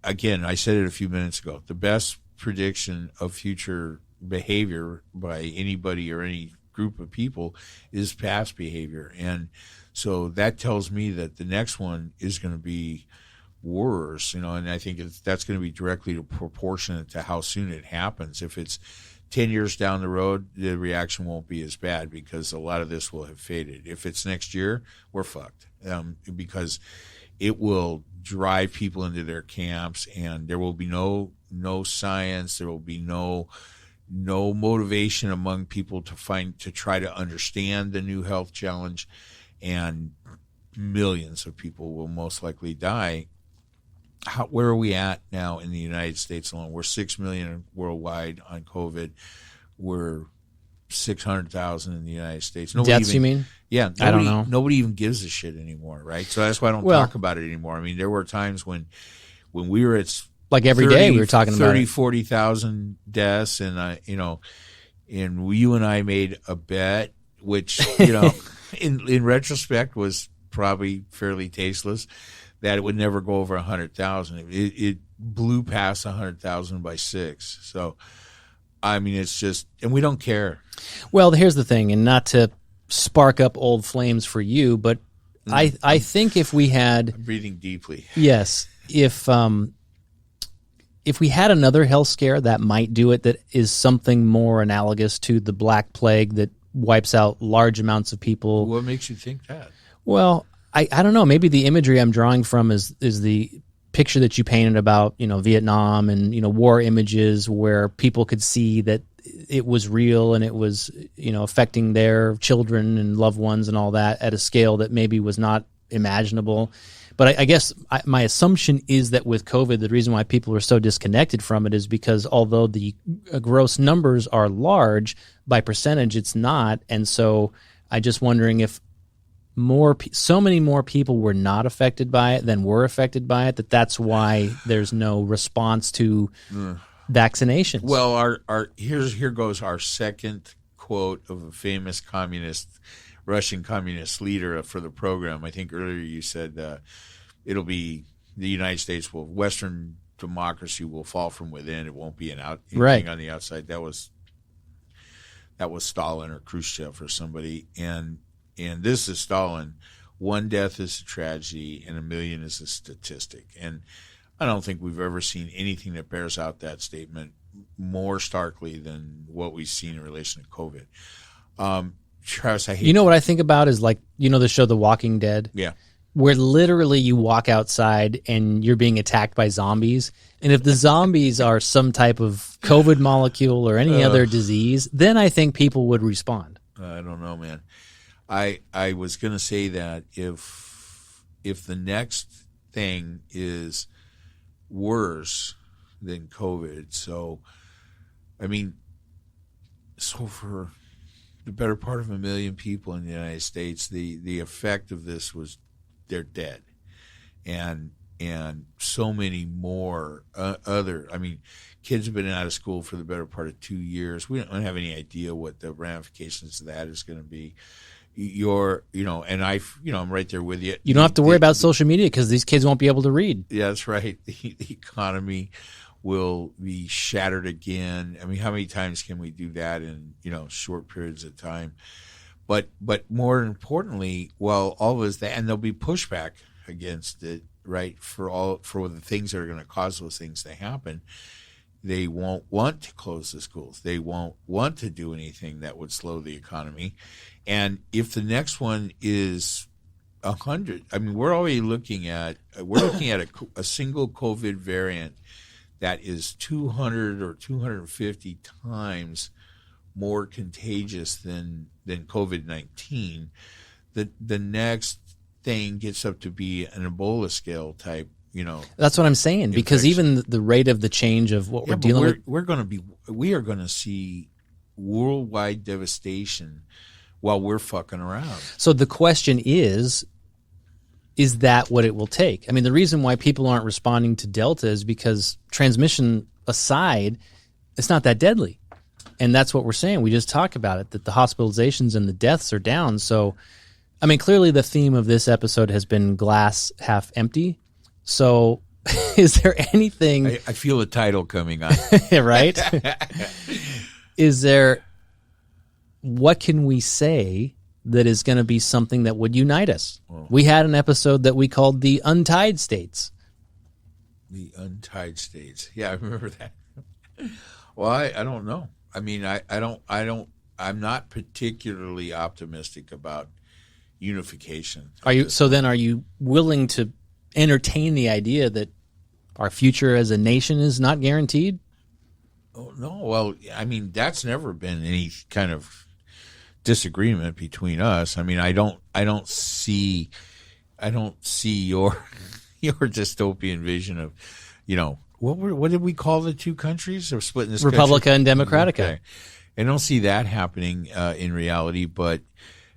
again, I said it a few minutes ago, the best prediction of future behavior by anybody or any group of people is past behavior. And so that tells me that the next one is going to be worse, and I think that's going to be directly proportionate to how soon it happens. If it's 10 years down the road, the reaction won't be as bad because a lot of this will have faded. If it's next year, we're fucked because it will drive people into their camps, and there will be no science. There will be no motivation among people to try to understand the new health challenge, and millions of people will most likely die. Where are we at now in the United States alone? We're 6 million worldwide on COVID. We're 600,000 in the United States. Deaths, you mean? Yeah. I don't know. Nobody even gives a shit anymore, right? So that's why I don't talk about it anymore. I mean, there were times when we were at like every day we were talking about 40,000 deaths, and and you and I made a bet, which in retrospect was probably fairly tasteless, that it would never go over 100,000. It blew past 100,000 by 6. So, I mean, it's just, and we don't care. Well, here's the thing, and not to spark up old flames for you, but I think if we had... I'm breathing deeply. Yes. If we had another health scare that might do it, that is something more analogous to the Black Plague that wipes out large amounts of people. What makes you think that? Well, I don't know. Maybe the imagery I'm drawing from is the picture that you painted about, Vietnam and, war images where people could see that it was real and it was, affecting their children and loved ones and all that at a scale that maybe was not imaginable. But I guess my assumption is that with COVID, the reason why people are so disconnected from it is because although the gross numbers are large, by percentage it's not. And so I'm just wondering if so many more people were not affected by it than were affected by it, that's why there's no response to vaccinations. Well, here goes our second quote of a famous Russian communist leader for the program. I think earlier you said it'll be the United States Western democracy will fall from within. It won't be anything on the outside. That was Stalin or Khrushchev or somebody. And this is Stalin. One death is a tragedy, and 1 million is a statistic. And I don't think we've ever seen anything that bears out that statement more starkly than what we've seen in relation to COVID. Travis, I hate You know what I think about is like, the show The Walking Dead? Yeah. Where literally you walk outside and you're being attacked by zombies. And if the zombies are some type of COVID molecule or any other disease, then I think people would respond. I don't know, man. I was going to say that if the next thing is worse than COVID, so for the better part of 1 million people in the United States, the effect of this was they're dead, and so many more kids have been out of school for the better part of 2 years. We don't have any idea what the ramifications of that is going to be. I'm right there with you. You don't have to worry about social media because these kids won't be able to read. Yeah, that's right. The economy will be shattered again. I mean, how many times can we do that in, short periods of time? But more importantly, all of us, and there'll be pushback against it, right? For the things that are going to cause those things to happen. They won't want to close the schools. They won't want to do anything that would slow the economy. And if the next one is 100, we're already looking at a single COVID variant that is 200 or 250 times more contagious than COVID-19. The next thing gets up to be an Ebola scale type. That's what I'm saying, because even the rate of the change of what we're dealing with, we are going to see worldwide devastation while we're fucking around. So the question is that what it will take? I mean, the reason why people aren't responding to Delta is because transmission aside, it's not that deadly. And that's what we're saying. We just talked about it, that the hospitalizations and the deaths are down. So, clearly the theme of this episode has been glass half empty. So is there anything... I feel a title coming on. Right? Is there... What can we say that is going to be something that would unite us? Oh. We had an episode that we called The Untied States. The Untied States. Yeah, I remember that. Well, I don't know. I'm not particularly optimistic about unification. Are you willing to entertain the idea that our future as a nation is not guaranteed? Oh, no. Well, that's never been any kind of disagreement between us. I don't see your dystopian vision of, what did we call the two countries of splitting this Republica country? And Democratica. Okay. I don't see that happening in reality, but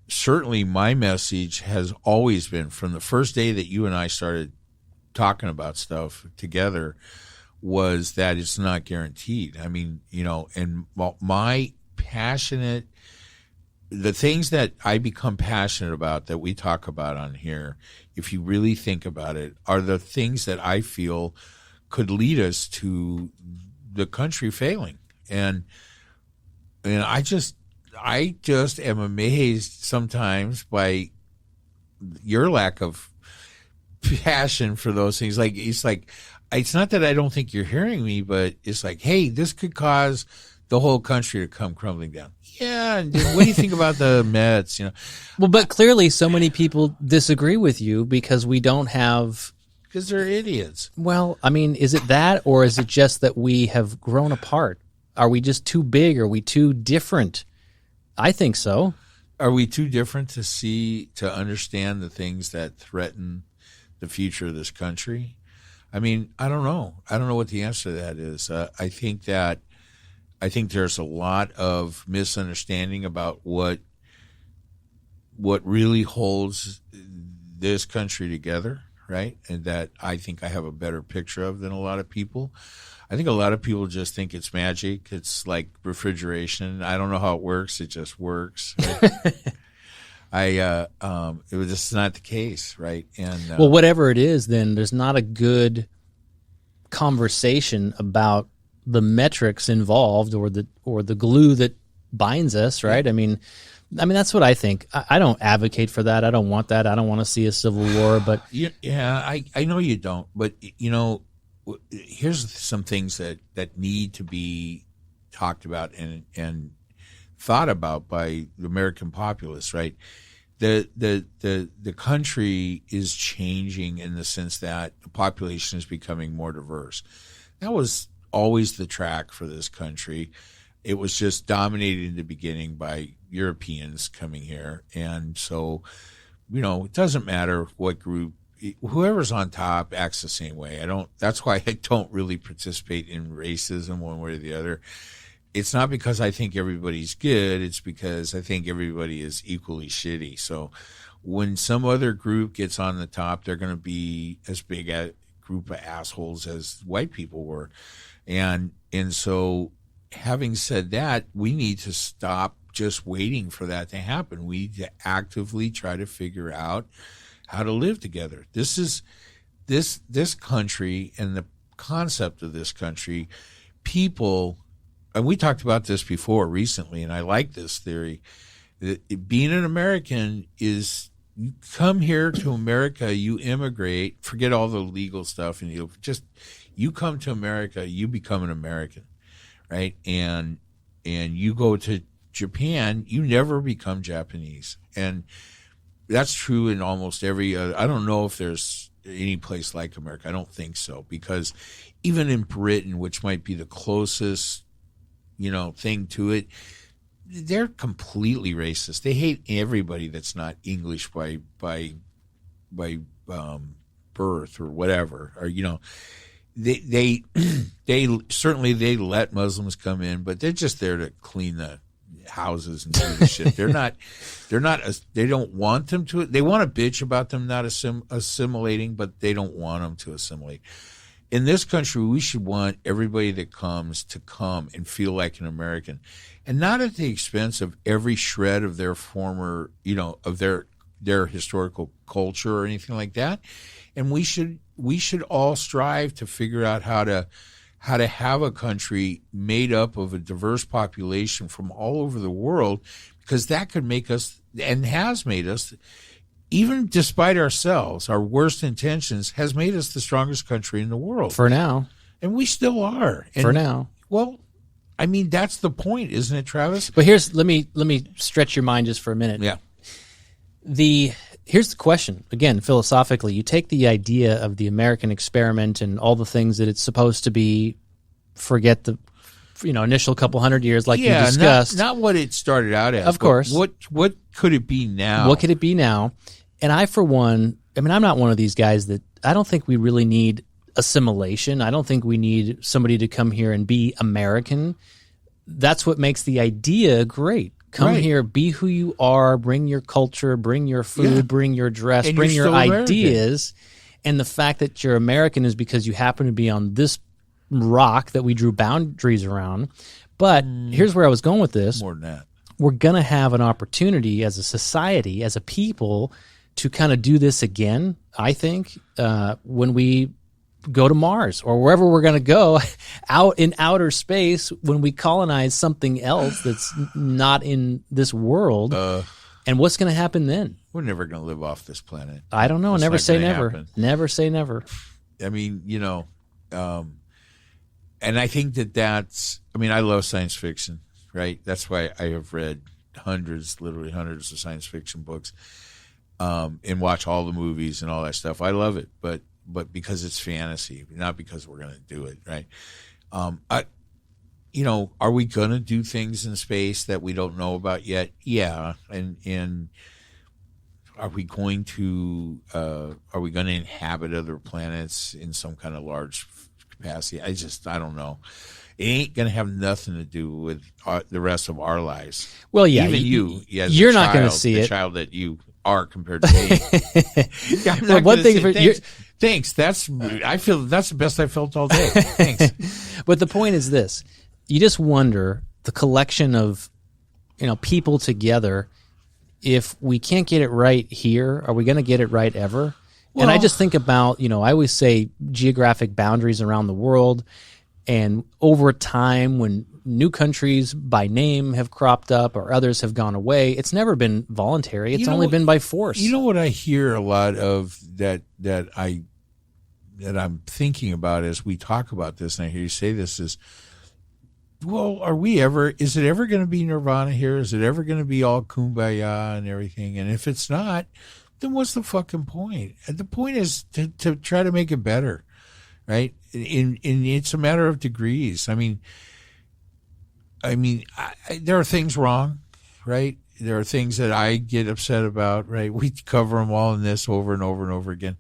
certainly my message has always been from the first day that you and I started talking about stuff together was that it's not guaranteed. And my the things that I become passionate about that we talk about on here, if you really think about it, are the things that I feel could lead us to the country failing. And I just am amazed sometimes by your lack of passion for those things. It's not that I don't think you're hearing me, but it's like, hey, this could cause the whole country to come crumbling down. Yeah, and what do you think about the Mets? Well, but clearly so many people disagree with you because we don't have... Because they're idiots. Well, is it that, or is it just that we have grown apart? Are we just too big? Are we too different? I think so. Are we too different to understand the things that threaten the future of this country? I don't know. I don't know what the answer to that is. I think there's a lot of misunderstanding about what really holds this country together, right? And that I think I have a better picture of than a lot of people. I think a lot of people just think it's magic. It's like refrigeration. I don't know how it works. It just works. It was just not the case, right? And well, whatever it is, then there's not a good conversation about the metrics involved or the glue that binds us, right? That's what I think. I don't advocate for that. I don't want that. I don't want to see a civil war. But yeah, I know you don't. But here's some things that need to be talked about and thought about by the American populace, right? The country is changing in the sense that the population is becoming more diverse. That was always the track for this country. It was just dominated in the beginning by Europeans coming here. And so, it doesn't matter what group, whoever's on top acts the same way. That's why I don't really participate in racism one way or the other. It's not because I think everybody's good. It's because I think everybody is equally shitty. So when some other group gets on the top, they're going to be as big a group of assholes as white people were. And so having said that, we need to stop just waiting for that to happen. We need to actively try to figure out how to live together. This country and the concept of this country, people, and we talked about this before recently, and I like this theory, that being an American is, you come here to America, you immigrate, forget all the legal stuff, and you come to America, you become an American, right? And you go to Japan, you never become Japanese. And that's true in almost every other, I don't know if there's any place like America. I don't think so, because even in Britain, which might be the closest, thing to it, they're completely racist. They hate everybody that's not English by birth or whatever, or they certainly they let Muslims come in, but they're just there to clean the houses and do the shit. They don't want them to. They want to bitch about them not assimilating, but they don't want them to assimilate. In this country, we should want everybody that comes to come and feel like an American, and not at the expense of every shred of their former, of their historical culture or anything like that. And we should all strive to figure out how to have a country made up of a diverse population from all over the world, because that could make us, and has made us, even despite ourselves, our worst intentions, has made us the strongest country in the world. For now. And we still are. And, for now. Well, I mean, that's the point, isn't it, Travis? But let me stretch your mind just for a minute. Yeah. Here's the question. Again, philosophically, you take the idea of the American experiment and all the things that it's supposed to be, forget the initial couple hundred years like you discussed. Not what it started out as. Of course. What could it be now? What could it be now? And I, for one, I'm not one of these guys that, I don't think we really need assimilation. I don't think we need somebody to come here and be American. That's what makes the idea great. Come here, be who you are, bring your culture, bring your food, bring your dress, and bring your ideas. American. And the fact that you're American is because you happen to be on this rock that we drew boundaries around. But here's where I was going with this. More than that. We're going to have an opportunity as a society, as a people, to kind of do this again, I think, when we go to Mars or wherever we're going to go out in outer space, when we colonize something else that's not in this world. And what's going to happen then? We're never going to live off this planet. I don't know. It's Never not say gonna never. happen. Never say never. I mean, and I think that's, I love science fiction, right? That's why I have read literally hundreds of science fiction books, and watch all the movies and all that stuff. I love it, but because it's fantasy, not because we're going to do it, right? Are we going to do things in space that we don't know about yet? Yeah, and are we going to inhabit other planets in some kind of large capacity? I don't know. It ain't going to have nothing to do with the rest of our lives. Well, yeah, even you're not going to see the it. child that you are compared to me. Well, one thing for thanks. I feel that's the best I felt all day. Thanks. But the point is this: you just wonder the collection of people together. If we can't get it right here, are we going to get it right ever? Well, and I just think about I always say geographic boundaries around the world, and over time when new countries by name have cropped up or others have gone away, it's never been voluntary. It's only been by force. You know what I hear a lot of that I'm thinking about as we talk about this, and I hear you say this, is, well, is it ever going to be Nirvana here? Is it ever going to be all kumbaya and everything? And if it's not, then what's the fucking point? And the point is to try to make it better, right? It's a matter of degrees. I mean, there are things wrong, right? There are things that I get upset about, right? We cover them all in this over and over and over again.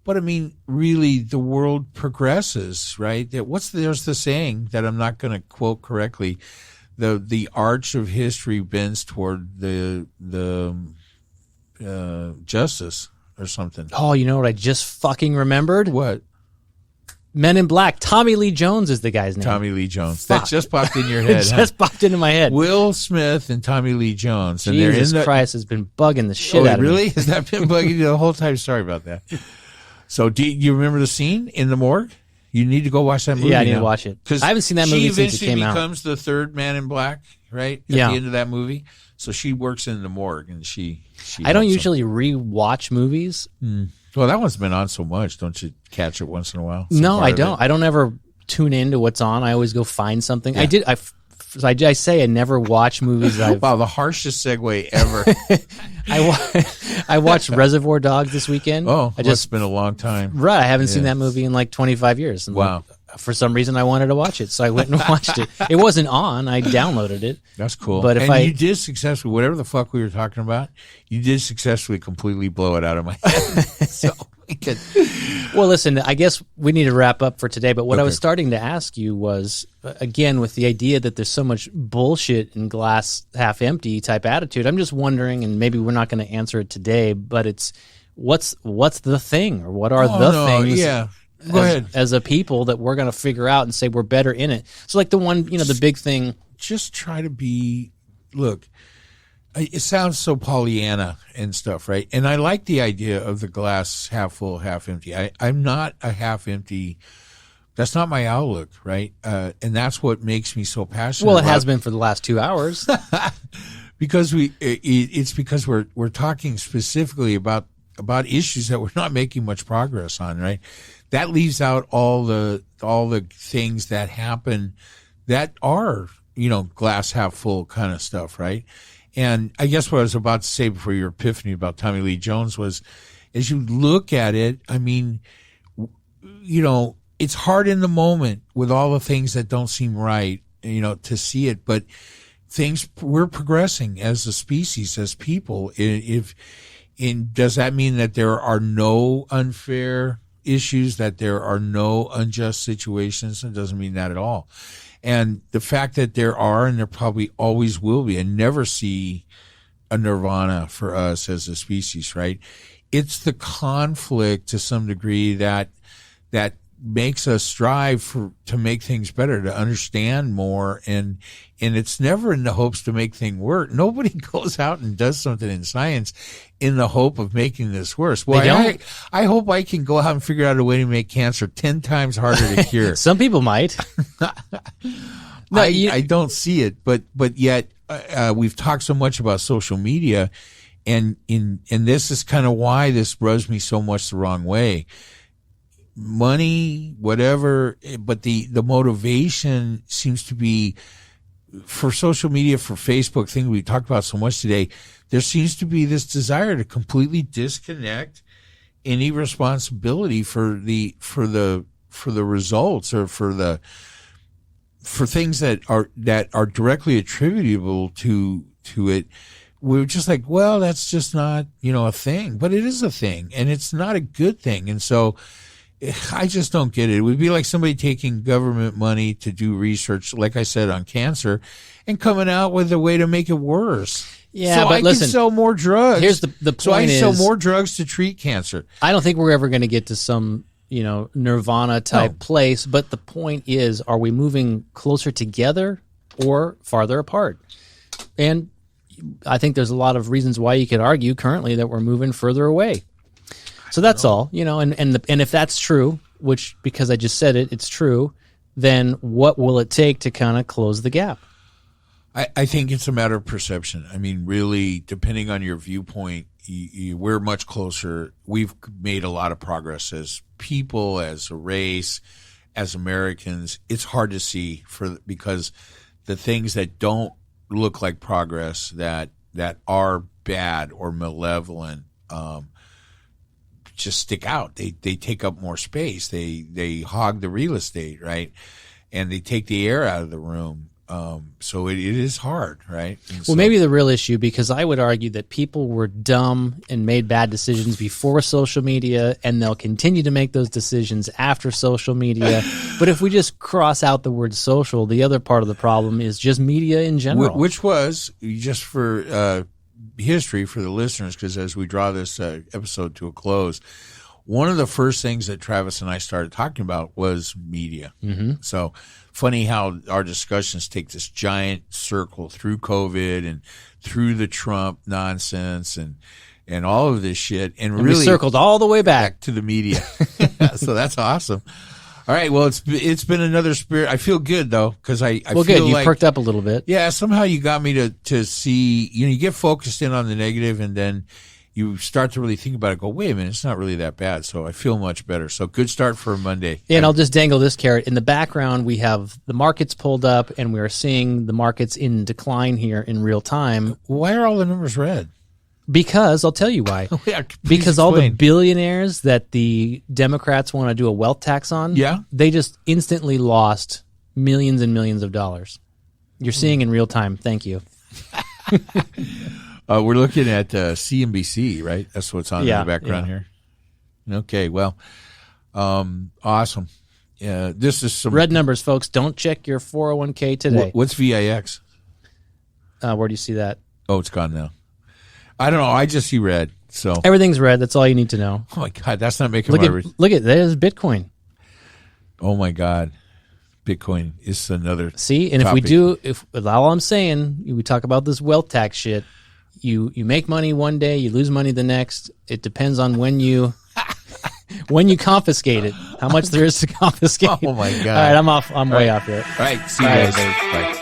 But I mean, really, the world progresses, right? There's the saying that I'm not going to quote correctly. The arch of history bends toward the justice or something. Oh, you know what I just fucking remembered? What? Men in Black. Tommy Lee Jones is the guy's name. Tommy Lee Jones. Fuck. That just popped in your head. It just popped into my head. Will Smith and Tommy Lee Jones. And Jesus Christ has been bugging the shit out of really? me. Has that been bugging you the whole time? Sorry about that. So do you remember the scene in the morgue? You need to go watch that movie. Yeah, I need to watch it. I haven't seen that movie since it came out. She eventually becomes the third Man in Black, right? At the end of that movie. So she works in the morgue, and she I don't usually re-watch movies. Well, that one's been on so much. Don't you catch it once in a while? No, I don't. I don't ever tune into what's on. I always go find something. Yeah. I say I never watch movies. Wow, the harshest segue ever. I watched Reservoir Dogs this weekend. Oh, it's been a long time. Right, I haven't seen that movie in like 25 years. And wow. For some reason, I wanted to watch it, so I went and watched it. It wasn't on. I downloaded it. That's cool. But you did successfully, whatever the fuck we were talking about, you did successfully completely blow it out of my head. So well, listen, I guess we need to wrap up for today. But what I was starting to ask you was, again, with the idea that there's so much bullshit and glass half empty type attitude, I'm just wondering, and maybe we're not going to answer it today, but it's what's the thing, or what are things? Yeah. Go ahead. As a people that we're going to figure out and say we're better in it. So like the one, the big thing. Just try to be, look, it sounds so Pollyanna and stuff, right? And I like the idea of the glass half full, half empty. I'm not a half empty. That's not my outlook, right? And that's what makes me so passionate. Well, it has been for the last 2 hours. Because it's because we're talking specifically about issues that we're not making much progress on, right? That leaves out all the things that happen that are, glass half full kind of stuff, right? And I guess what I was about to say before your epiphany about Tommy Lee Jones was, as you look at it, I mean, it's hard in the moment with all the things that don't seem right, to see it, but we're progressing as a species, as people. Does that mean that there are no unfair issues, that there are no unjust situations? It doesn't mean that at all. And the fact that there are, and there probably always will be, and never see a nirvana for us as a species, right? It's the conflict to some degree that makes us strive to make things better, to understand more, and it's never in the hopes to make things work. Nobody goes out and does something in science in the hope of making this worse. Well, I hope I can go out and figure out a way to make cancer 10 times harder to cure. Some people might. No, I don't see it, but yet we've talked so much about social media, and this is kind of why this rubs me so much the wrong way. Money, whatever, but the motivation seems to be, for social media, for Facebook, thing we talked about so much today, there seems to be this desire to completely disconnect any responsibility for the results, or for things that are directly attributable to it. We're just like, well, that's just not, a thing, but it is a thing, and it's not a good thing. And so I just don't get it. It would be like somebody taking government money to do research, like I said, on cancer, and coming out with a way to make it worse. Yeah, so but I listen, can sell more drugs. Here's the point. So I can sell more drugs to treat cancer. I don't think we're ever going to get to some, nirvana type place. But the point is, are we moving closer together or farther apart? And I think there's a lot of reasons why you could argue currently that we're moving further away. So that's all, and if that's true, which, because I just said it's true, then what will it take to kind of close the gap? I think it's a matter of perception. I mean, really, depending on your viewpoint, we're much closer. We've made a lot of progress as people, as a race, as Americans. It's hard to see because the things that don't look like progress, that are bad or malevolent, just stick out. They take up more space. They hog the real estate, right? And they take the air out of the room. So it is hard, right? Well, maybe the real issue, because I would argue that people were dumb and made bad decisions before social media, and they'll continue to make those decisions after social media. But if we just cross out the word social, the other part of the problem is just media in general. Which was, just for history for the listeners, because as we draw this episode to a close, one of the first things that Travis and I started talking about was media. Mm-hmm. So funny how our discussions take this giant circle through COVID and through the Trump nonsense and all of this shit, and really we circled all the way back to the media. So that's awesome. All right, well, it's been another spirit. I feel good though, because I feel good. You like, perked up a little bit. Yeah, somehow you got me to see. You get focused in on the negative, and then you start to really think about it. Go, wait a minute, it's not really that bad. So I feel much better. So good start for a Monday. And I'll just dangle this carrot. In the background, we have the markets pulled up, and we are seeing the markets in decline here in real time. Why are all the numbers red? Because I'll tell you why. Because all the billionaires that the Democrats want to do a wealth tax on, they just instantly lost millions and millions of dollars. You're seeing in real time. Thank you. We're looking at CNBC, right? That's what's on in the background here. Okay, well, awesome. This is some red numbers, folks. Don't check your 401k today. What's VIX? Where do you see that? Oh, it's gone now. I don't know. I just see red. So everything's red. That's all you need to know. Oh my God, that's not making look at there's Bitcoin. Oh my God, Bitcoin is another. See, and topic. if all I'm saying, we talk about this wealth tax shit. You make money one day, you lose money the next. It depends on when you confiscate it. How much there is to confiscate. Oh my God! All right, I'm off. I'm way off here. All right, see you guys. Bye.